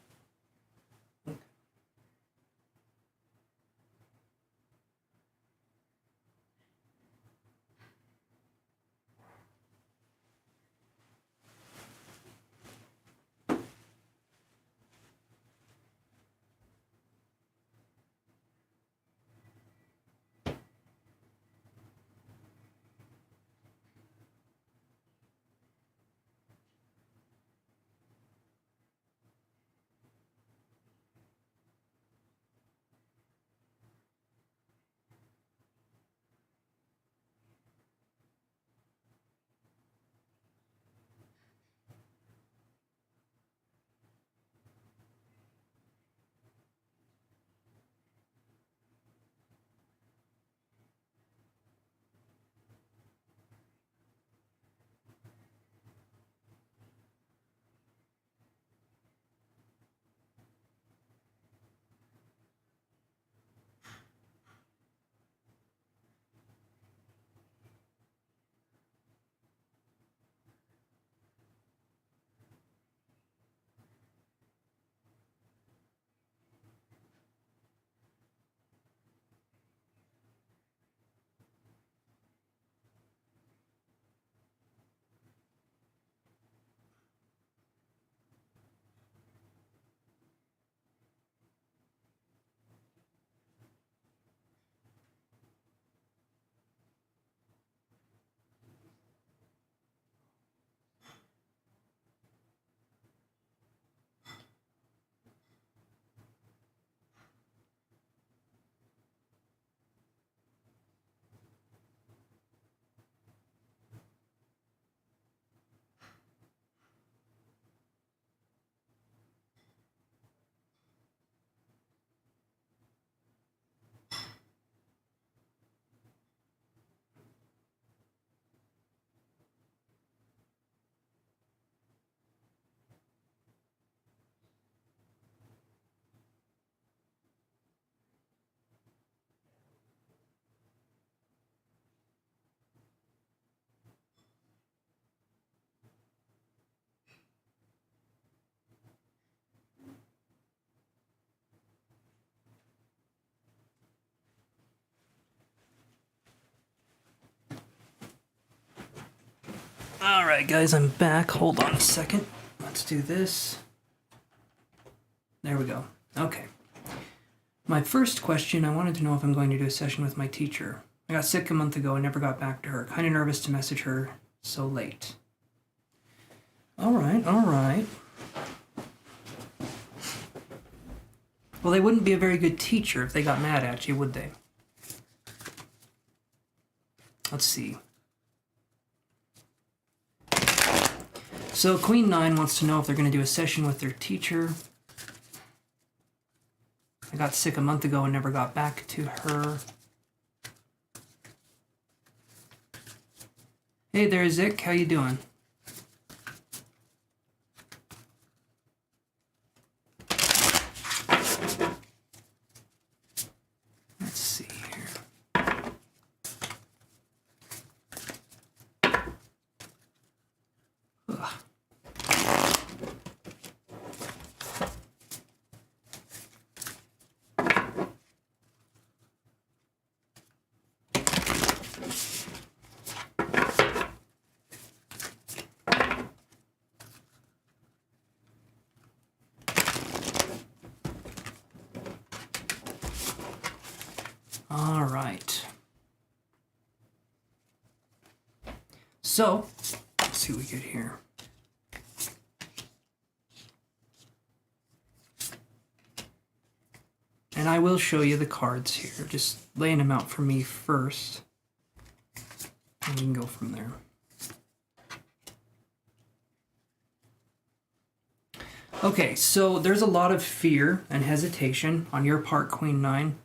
Alright guys, I'm back. Hold on a second. Let's do this. There we go. Okay. My first question, I wanted to know if I'm going to do a session with my teacher. I got sick a month ago and never got back to her. Kind of nervous to message her so late. Alright, alright. Well, they wouldn't be a very good teacher if they got mad at you, would they? Let's see. So Queen 9 wants to know if they're going to do a session with their teacher. I got sick a month ago and never got back to her. Hey there, Zick. How you doing? Let's see here. Ugh. So, let's see what we get here. And I will show you the cards here, just laying them out for me first. And we can go from there. Okay, so there's a lot of fear and hesitation on your part, Queen 9.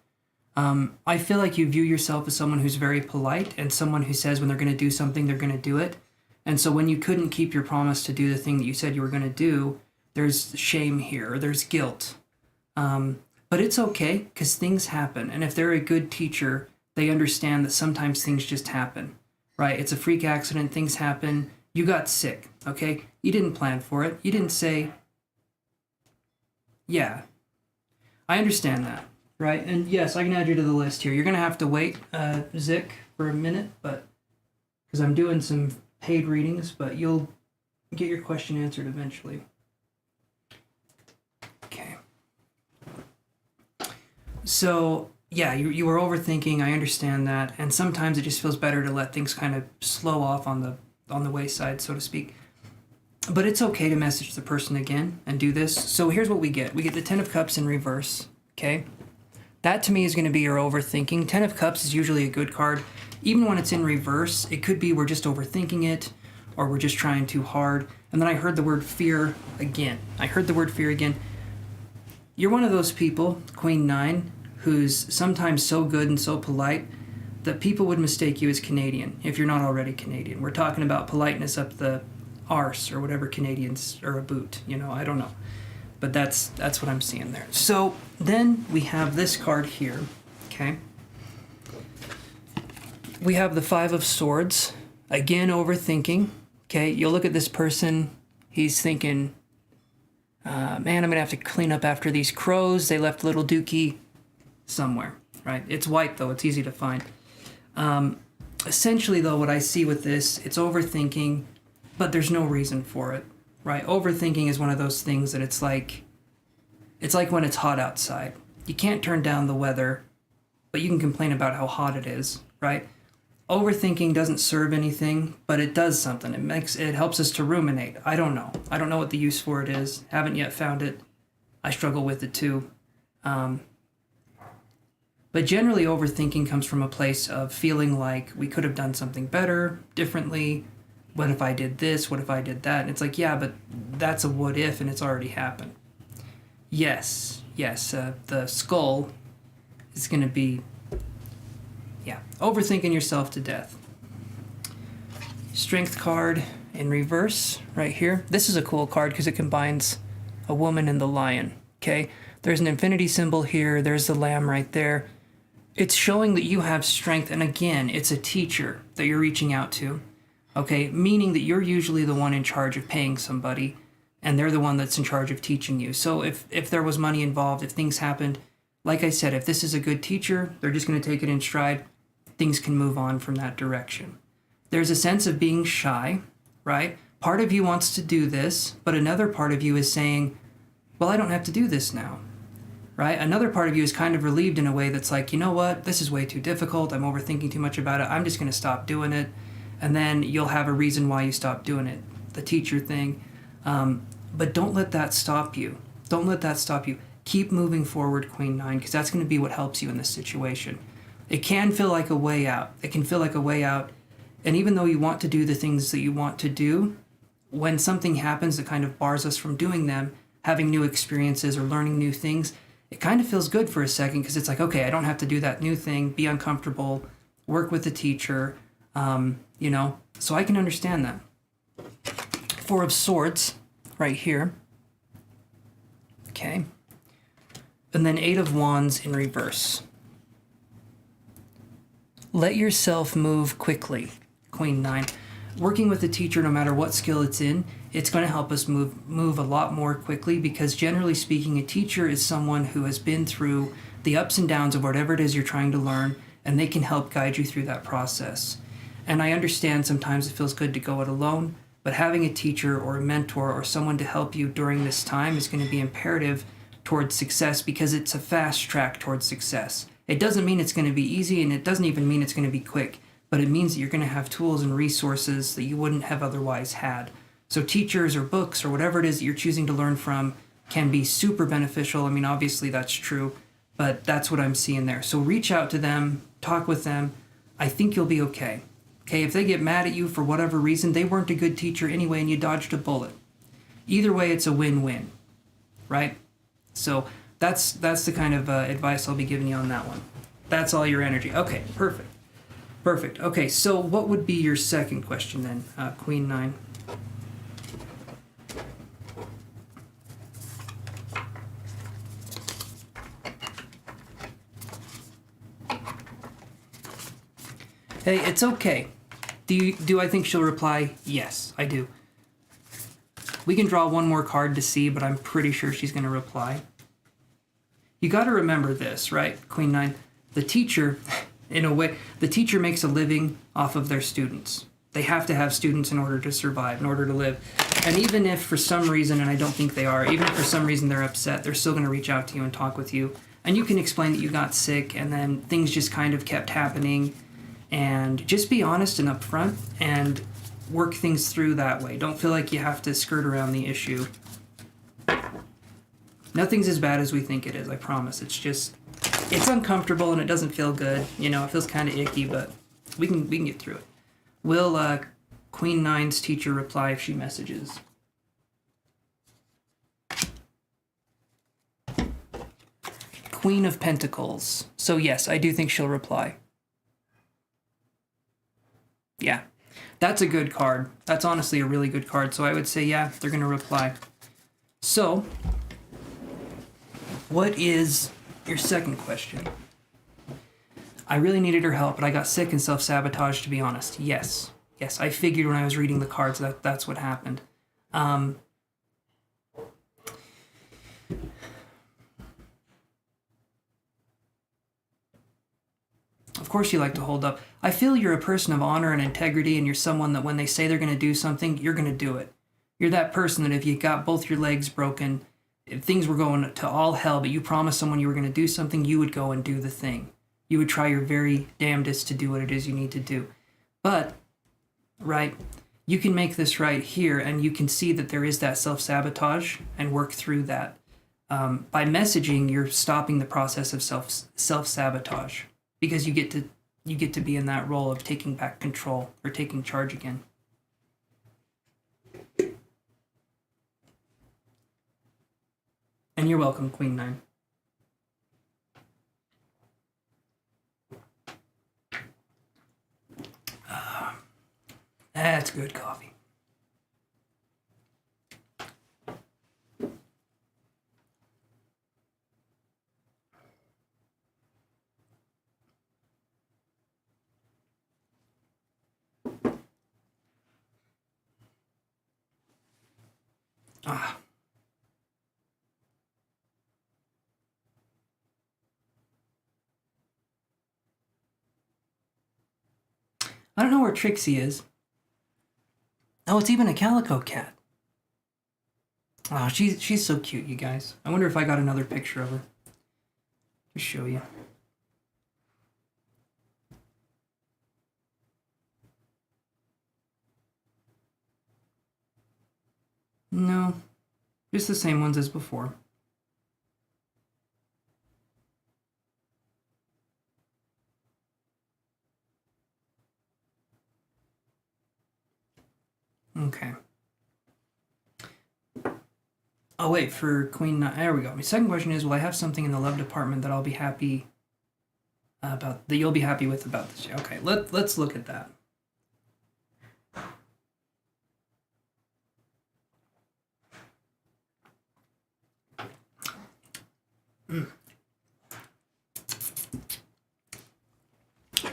I feel like you view yourself as someone who's very polite and someone who says when they're going to do something, they're going to do it. And so when you couldn't keep your promise to do the thing that you said you were going to do, there's shame here, or there's guilt. But it's okay, because things happen. And if they're a good teacher, they understand that sometimes things just happen, right? It's a freak accident, things happen. You got sick, okay? You didn't plan for it. You didn't say, yeah. I understand that, right? And yes, I can add you to the list here. You're going to have to wait, Zik, for a minute, but because I'm doing some paid readings, but you'll get your question answered eventually. Okay. So, yeah, you were overthinking, I understand that, and sometimes it just feels better to let things kind of slow off on the wayside, so to speak. But it's okay to message the person again and do this. So here's what we get. We get the Ten of Cups in reverse, okay? That to me is going to be your overthinking. Ten of Cups is usually a good card. Even when it's in reverse, it could be we're just overthinking it, or we're just trying too hard. And then I heard the word fear again. You're one of those people, Queen 9, who's sometimes so good and so polite that people would mistake you as Canadian if you're not already Canadian. We're talking about politeness up the arse or whatever Canadians are a boot, I don't know. But that's what I'm seeing there. So then we have this card here, okay? We have the Five of Swords, again overthinking, okay? You'll look at this person, he's thinking, man, I'm gonna have to clean up after these crows. They left little Dookie somewhere, right? It's white though, it's easy to find. Essentially though, what I see with this, it's overthinking, but there's no reason for it, right? Overthinking is one of those things that it's like when it's hot outside. You can't turn down the weather, but you can complain about how hot it is, right? Overthinking doesn't serve anything, but it does something. It helps us to ruminate. I don't know what the use for it is. Haven't yet found it. I struggle with it too. But generally overthinking comes from a place of feeling like we could have done something better, differently. What if I did this? What if I did that? And it's like, yeah, but that's a what if, and it's already happened. Yes, the skull is going to be, overthinking yourself to death. Strength card in reverse right here. This is a cool card because it combines a woman and the lion, okay? There's an infinity symbol here. There's the lamb right there. It's showing that you have strength, and again, it's a teacher that you're reaching out to. Okay, meaning that you're usually the one in charge of paying somebody, and they're the one that's in charge of teaching you. So if there was money involved, if things happened, like I said, if this is a good teacher, they're just going to take it in stride. Things can move on from that direction. There's a sense of being shy, right? Part of you wants to do this, but another part of you is saying, well, I don't have to do this now, right? Another part of you is kind of relieved in a way that's like, you know what? This is way too difficult. I'm overthinking too much about it. I'm just going to stop doing it. And then you'll have a reason why you stop doing it, the teacher thing. But don't let that stop you. Don't let that stop you. Keep moving forward, Queen 9, because that's going to be what helps you in this situation. It can feel like a way out. It can feel like a way out. And even though you want to do the things that you want to do, when something happens that kind of bars us from doing them, having new experiences or learning new things, it kind of feels good for a second because it's like, okay, I don't have to do that new thing, be uncomfortable, work with the teacher, so I can understand that. Four of Swords right here. Okay. And then Eight of Wands in reverse. Let yourself move quickly, Queen 9. Working with a teacher, no matter what skill it's in, it's going to help us move a lot more quickly because generally speaking, a teacher is someone who has been through the ups and downs of whatever it is you're trying to learn, and they can help guide you through that process. And I understand sometimes it feels good to go it alone, but having a teacher or a mentor or someone to help you during this time is going to be imperative towards success because it's a fast track towards success. It doesn't mean it's going to be easy, and it doesn't even mean it's going to be quick, but it means that you're going to have tools and resources that you wouldn't have otherwise had. So teachers or books or whatever it is that you're choosing to learn from can be super beneficial. I mean, obviously that's true, but that's what I'm seeing there. So reach out to them, talk with them. I think you'll be okay. Okay, if they get mad at you for whatever reason, they weren't a good teacher anyway and you dodged a bullet. Either way, it's a win-win, right? So that's the kind of advice I'll be giving you on that one. That's all your energy. Okay, perfect. Perfect. Okay, so what would be your second question then, Queen 9? Hey, it's okay. Do I think she'll reply? Yes, I do. We can draw one more card to see, but I'm pretty sure she's going to reply. You got to remember this, right, Queen 9? The teacher, in a way, the teacher makes a living off of their students. They have to have students in order to survive, in order to live. And even if for some reason, and I don't think they are, even if for some reason they're upset, they're still going to reach out to you and talk with you. And you can explain that you got sick and then things just kind of kept happening. And just be honest and upfront and work things through that way. Don't feel like you have to skirt around the issue. Nothing's as bad as we think it is, I promise. It's just, it's uncomfortable and it doesn't feel good. You know, it feels kind of icky, but we can get through it. Will Queen 9's teacher reply if she messages? Queen of Pentacles. So yes, I do think she'll reply. Yeah, that's a good card. That's honestly a really good card. So I would say, yeah, they're going to reply. So, what is your second question? I really needed her help, but I got sick and self-sabotaged, to be honest. Yes. Yes, I figured when I was reading the cards that that's what happened. Of course you like to hold up. I feel you're a person of honor and integrity, and you're someone that when they say they're going to do something, you're going to do it. You're that person that if you got both your legs broken, if things were going to all hell, but you promised someone you were going to do something, you would go and do the thing. You would try your very damnedest to do what it is you need to do. But, right, you can make this right here, and you can see that there is that self-sabotage and work through that. By messaging, you're stopping the process of self-sabotage. Because you get to be in that role of taking back control or taking charge again. And you're welcome, Queen 9. That's good coffee. Ah. I don't know where Trixie is. Oh, it's even a calico cat. Oh, she's so cute, you guys. I wonder if I got another picture of her to show you. No, just the same ones as before. Okay. Oh wait, for Queen 9, there we go. My second question is, will I have something in the love department that I'll be happy about, that you'll be happy with about this year? Okay, let's look at that.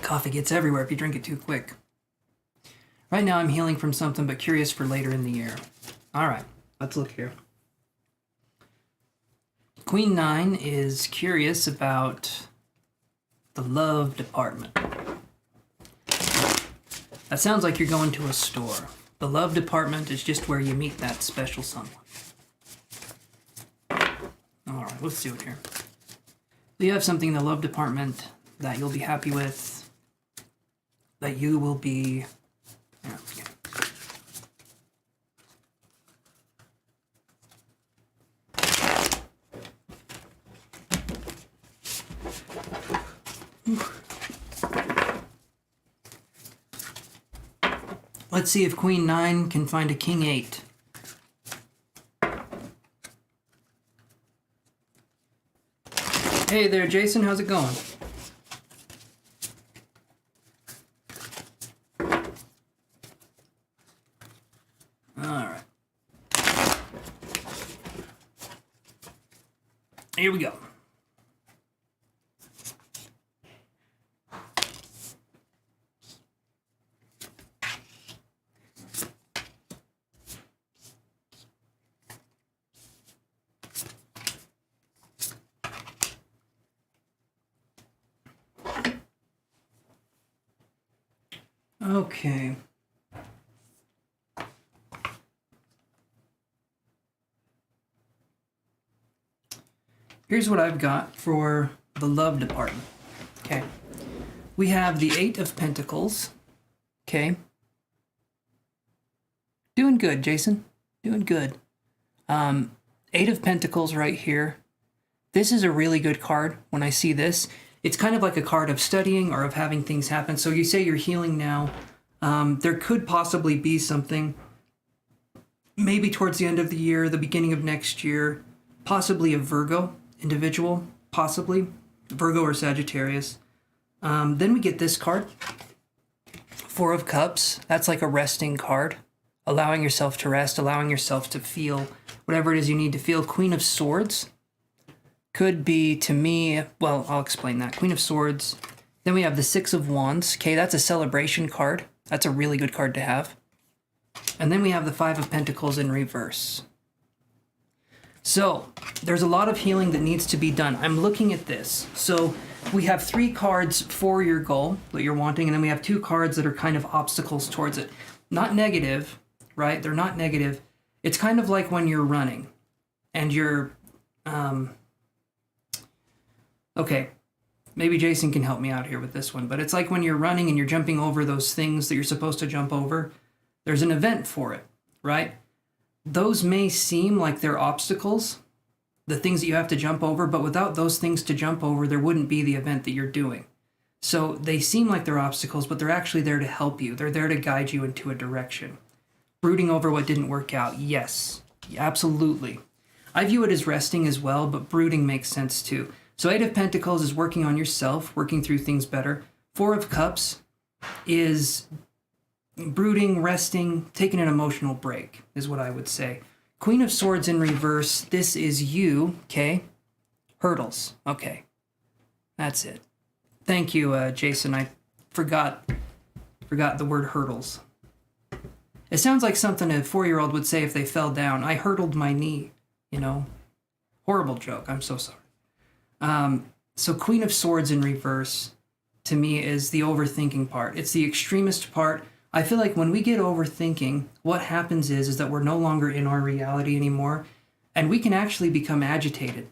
Coffee gets everywhere if you drink it too quick. Right now I'm healing from something, but curious for later in the year. All right, let's look here. Queen 9 is curious about the love department. That sounds like you're going to a store. The love department is just where you meet that special someone. All right, let's do it here. Do you have something in the love department that you'll be happy with that you will be... Yeah, okay. Let's see if Queen 9 can find a King 8. Hey there, Jason. How's it going? All right. Here we go. Okay. Here's what I've got for the love department. Okay. We have the 8 of Pentacles. Okay. Doing good, Jason. Doing good. 8 of Pentacles right here. This is a really good card when I see this. It's kind of like a card of studying or of having things happen. So you say you're healing now. There could possibly be something maybe towards the end of the year, the beginning of next year, possibly a Virgo individual, possibly Virgo or Sagittarius. Then we get this card, 4 of Cups. That's like a resting card, allowing yourself to rest, allowing yourself to feel whatever it is you need to feel. Queen of Swords could be, to me, well, I'll explain that. Queen of Swords. Then we have the 6 of Wands. Okay, that's a celebration card. That's a really good card to have. And then we have the 5 of Pentacles in reverse. So there's a lot of healing that needs to be done. I'm looking at this. So we have 3 cards for your goal that you're wanting, and then we have 2 cards that are kind of obstacles towards it. Not negative, right? They're not negative. It's kind of like when you're running and you're... Okay, maybe Jason can help me out here with this one, but it's like when you're running and you're jumping over those things that you're supposed to jump over. There's an event for it, right? Those may seem like they're obstacles, the things that you have to jump over, but without those things to jump over, there wouldn't be the event that you're doing. So they seem like they're obstacles, but they're actually there to help you. They're there to guide you into a direction. Brooding over what didn't work out, yes, absolutely. I view it as resting as well, but brooding makes sense too. So 8 of Pentacles is working on yourself, working through things better. 4 of Cups is brooding, resting, taking an emotional break, is what I would say. Queen of Swords in reverse, this is you, okay? Hurdles, okay. That's it. Thank you, Jason. I forgot the word hurdles. It sounds like something a 4-year-old would say if they fell down. I hurdled my knee, you know? Horrible joke, I'm so sorry. So Queen of Swords in reverse, to me, is the overthinking part. It's the extremist part. I feel like when we get overthinking, what happens is that we're no longer in our reality anymore, and we can actually become agitated.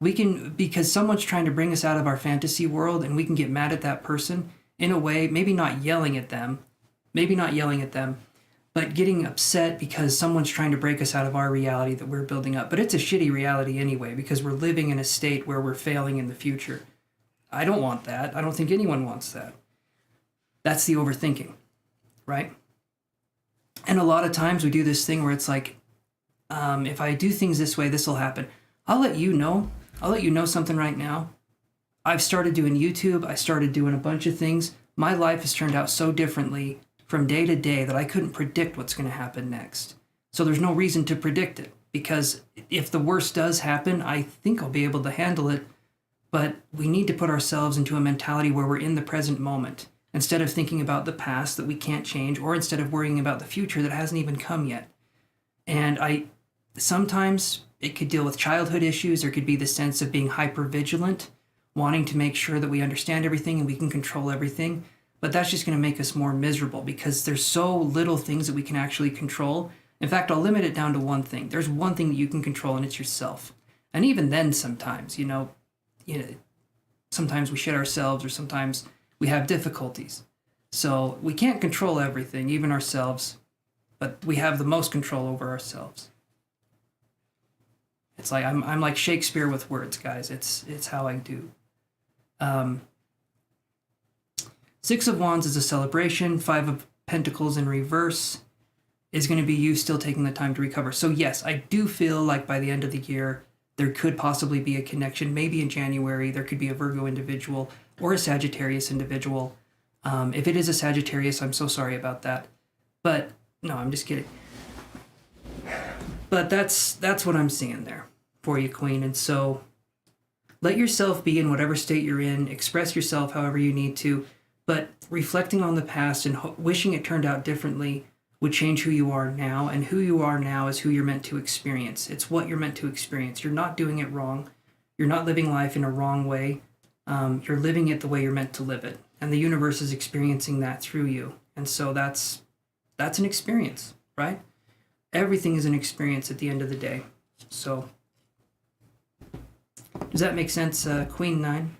We can, because someone's trying to bring us out of our fantasy world, and we can get mad at that person in a way, maybe not yelling at them, but getting upset because someone's trying to break us out of our reality that we're building up. But it's a shitty reality anyway, because we're living in a state where we're failing in the future. I don't want that. I don't think anyone wants that. That's the overthinking, right? And a lot of times we do this thing where it's like, if I do things this way, this will happen. I'll let you know something right now. I've started doing YouTube. I started doing a bunch of things. My life has turned out so differently from day to day that I couldn't predict what's going to happen next. So there's no reason to predict it, because if the worst does happen, I think I'll be able to handle it. But we need to put ourselves into a mentality where we're in the present moment, instead of thinking about the past that we can't change, or instead of worrying about the future that hasn't even come yet. And sometimes it could deal with childhood issues. There could be the sense of being hyper-vigilant, wanting to make sure that we understand everything and we can control everything. But that's just going to make us more miserable, because there's so little things that we can actually control. In fact, I'll limit it down to one thing. There's one thing that you can control, and it's yourself. And even then, sometimes, sometimes we shit ourselves, or sometimes we have difficulties. So we can't control everything, even ourselves, but we have the most control over ourselves. It's like I'm like Shakespeare with words, guys. It's how I do. Six of Wands is a celebration. Five of Pentacles in reverse is going to be you still taking the time to recover. So yes, I do feel like by the end of the year, there could possibly be a connection. Maybe in January, there could be a Virgo individual or a Sagittarius individual. If it is a Sagittarius, I'm so sorry about that. But no, I'm just kidding. But that's what I'm seeing there for you, Queen. And so let yourself be in whatever state you're in. Express yourself however you need to. But reflecting on the past and wishing it turned out differently would change who you are now. And who you are now is who you're meant to experience. It's what you're meant to experience. You're not doing it wrong. You're not living life in a wrong way. You're living it the way you're meant to live it. And the universe is experiencing that through you. And so that's an experience, right? Everything is an experience at the end of the day. So does that make sense, Queen 9?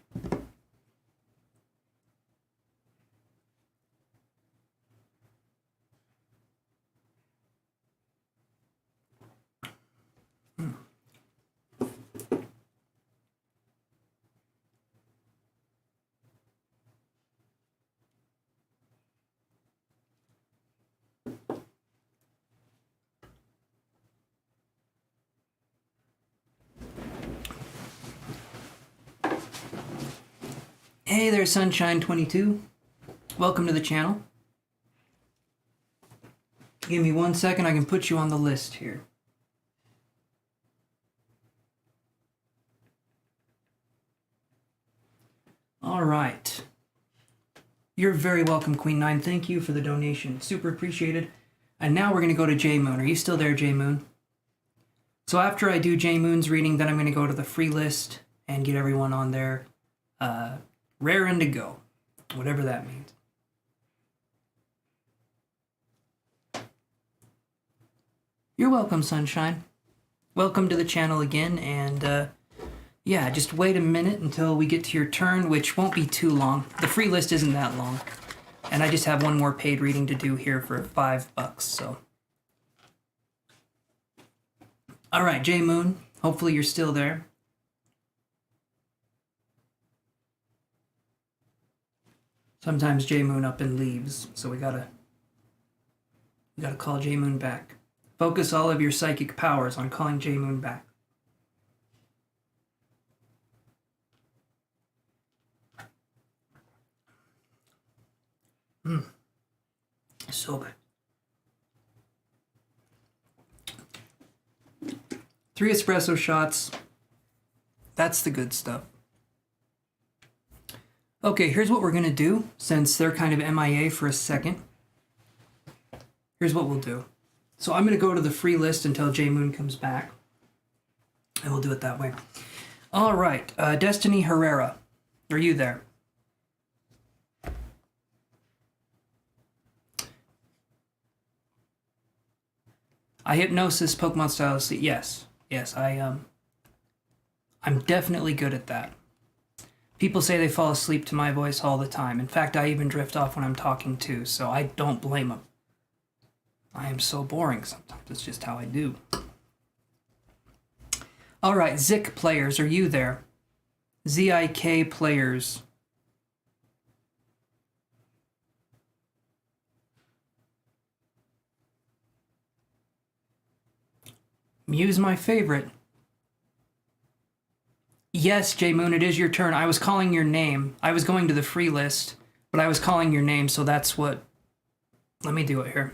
Hey there, Sunshine22. Welcome to the channel. Give me 1 second, I can put you on the list here. All right. You're very welcome, Queen 9. Thank you for the donation. Super appreciated. And now we're going to go to J Moon. Are you still there, J Moon? So after I do J Moon's reading, then I'm going to go to the free list and get everyone on there. Raring to go, whatever that means. You're welcome, Sunshine. Welcome to the channel again, and yeah, just wait a minute until we get to your turn, which won't be too long. The free list isn't that long, and I just have one more paid reading to do here for $5, so. All right, J Moon, hopefully you're still there. Sometimes J Moon up and leaves, so we gotta call J Moon back. Focus all of your psychic powers on calling J Moon back. So good. 3 espresso shots. That's the good stuff. Okay, here's what we're going to do, since they're kind of MIA for a second. Here's what we'll do. So I'm going to go to the free list until J Moon comes back, and we'll do it that way. All right, Destiny Herrera, are you there? I hypnosis Pokemon style sleep. Yes, I'm definitely good at that. People say they fall asleep to my voice all the time. In fact, I even drift off when I'm talking too, so I don't blame them. I am so boring sometimes. It's just how I do. All right, Zik players, are you there? ZIK players. Muse my favorite. Yes, J Moon, it is your turn. I was calling your name. I was going to the free list, but I was calling your name, so that's what... Let me do it here.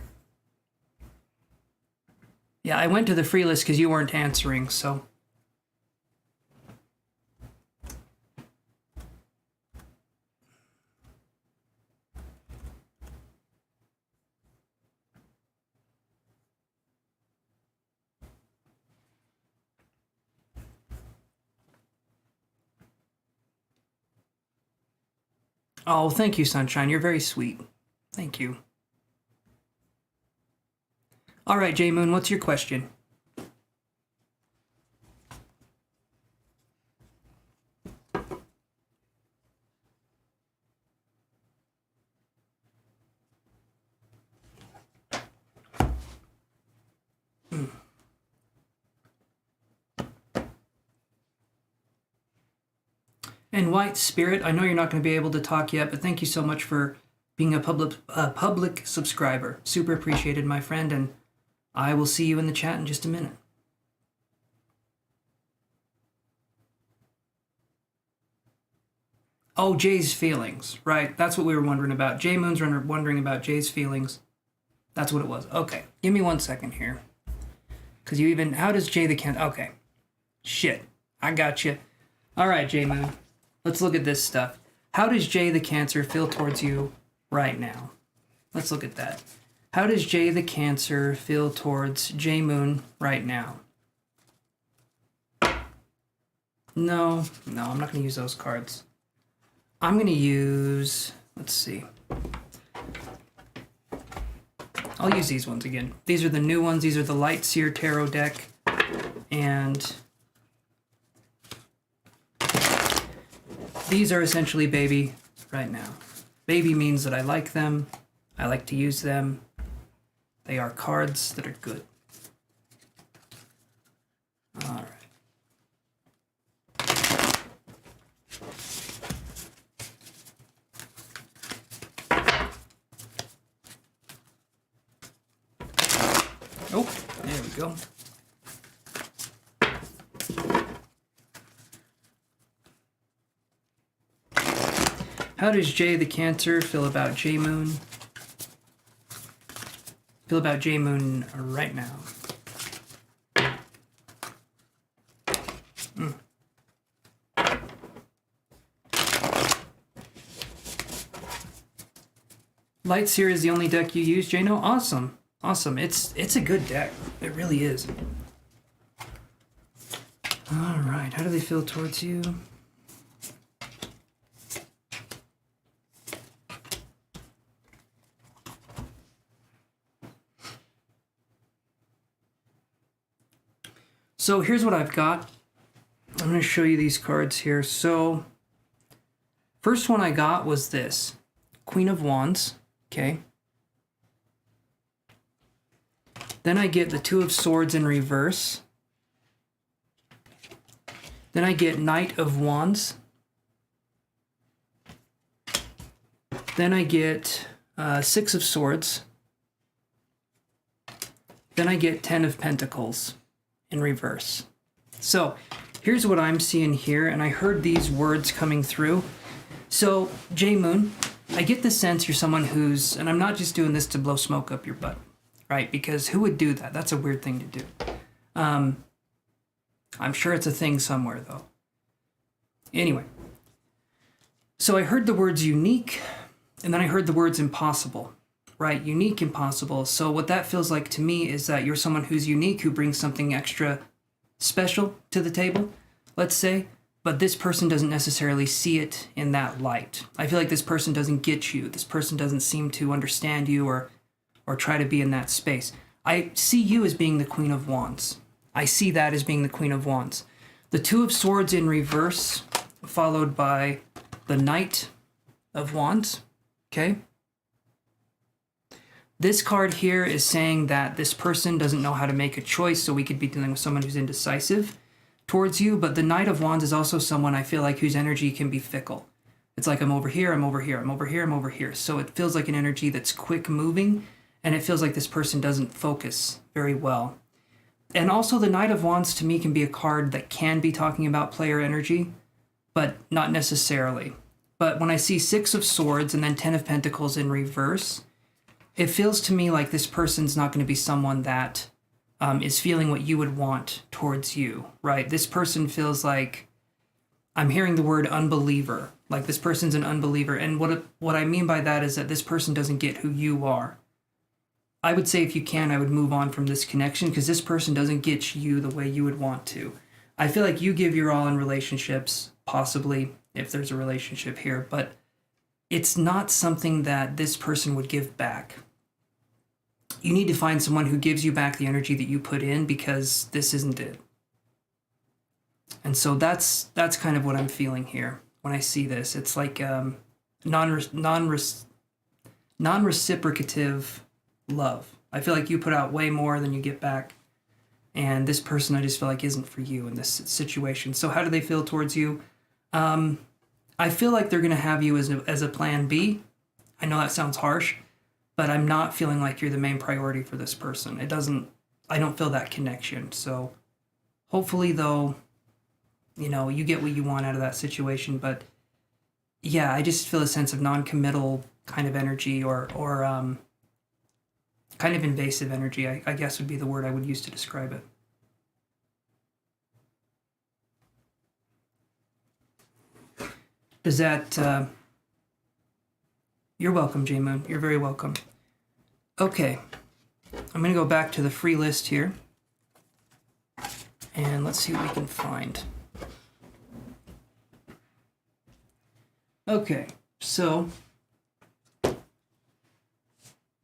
Yeah, I went to the free list because you weren't answering, so... Oh, thank you, Sunshine. You're very sweet. Thank you. All right, J Moon, what's your question? And White Spirit, I know you're not going to be able to talk yet, but thank you so much for being a public subscriber. Super appreciated, my friend, and I will see you in the chat in just a minute. Oh, Jay's feelings, right? That's what we were wondering about. Jay Moon's wondering about Jay's feelings. That's what it was. Okay, give me 1 second here. Because you even, how does Jay the Cancer, okay. Shit, I got you. All right, Jay Moon, let's look at this stuff. How does Jay the Cancer feel towards you right now? Let's look at that. How does Jay the Cancer feel towards Jay Moon right now? No, I'm not going to use those cards. I'm going to use, let's see. I'll use these ones again. These are the new ones. These are the Light Seer Tarot deck. And these are essentially baby right now. Baby means that I like them. I like to use them. They are cards that are good. All right. Oh, there we go. How does Jay the Cancer feel about Jay Moon? Feel about Jay Moon right now? Light Seer is the only deck you use, Jano? Awesome. Awesome. It's a good deck. It really is. All right. How do they feel towards you? So here's what I've got. I'm going to show you these cards here. So first one I got was this. Queen of Wands. Okay. Then I get the Two of Swords in reverse. Then I get Knight of Wands. Then I get Six of Swords. Then I get Ten of Pentacles in reverse. So here's what I'm seeing here, and I heard these words coming through. So Jay Moon, I get the sense you're someone who's, and I'm not just doing this to blow smoke up your butt, right? Because who would do that? That's a weird thing to do. I'm sure it's a thing somewhere, though. Anyway, so I heard the words unique, and then I heard the words impossible, right? Unique, impossible. So what that feels like to me is that you're someone who's unique, who brings something extra special to the table, let's say, but this person doesn't necessarily see it in that light. I feel like this person doesn't get you. This person doesn't seem to understand you or try to be in that space. I see you as being the Queen of Wands. I see that as being the Queen of Wands. The Two of Swords in reverse, followed by the Knight of Wands, okay? This card here is saying that this person doesn't know how to make a choice, so we could be dealing with someone who's indecisive towards you, but the Knight of Wands is also someone I feel like whose energy can be fickle. It's like I'm over here, I'm over here, I'm over here, I'm over here. So it feels like an energy that's quick moving, and it feels like this person doesn't focus very well. And also the Knight of Wands to me can be a card that can be talking about player energy, but not necessarily. But when I see Six of Swords and then Ten of Pentacles in reverse, it feels to me like this person's not going to be someone that is feeling what you would want towards you, right? This person feels like, I'm hearing the word unbeliever, like this person's an unbeliever. And what I mean by that is that this person doesn't get who you are. I would say if you can, I would move on from this connection because this person doesn't get you the way you would want to. I feel like you give your all in relationships, possibly if there's a relationship here, but it's not something that this person would give back. You need to find someone who gives you back the energy that you put in because this isn't it. And so that's kind of what I'm feeling here when I see this. It's like non-reciprocative love. I feel like you put out way more than you get back. And this person I just feel like isn't for you in this situation. So how do they feel towards you? I feel like they're going to have you as a plan B. I know that sounds harsh, but I'm not feeling like you're the main priority for this person. I don't feel that connection. So hopefully, though, you get what you want out of that situation. But yeah, I just feel a sense of non-committal kind of energy or kind of invasive energy, I guess would be the word I would use to describe it. Does that... You're welcome, J-Moon. You're very welcome. Okay. I'm going to go back to the free list here. And let's see what we can find. Okay. So...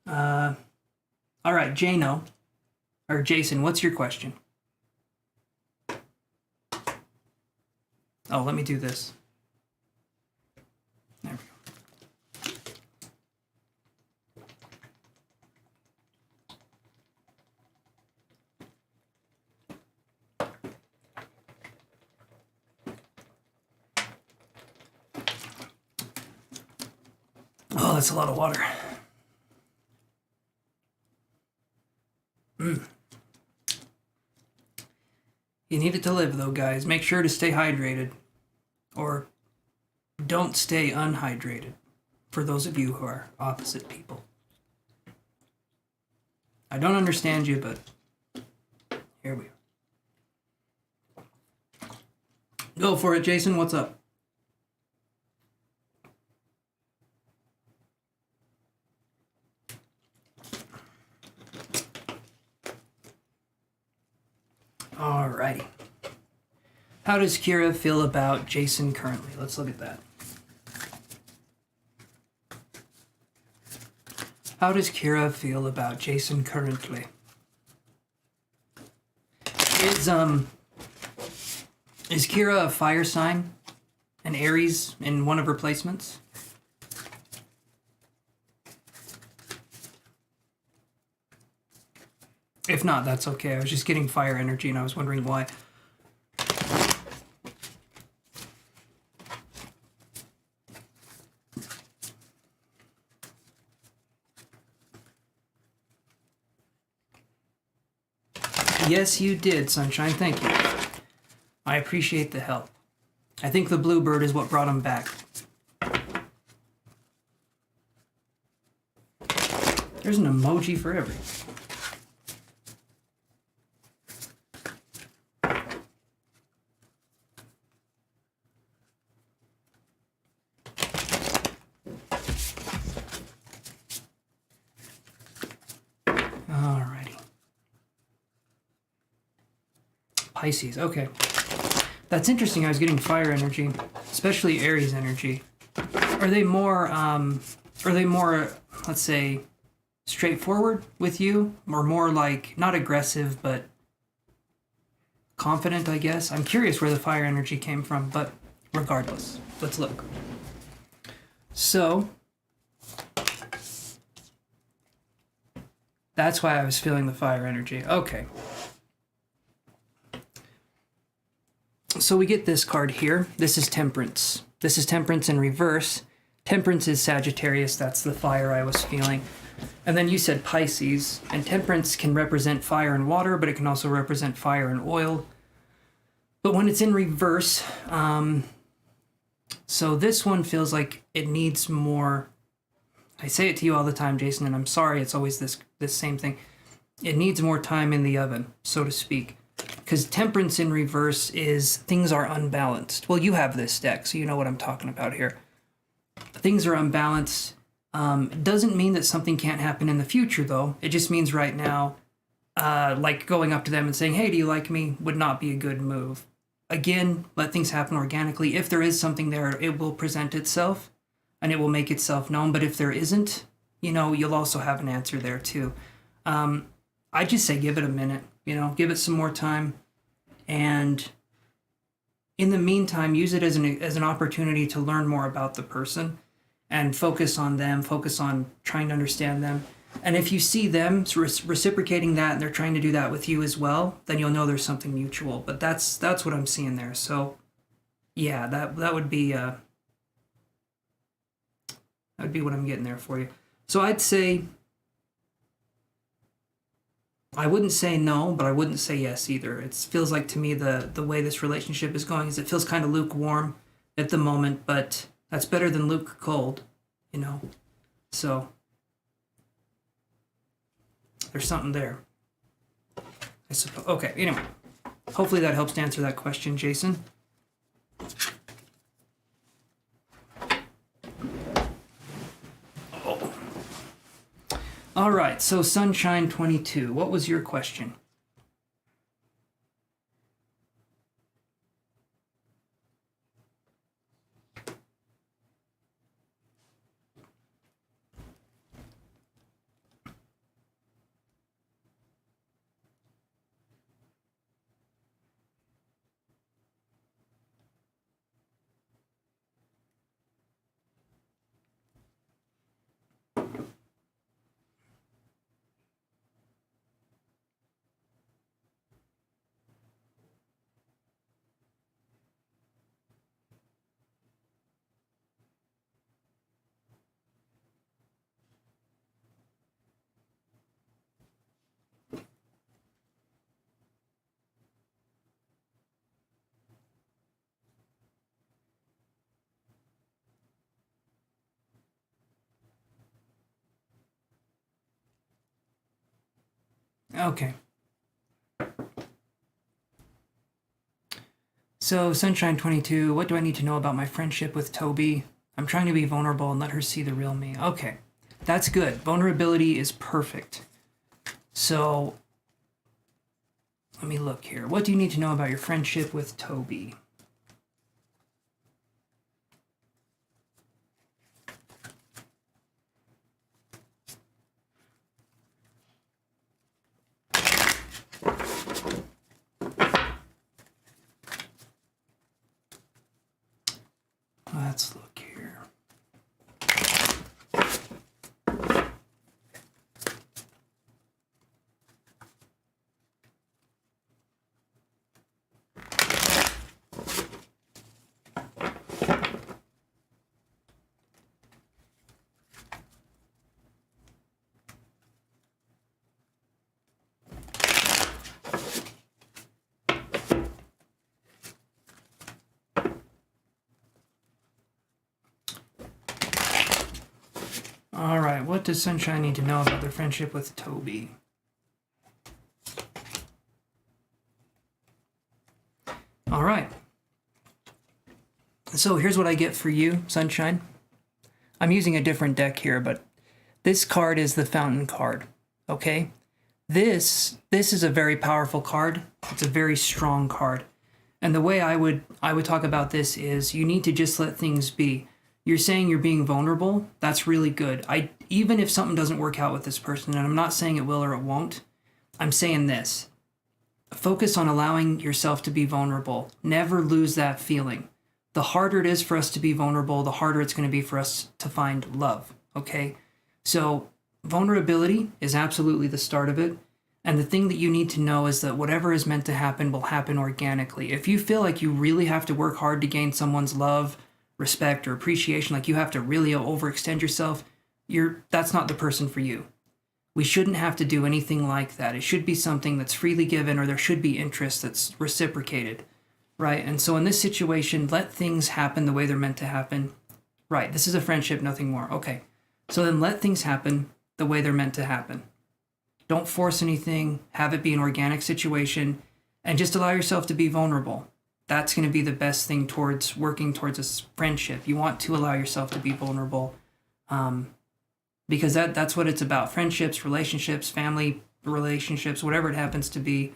all right, Jano, or Jason, what's your question? Oh, let me do this. There we go. Oh, that's a lot of water. You need it to live, though, guys. Make sure to stay hydrated. Or don't stay unhydrated. For those of you who are opposite people. I don't understand you, but here we are. Go for it, Jason. What's up? Alrighty. How does Kira feel about Jason currently? Let's look at that. How does Kira feel about Jason currently? Is Kira a fire sign? An Aries in one of her placements? If not, that's okay. I was just getting fire energy and I was wondering why. Yes, you did, Sunshine. Thank you. I appreciate the help. I think the bluebird is what brought him back. There's an emoji for everything. Pisces, okay. That's interesting. I was getting fire energy, especially Aries energy. Are they more, let's say, straightforward with you? Or more like, not aggressive, but confident, I guess? I'm curious where the fire energy came from, but regardless, let's look. So, that's why I was feeling the fire energy. Okay. So we get this card here. This is Temperance. This is Temperance in reverse. Temperance is Sagittarius. That's the fire I was feeling. And then you said Pisces. And Temperance can represent fire and water, but it can also represent fire and oil. But when it's in reverse, so this one feels like it needs more. I say it to you all the time, Jason, and I'm sorry. It's always this same thing. It needs more time in the oven, so to speak. Because Temperance in reverse is things are unbalanced. Well, you have this deck, so you know what I'm talking about here. Things are unbalanced. Doesn't mean that something can't happen in the future, though. It just means right now, like going up to them and saying, hey, do you like me, would not be a good move. Again, let things happen organically. If there is something there, it will present itself, and it will make itself known. But if there isn't, you'll also have an answer there, too. I just say give it a minute. Give it some more time, and in the meantime, use it as an opportunity to learn more about the person, and focus on them, focus on trying to understand them. And if you see them reciprocating that, and they're trying to do that with you as well, then you'll know there's something mutual. But that's what I'm seeing there. So, yeah, that would be That would be what I'm getting there for you. So I'd say, I wouldn't say no, but I wouldn't say yes either. It feels like to me the way this relationship is going is it feels kind of lukewarm at the moment, but that's better than luke cold, you know? So there's something there, I suppose. Okay, anyway. Hopefully that helps to answer that question, Jason. Oh. All right, so Sunshine 22, what was your question? Okay. So, Sunshine 22, what do I need to know about my friendship with Toby? I'm trying to be vulnerable and let her see the real me. Okay, that's good. Vulnerability is perfect. So, let me look here. What do you need to know about your friendship with Toby? Let's look here. All right, what does Sunshine need to know about their friendship with Toby? All right. So here's what I get for you, Sunshine. I'm using a different deck here, but this card is the Fountain card, okay? This is a very powerful card. It's a very strong card. And the way I would talk about this is you need to just let things be. You're saying you're being vulnerable. That's really good. Even if something doesn't work out with this person, and I'm not saying it will or it won't, I'm saying this. Focus on allowing yourself to be vulnerable. Never lose that feeling. The harder it is for us to be vulnerable, the harder it's going to be for us to find love, okay? So vulnerability is absolutely the start of it. And the thing that you need to know is that whatever is meant to happen will happen organically. If you feel like you really have to work hard to gain someone's love, respect, or appreciation, like you have to really overextend yourself, that's not the person for you. We shouldn't have to do anything like that. It should be something that's freely given, or there should be interest that's reciprocated, right? And so in this situation, let things happen the way they're meant to happen. Right, this is a friendship, nothing more. Okay, so then let things happen the way they're meant to happen. Don't force anything, have it be an organic situation, and just allow yourself to be vulnerable. That's going to be the best thing towards working towards a friendship. You want to allow yourself to be vulnerable, because that's what it's about. Friendships, relationships, family relationships, whatever it happens to be,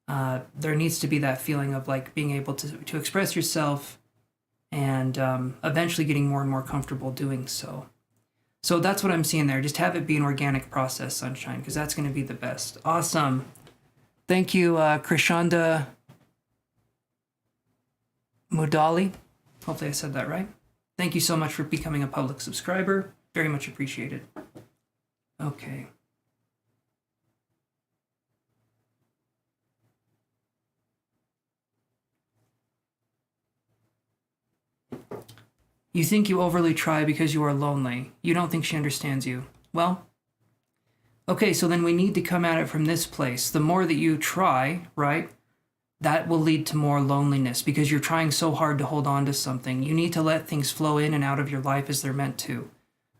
there needs to be that feeling of like being able to express yourself and eventually getting more and more comfortable doing so. So that's what I'm seeing there. Just have it be an organic process, Sunshine, because that's going to be the best. Awesome. Thank you, Krishanda Mudali. Hopefully I said that right. Thank you so much for becoming a public subscriber. Very much appreciated. Okay. You think you overly try because you are lonely. You don't think she understands you. Well, okay, so then we need to come at it from this place. The more that you try, right, that will lead to more loneliness because you're trying so hard to hold on to something. You need to let things flow in and out of your life as they're meant to.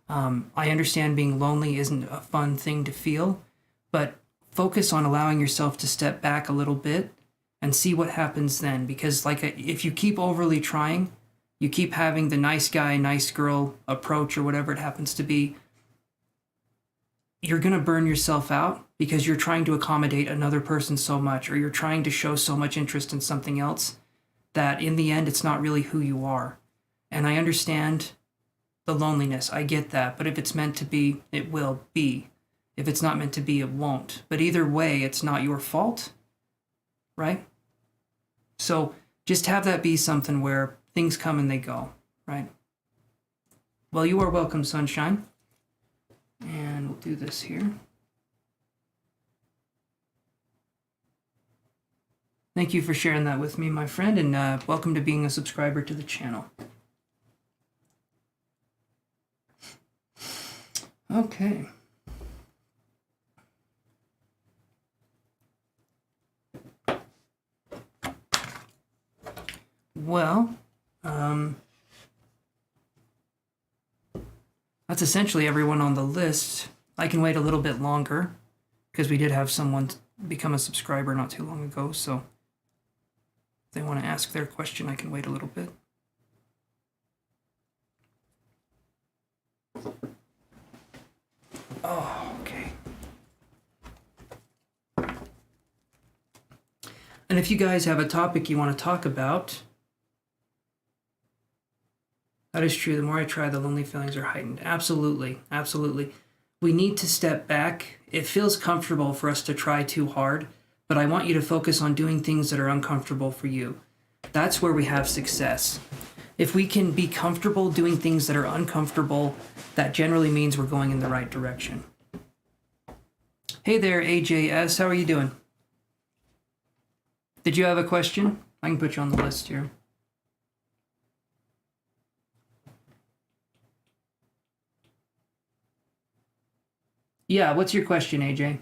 I understand being lonely isn't a fun thing to feel, but focus on allowing yourself to step back a little bit and see what happens then. Because if you keep overly trying, you keep having the nice guy, nice girl approach or whatever it happens to be, you're going to burn yourself out because you're trying to accommodate another person so much, or you're trying to show so much interest in something else that in the end, it's not really who you are. And I understand the loneliness. I get that. But if it's meant to be, it will be. If it's not meant to be, it won't. But either way, it's not your fault, right? So just have that be something where things come and they go, right? Well, you are welcome, sunshine. And we'll do this here. Thank you for sharing that with me, my friend, and welcome to being a subscriber to the channel. Okay. Well, that's essentially everyone on the list. I can wait a little bit longer because we did have someone become a subscriber not too long ago, so if they want to ask their question, I can wait a little bit. Oh, okay. And if you guys have a topic you want to talk about, that is true. The more I try, the lonely feelings are heightened. Absolutely. Absolutely. We need to step back. It feels comfortable for us to try too hard, but I want you to focus on doing things that are uncomfortable for you. That's where we have success. If we can be comfortable doing things that are uncomfortable, that generally means we're going in the right direction. Hey there, AJS. How are you doing? Did you have a question? I can put you on the list here. Yeah, what's your question, AJ?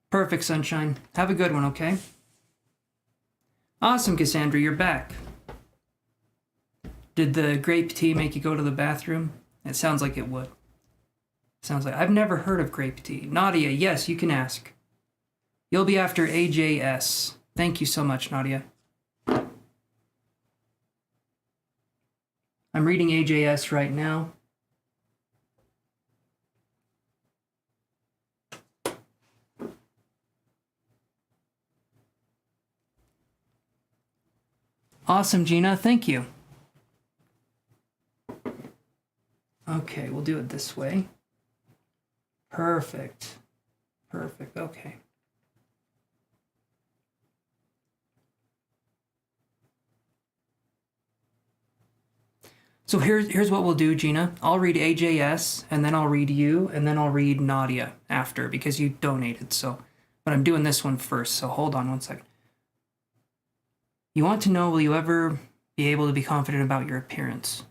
Perfect, sunshine. Have a good one, okay? Awesome, Cassandra, you're back. Did the grape tea make you go to the bathroom? It sounds like it would. Sounds like I've never heard of grape tea. Nadia, yes, you can ask. You'll be after AJS. Thank you so much, Nadia. I'm reading AJS right now. Awesome, Gina. Thank you. Okay, we'll do it this way. Perfect. Perfect. Okay. So here's what we'll do, Gina. I'll read AJS, and then I'll read you, and then I'll read Nadia after, because you donated. But I'm doing this one first, so hold on one second. You want to know, will you ever be able to be confident about your appearance?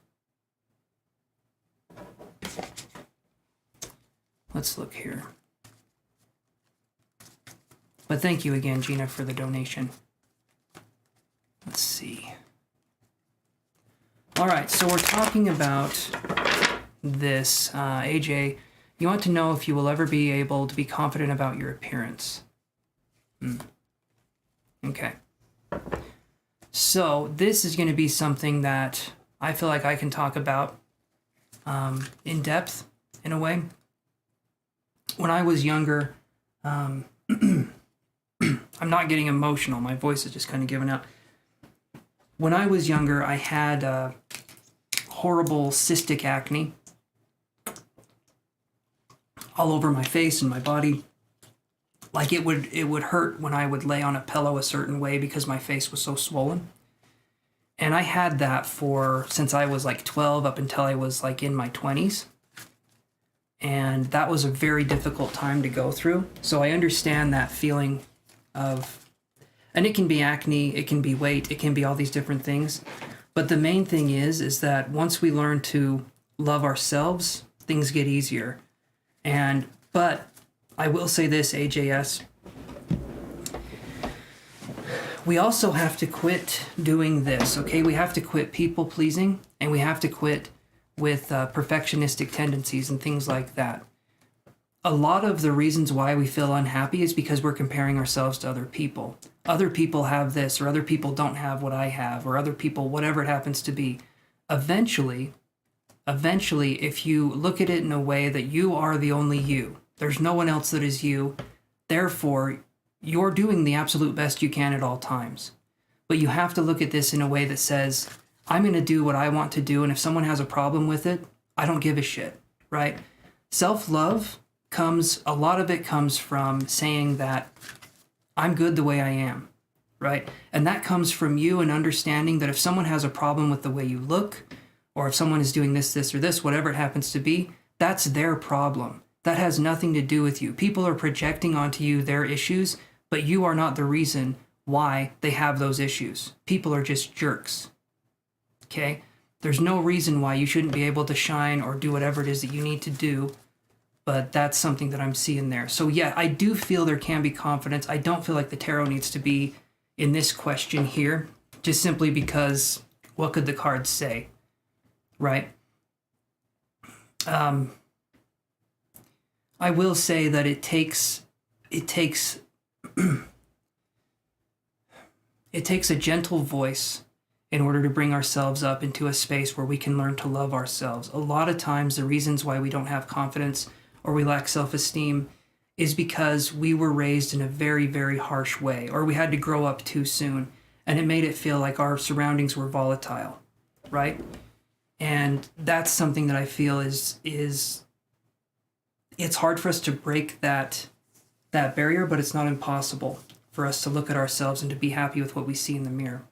Let's look here. But thank you again, Gina, for the donation. Let's see. All right, so we're talking about this. AJ, you want to know if you will ever be able to be confident about your appearance. Okay. So this is going to be something that I feel like I can talk about in depth, in a way. When I was younger, I'm not getting emotional. My voice is just kind of giving out. When I was younger, I had horrible cystic acne all over my face and my body. Like it would hurt when I would lay on a pillow a certain way because my face was so swollen. And I had that since I was like 12 up until I was like in my 20s. And that was a very difficult time to go through. So I understand that feeling of, and it can be acne, it can be weight, it can be all these different things. But the main thing is that once we learn to love ourselves, things get easier. But I will say this, AJS, we also have to quit doing this, okay? We have to quit people pleasing, and we have to quit with perfectionistic tendencies and things like that. A lot of the reasons why we feel unhappy is because we're comparing ourselves to other people. Other people have this, or other people don't have what I have, or other people, whatever it happens to be. Eventually, if you look at it in a way that you are the only you, there's no one else that is you, therefore, you're doing the absolute best you can at all times. But you have to look at this in a way that says, I'm going to do what I want to do, and if someone has a problem with it, I don't give a shit, right? Self-love a lot of it comes from saying that I'm good the way I am, right? And that comes from you and understanding that if someone has a problem with the way you look, or if someone is doing this, or this, whatever it happens to be, that's their problem. That has nothing to do with you. People are projecting onto you their issues, but you are not the reason why they have those issues. People are just jerks, okay? There's no reason why you shouldn't be able to shine or do whatever it is that you need to do, but that's something that I'm seeing there. So yeah, I do feel there can be confidence. I don't feel like the tarot needs to be in this question here, just simply because what could the cards say, right? I will say that it takes it takes a gentle voice in order to bring ourselves up into a space where we can learn to love ourselves. A lot of times the reasons why we don't have confidence or we lack self-esteem is because we were raised in a very, very harsh way, or we had to grow up too soon, and it made it feel like our surroundings were volatile, right? And that's something that I feel is it's hard for us to break that barrier, but it's not impossible for us to look at ourselves and to be happy with what we see in the mirror.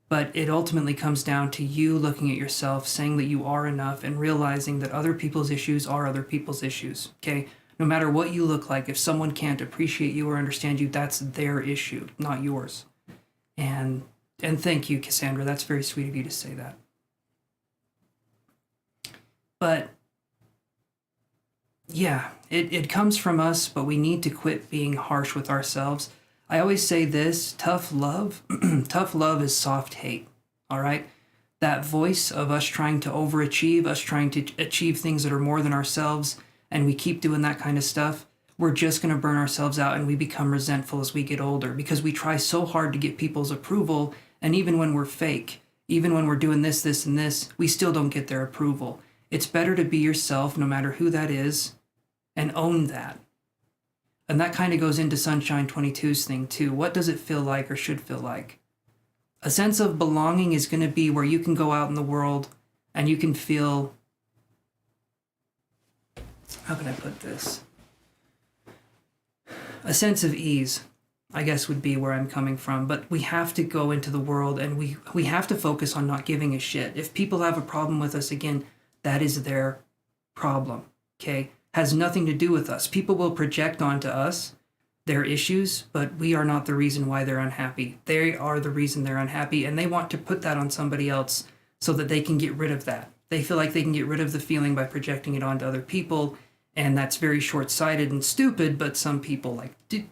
But it ultimately comes down to you looking at yourself, saying that you are enough, and realizing that other people's issues are other people's issues, okay? No matter what you look like, if someone can't appreciate you or understand you, that's their issue, not yours. And thank you, Cassandra. That's very sweet of you to say that. But yeah, it comes from us, but we need to quit being harsh with ourselves. I always say this, tough love is soft hate, all right? That voice of us trying to overachieve, us trying to achieve things that are more than ourselves, and we keep doing that kind of stuff, we're just going to burn ourselves out, and we become resentful as we get older because we try so hard to get people's approval, and even when we're fake, even when we're doing this, and this, we still don't get their approval. It's better to be yourself, no matter who that is, and own that. And that kind of goes into Sunshine 22's thing too. What does it feel like or should feel like? A sense of belonging is going to be where you can go out in the world and you can feel, how can I put this? A sense of ease, I guess, would be where I'm coming from. But we have to go into the world and we have to focus on not giving a shit. If people have a problem with us, again, that is their problem, okay? Has nothing to do with us. People will project onto us their issues, but we are not the reason why they're unhappy. They are the reason they're unhappy, and they want to put that on somebody else so that they can get rid of that. They feel like they can get rid of the feeling by projecting it onto other people, and that's very short-sighted and stupid, but some people like to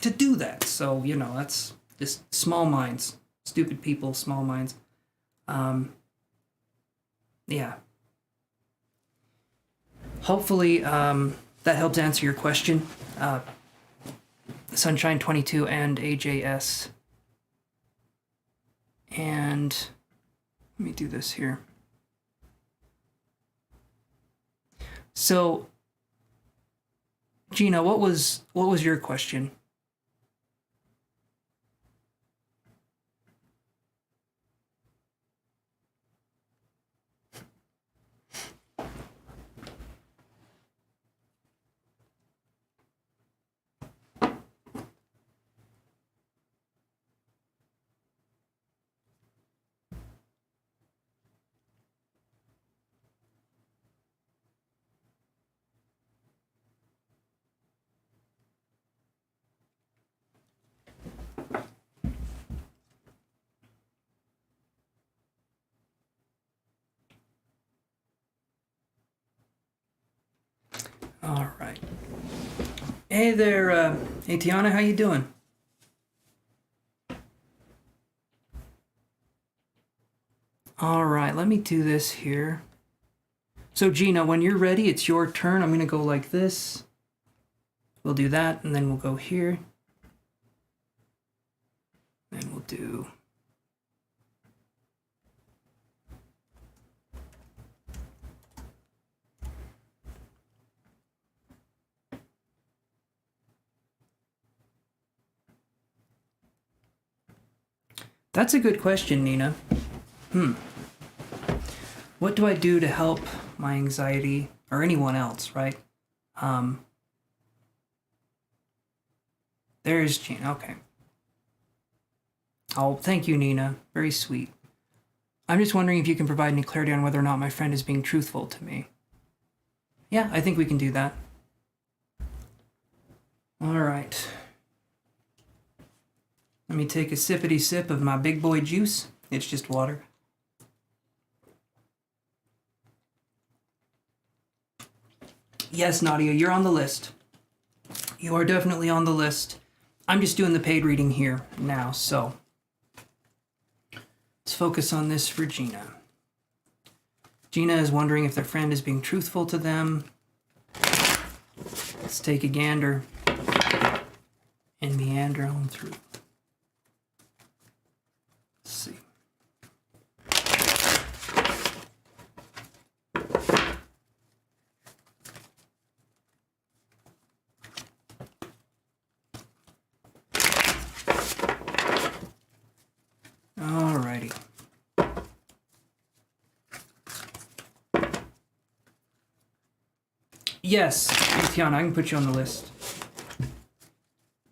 do that. So, you know, that's just small minds. Stupid people, small minds. Yeah. Hopefully that helps answer your question, Sunshine 22 and AJS. And let me do this here. So, Gina, what was your question? All right. Hey there, hey Tiana, how you doing? All right, let me do this here. So Gina, when you're ready, it's your turn. I'm gonna go like this. We'll do that, and then we'll go here. And we'll do... That's a good question, Nina. What do I do to help my anxiety, or anyone else, right? There's Gina, okay. Oh, thank you, Nina. Very sweet. I'm just wondering if you can provide any clarity on whether or not my friend is being truthful to me. Yeah, I think we can do that. All right. Let me take a sippity sip of my big boy juice. It's just water. Yes, Nadia, you're on the list. You are definitely on the list. I'm just doing the paid reading here now, so let's focus on this for Gina. Gina is wondering if their friend is being truthful to them. Let's take a gander and meander on through. Let's see. Alrighty. Yes, Tiana, I can put you on the list.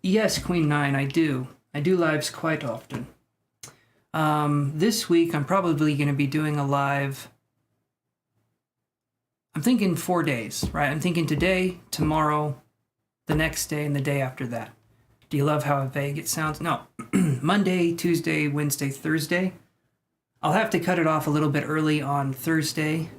Yes, Queen 9, I do. I do lives quite often. This week, I'm probably going to be doing a live. I'm thinking 4 days, right? I'm thinking today, tomorrow, the next day, and the day after that. Do you love how vague it sounds? No. Monday, Tuesday, Wednesday, Thursday. I'll have to cut it off a little bit early on Thursday.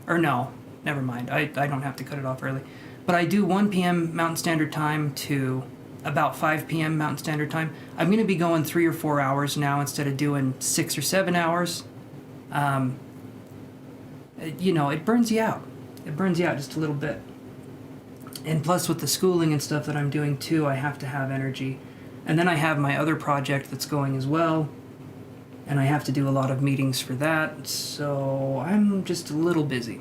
Or no, never mind. I don't have to cut it off early. But I do 1 p.m. Mountain Standard Time to about 5 p.m. Mountain Standard Time. I'm going to be going 3 or 4 hours now instead of doing 6 or 7 hours. You know, it burns you out. It burns you out just a little bit. And plus with the schooling and stuff that I'm doing too, I have to have energy. And then I have my other project that's going as well. And I have to do a lot of meetings for that. So I'm just a little busy.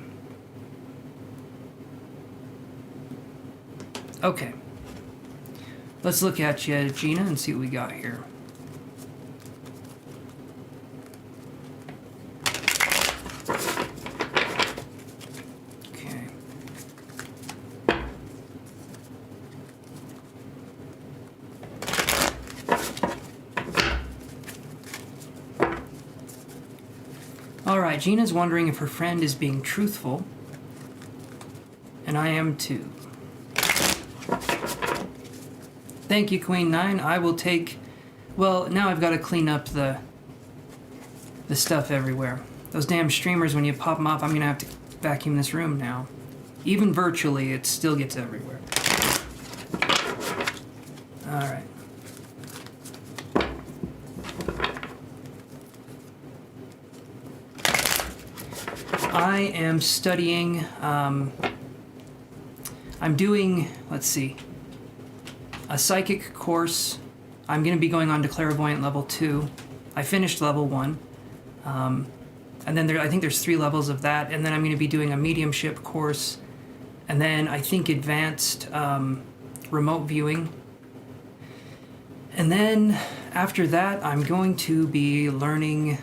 Okay. Let's look at you, Gina, and see what we got here. Alright, Gina's wondering if her friend is being truthful. And I am too. Thank you, Queen 9. I will take... Well, now I've got to clean up the stuff everywhere. Those damn streamers, when you pop them off, I'm going to have to vacuum this room now. Even virtually, it still gets everywhere. Alright. I am studying, I'm doing, let's see, a psychic course. I'm going to be going on to clairvoyant level 2. I finished level 1. And then I think there's 3 levels of that. And then I'm going to be doing a mediumship course. And then I think advanced remote viewing. And then after that, I'm going to be learning...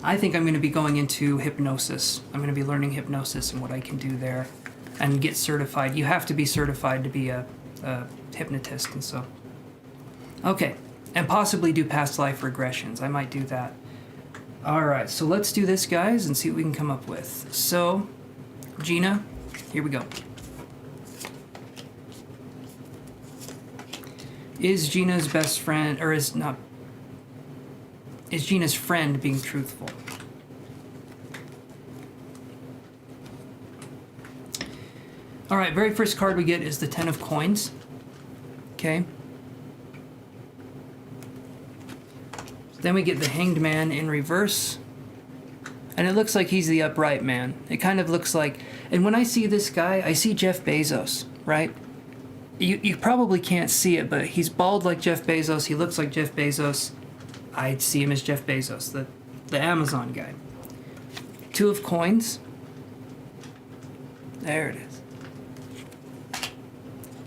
I think I'm going to be going into hypnosis. I'm going to be learning hypnosis and what I can do there and get certified. You have to be certified to be a hypnotist and so. Okay, and possibly do past life regressions. I might do that. All right, so let's do this, guys, and see what we can come up with. So, Gina, here we go. Is Gina's best friend, or is Gina's friend being truthful? All right, very first card we get is the Ten of Coins. Okay. Then we get the Hanged Man in reverse. And it looks like he's the upright man. It kind of looks like... And when I see this guy, I see Jeff Bezos, right? You probably can't see it, but he's bald like Jeff Bezos. He looks like Jeff Bezos. I see him as Jeff Bezos, the Amazon guy. Two of Coins. There it is.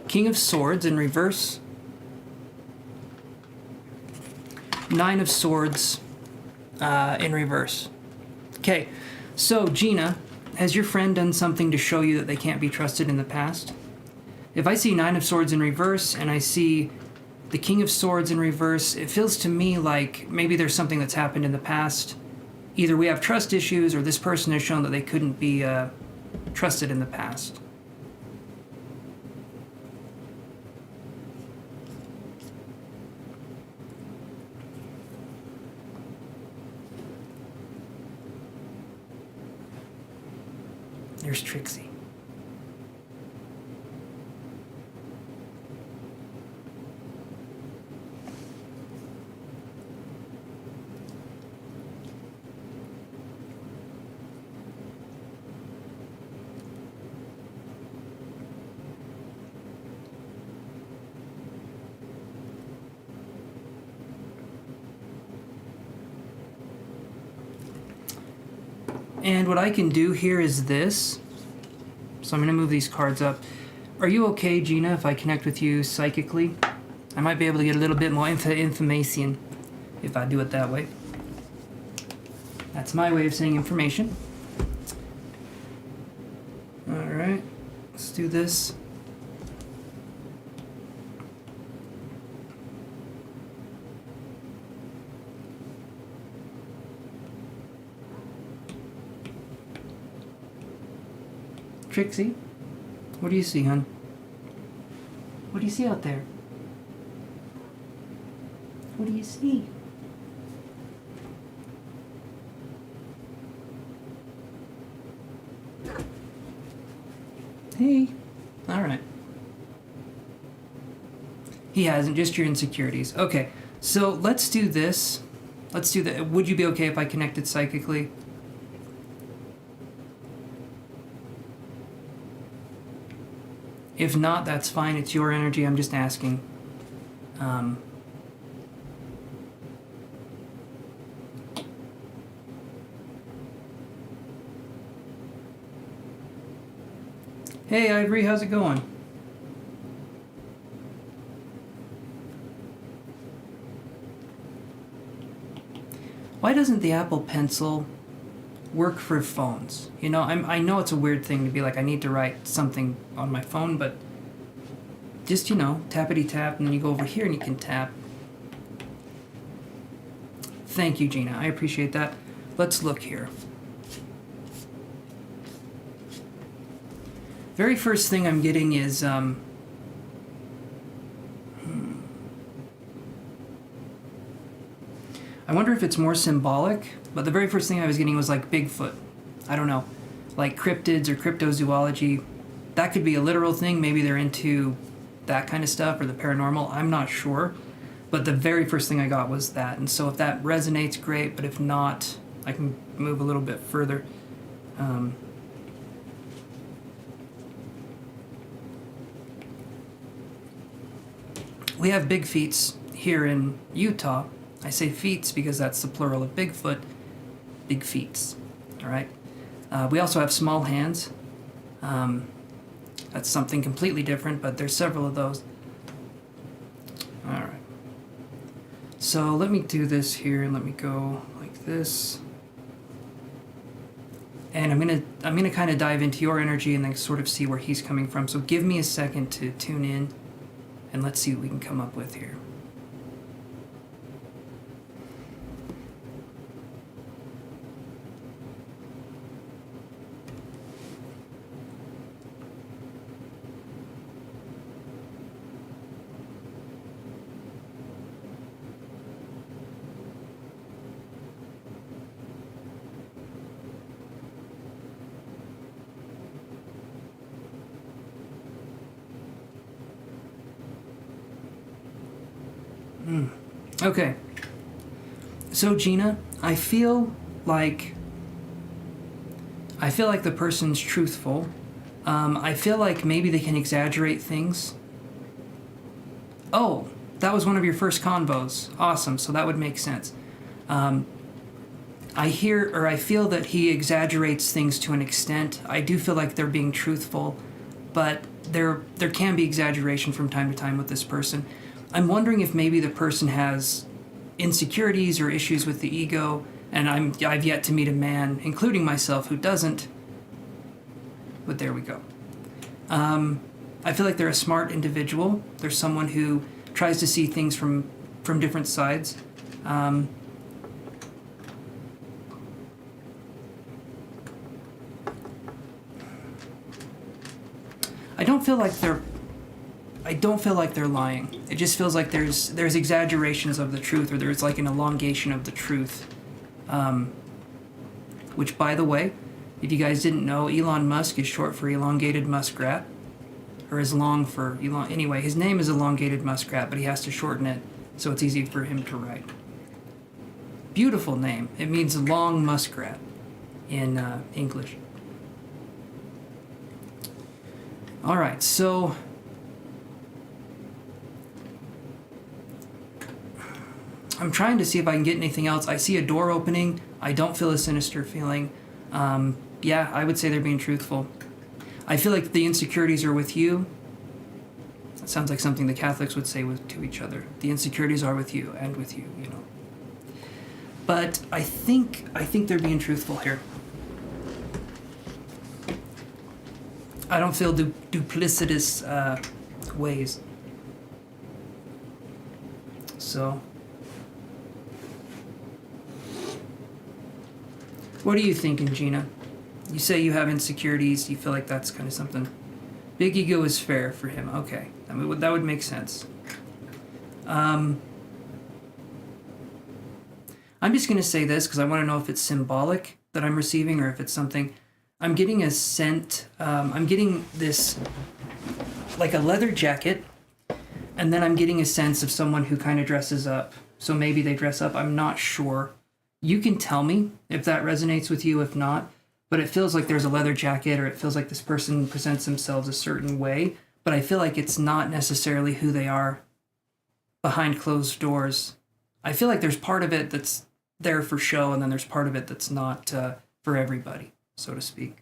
King of Swords in reverse. Nine of Swords in reverse. Okay, so Gina, has your friend done something to show you that they can't be trusted in the past? If I see Nine of Swords in reverse and I see the King of Swords in reverse, it feels to me like maybe there's something that's happened in the past. Either we have trust issues or this person has shown that they couldn't be trusted in the past. There's Trixie. And what I can do here is this. So I'm going to move these cards up. Are you okay, Gina, if I connect with you psychically? I might be able to get a little bit more information if I do it that way. That's my way of saying information. Alright, let's do this. Trixie, what do you see, hon? What do you see out there? What do you see? Hey. All right. He hasn't, just your insecurities. Okay, so let's do this. Let's do that. Would you be okay if I connected psychically? If not, that's fine. It's your energy. I'm just asking. Hey, Ivory, how's it going? Why doesn't the Apple Pencil work for phones? You know, I know it's a weird thing to be like, I need to write something on my phone, but just, you know, tappity tap, and then you go over here and you can tap. Thank you, Gina. I appreciate that. Let's look here. Very first thing I'm getting is, I wonder if it's more symbolic, but the very first thing I was getting was like Bigfoot. I don't know, like cryptids or cryptozoology. That could be a literal thing. Maybe they're into that kind of stuff or the paranormal. I'm not sure. But the very first thing I got was that. And so if that resonates, great. But if not, I can move a little bit further. We have big feets here in Utah. I say feets because that's the plural of Bigfoot. Big feets. All right. We also have small hands. That's something completely different, but there's several of those. All right. So let me do this here, and let me go like this. And I'm gonna kind of dive into your energy and then sort of see where he's coming from. So give me a second to tune in, and let's see what we can come up with here. Okay. So Gina, I feel like the person's truthful. I feel like maybe they can exaggerate things. Oh, that was one of your first convos. Awesome. So that would make sense. I feel that he exaggerates things to an extent. I do feel like they're being truthful, but there can be exaggeration from time to time with this person. I'm wondering if maybe the person has insecurities or issues with the ego, and I've yet to meet a man, including myself, who doesn't. But there we go. I feel like they're a smart individual. They're someone who tries to see things from different sides. I don't feel like they're lying. It just feels like there's exaggerations of the truth, or there's like an elongation of the truth. Which, by the way, if you guys didn't know, Elon Musk is short for elongated muskrat, or is long for elong. Anyway, his name is elongated muskrat, but he has to shorten it so it's easy for him to write. Beautiful name. It means long muskrat in English. All right, so I'm trying to see if I can get anything else. I see a door opening. I don't feel a sinister feeling. Yeah, I would say they're being truthful. I feel like the insecurities are with you. That sounds like something the Catholics would say to each other. The insecurities are with you and with you, you know. But I think they're being truthful here. I don't feel duplicitous ways. So, what are you thinking, Gina? You say you have insecurities. You feel like that's kind of something. Big ego is fair for him. Okay, that would make sense. I'm just going to say this because I want to know if it's symbolic that I'm receiving or if it's something. I'm getting a scent. I'm getting this, like a leather jacket, and then I'm getting a sense of someone who kind of dresses up. So maybe they dress up. I'm not sure. You can tell me if that resonates with you, if not. But it feels like there's a leather jacket, or it feels like this person presents themselves a certain way. But I feel like it's not necessarily who they are behind closed doors. I feel like there's part of it that's there for show, and then there's part of it that's not for everybody, so to speak.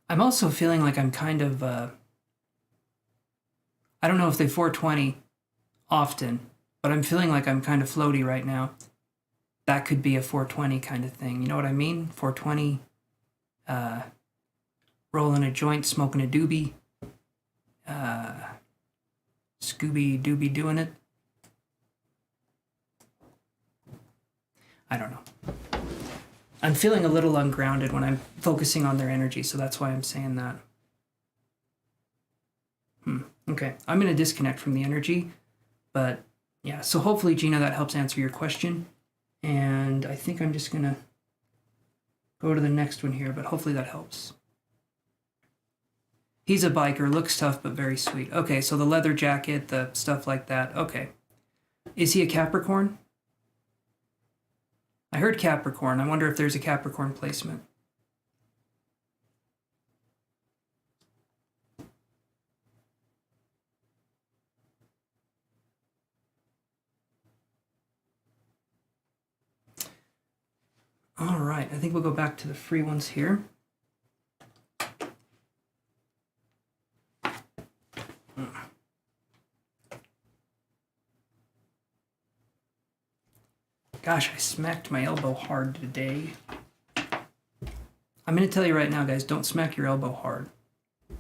I'm also feeling like I'm kind of, I don't know if they 420 often, but I'm feeling like I'm kind of floaty right now. That could be a 420 kind of thing. You know what I mean? 420, rolling a joint, smoking a doobie, Scooby Dooby doing it. I don't know. I'm feeling a little ungrounded when I'm focusing on their energy, so that's why I'm saying that. Okay, I'm going to disconnect from the energy, but yeah, so hopefully, Gina, that helps answer your question. And I think I'm just going to go to the next one here, but hopefully that helps. He's a biker, looks tough, but very sweet. Okay, so the leather jacket, the stuff like that. Okay. Is he a Capricorn? I heard Capricorn. I wonder if there's a Capricorn placement. All right, I think we'll go back to the free ones here. Gosh, I smacked my elbow hard today. I'm going to tell you right now, guys, don't smack your elbow hard. I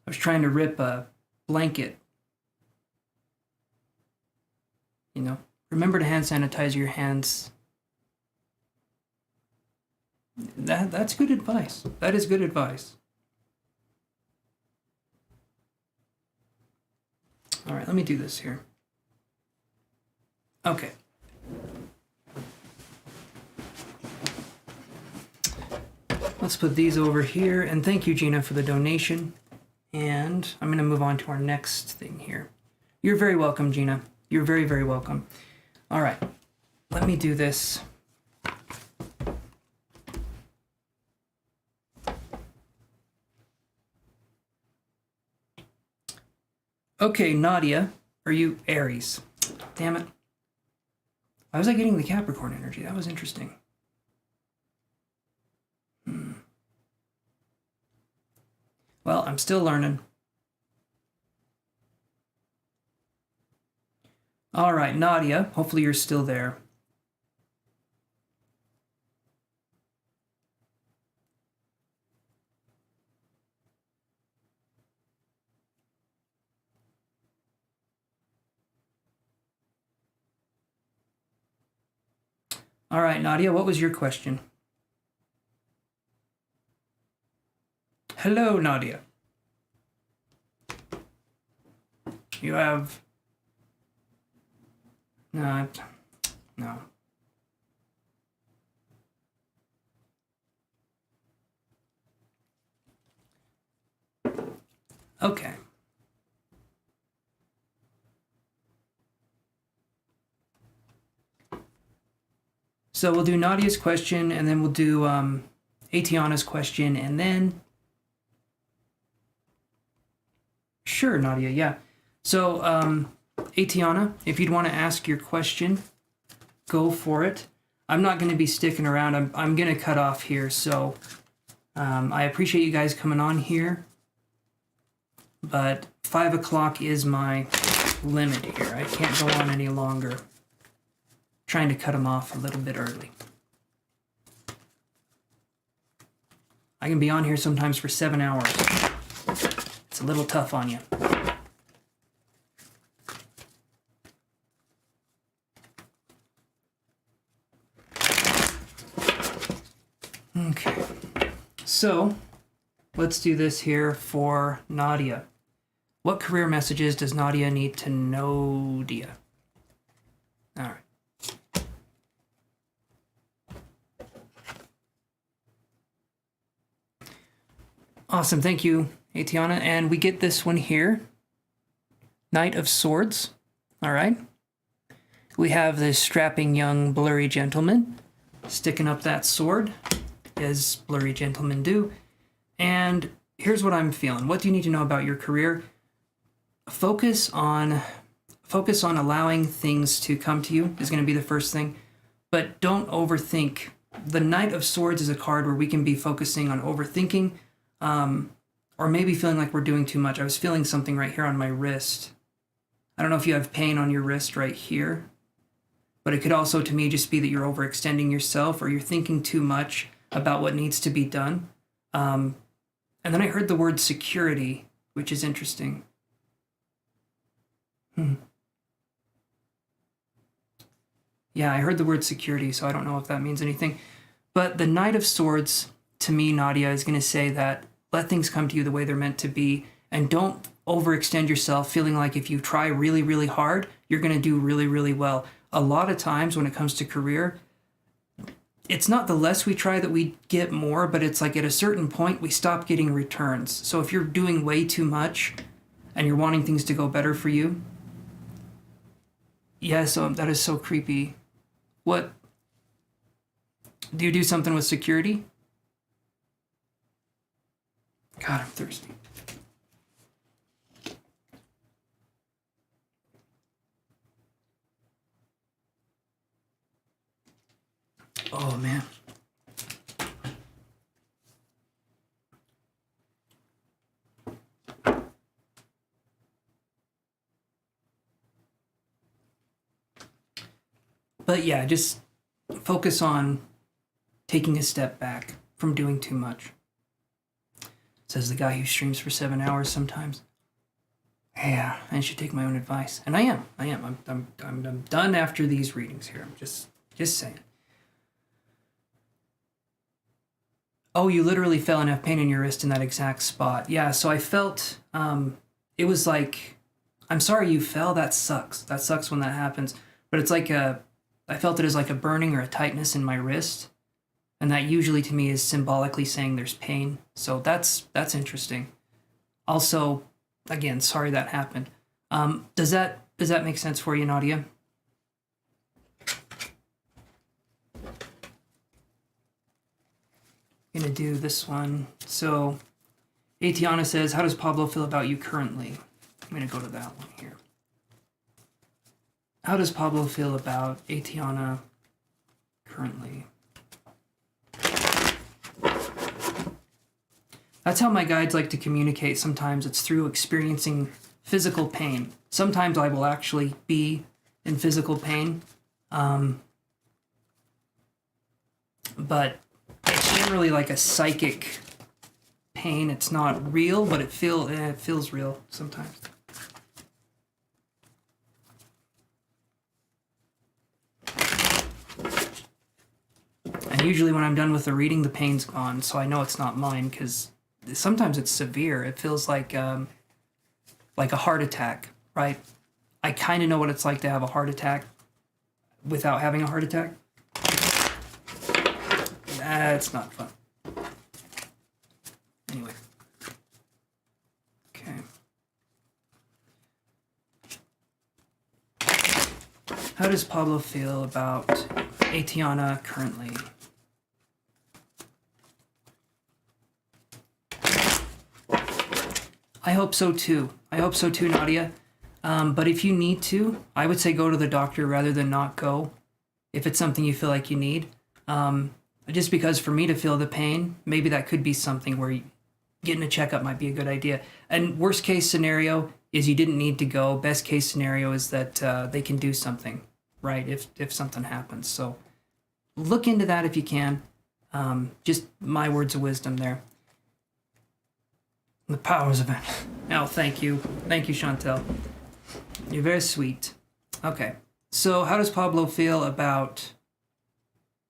was trying to rip a blanket. You know, remember to hand sanitize your hands. That's good advice. That is good advice. All right, let me do this here. Okay. Let's put these over here. And thank you, Gina, for the donation. And I'm going to move on to our next thing here. You're very welcome, Gina. You're very, very welcome. All right. Let me do this. Okay, Nadia. Are you Aries? Damn it. Why was I getting the Capricorn energy? That was interesting. Well, I'm still learning. All right, Nadia, hopefully you're still there. All right, Nadia, what was your question? Hello, Nadia. You have... No. Okay. So we'll do Nadia's question, and then we'll do Atiana's question, and then... Sure, Nadia, yeah. So, Atiana, if you'd want to ask your question, go for it. I'm not going to be sticking around. I'm going to cut off here, so I appreciate you guys coming on here, but 5 o'clock is my limit here. I can't go on any longer. Trying to cut them off a little bit early. I can be on here sometimes for 7 hours. It's a little tough on you. Okay, so let's do this here for Nadia. What career messages does Nadia need to know, Dia? All right. Awesome, thank you, Atiana. And we get this one here, Knight of Swords. All right. We have this strapping young blurry gentleman sticking up that sword, as blurry gentlemen do. And here's what I'm feeling. What do you need to know about your career? Focus on allowing things to come to you is going to be the first thing. But don't overthink. The Knight of Swords is a card where we can be focusing on overthinking, or maybe feeling like we're doing too much. I was feeling something right here on my wrist. I don't know if you have pain on your wrist right here, but it could also, to me, just be that you're overextending yourself or you're thinking too much about what needs to be done. And then I heard the word security, which is interesting. Yeah, I heard the word security, so I don't know if that means anything. But the Knight of Swords, to me, Nadia, is going to say that let things come to you the way they're meant to be, and don't overextend yourself feeling like if you try really, really hard, you're going to do really, really well. A lot of times when it comes to career, it's not the less we try that we get more, but it's like at a certain point we stop getting returns. So if you're doing way too much and you're wanting things to go better for you, yes, that is so creepy. What? Do you do something with security? God, I'm thirsty. Oh, man. But yeah, just focus on taking a step back from doing too much. Says the guy who streams for 7 hours sometimes. Yeah, I should take my own advice. And I am. I'm done after these readings here. I'm just saying. Oh, you literally felt enough pain in your wrist in that exact spot. Yeah, so I felt, it was like, I'm sorry you fell, that sucks. That sucks when that happens. But it's like I felt it as like a burning or a tightness in my wrist. And that usually to me is symbolically saying there's pain. So that's interesting. Also, again, sorry that happened. Does that make sense for you, Nadia? I'm gonna do this one. So, Atiana says, how does Pablo feel about you currently? I'm gonna go to that one here. How does Pablo feel about Atiana currently? That's how my guides like to communicate. Sometimes it's through experiencing physical pain. Sometimes I will actually be in physical pain. But it's generally like a psychic pain. It's not real, but it feels real sometimes. And usually when I'm done with the reading, the pain's gone, so I know it's not mine, because sometimes it's severe. It feels like a heart attack, right? I kind of know what it's like to have a heart attack without having a heart attack. That's not fun. Anyway. Okay. How does Pablo feel about Atiana currently? I hope so too. Nadia. But if you need to, I would say go to the doctor rather than not go if it's something you feel like you need. Just because for me to feel the pain, maybe that could be something where getting a checkup might be a good idea. And worst case scenario is you didn't need to go. Best case scenario is that they can do something, right, if something happens. So look into that if you can. Just my words of wisdom there. The powers of it. Oh, thank you. Thank you, Chantel. You're very sweet. Okay. So how does Pablo feel about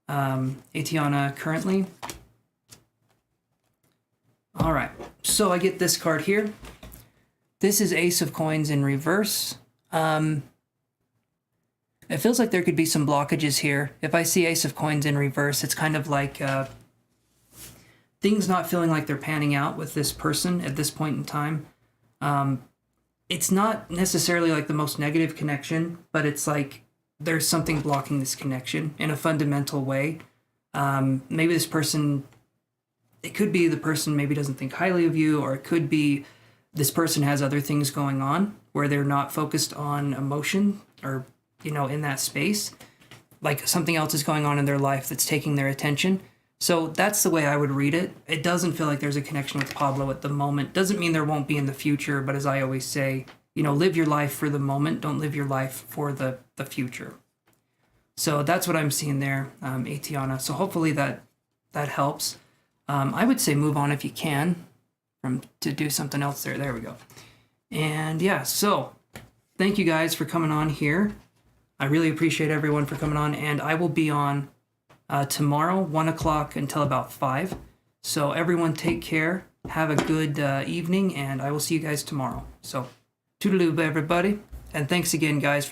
Atiana currently? All right. So I get this card here. This is Ace of Coins in reverse. It feels like there could be some blockages here. If I see Ace of Coins in reverse, it's kind of like things not feeling like they're panning out with this person at this point in time. It's not necessarily like the most negative connection, but it's like there's something blocking this connection in a fundamental way. Maybe this person, it could be the person maybe doesn't think highly of you, or it could be this person has other things going on where they're not focused on emotion or, in that space. Like something else is going on in their life that's taking their attention. So that's the way I would read it. It doesn't feel like there's a connection with Pablo at the moment. Doesn't mean there won't be in the future, but as I always say, live your life for the moment. Don't live your life for the future. So that's what I'm seeing there, Atiana. So hopefully that helps. I would say move on if you can to do something else there. There we go. And yeah, so thank you guys for coming on here. I really appreciate everyone for coming on, and I will be on tomorrow, 1 o'clock until about 5. So everyone take care. Have a good evening, and I will see you guys tomorrow. So toodaloo, everybody. And thanks again, guys, for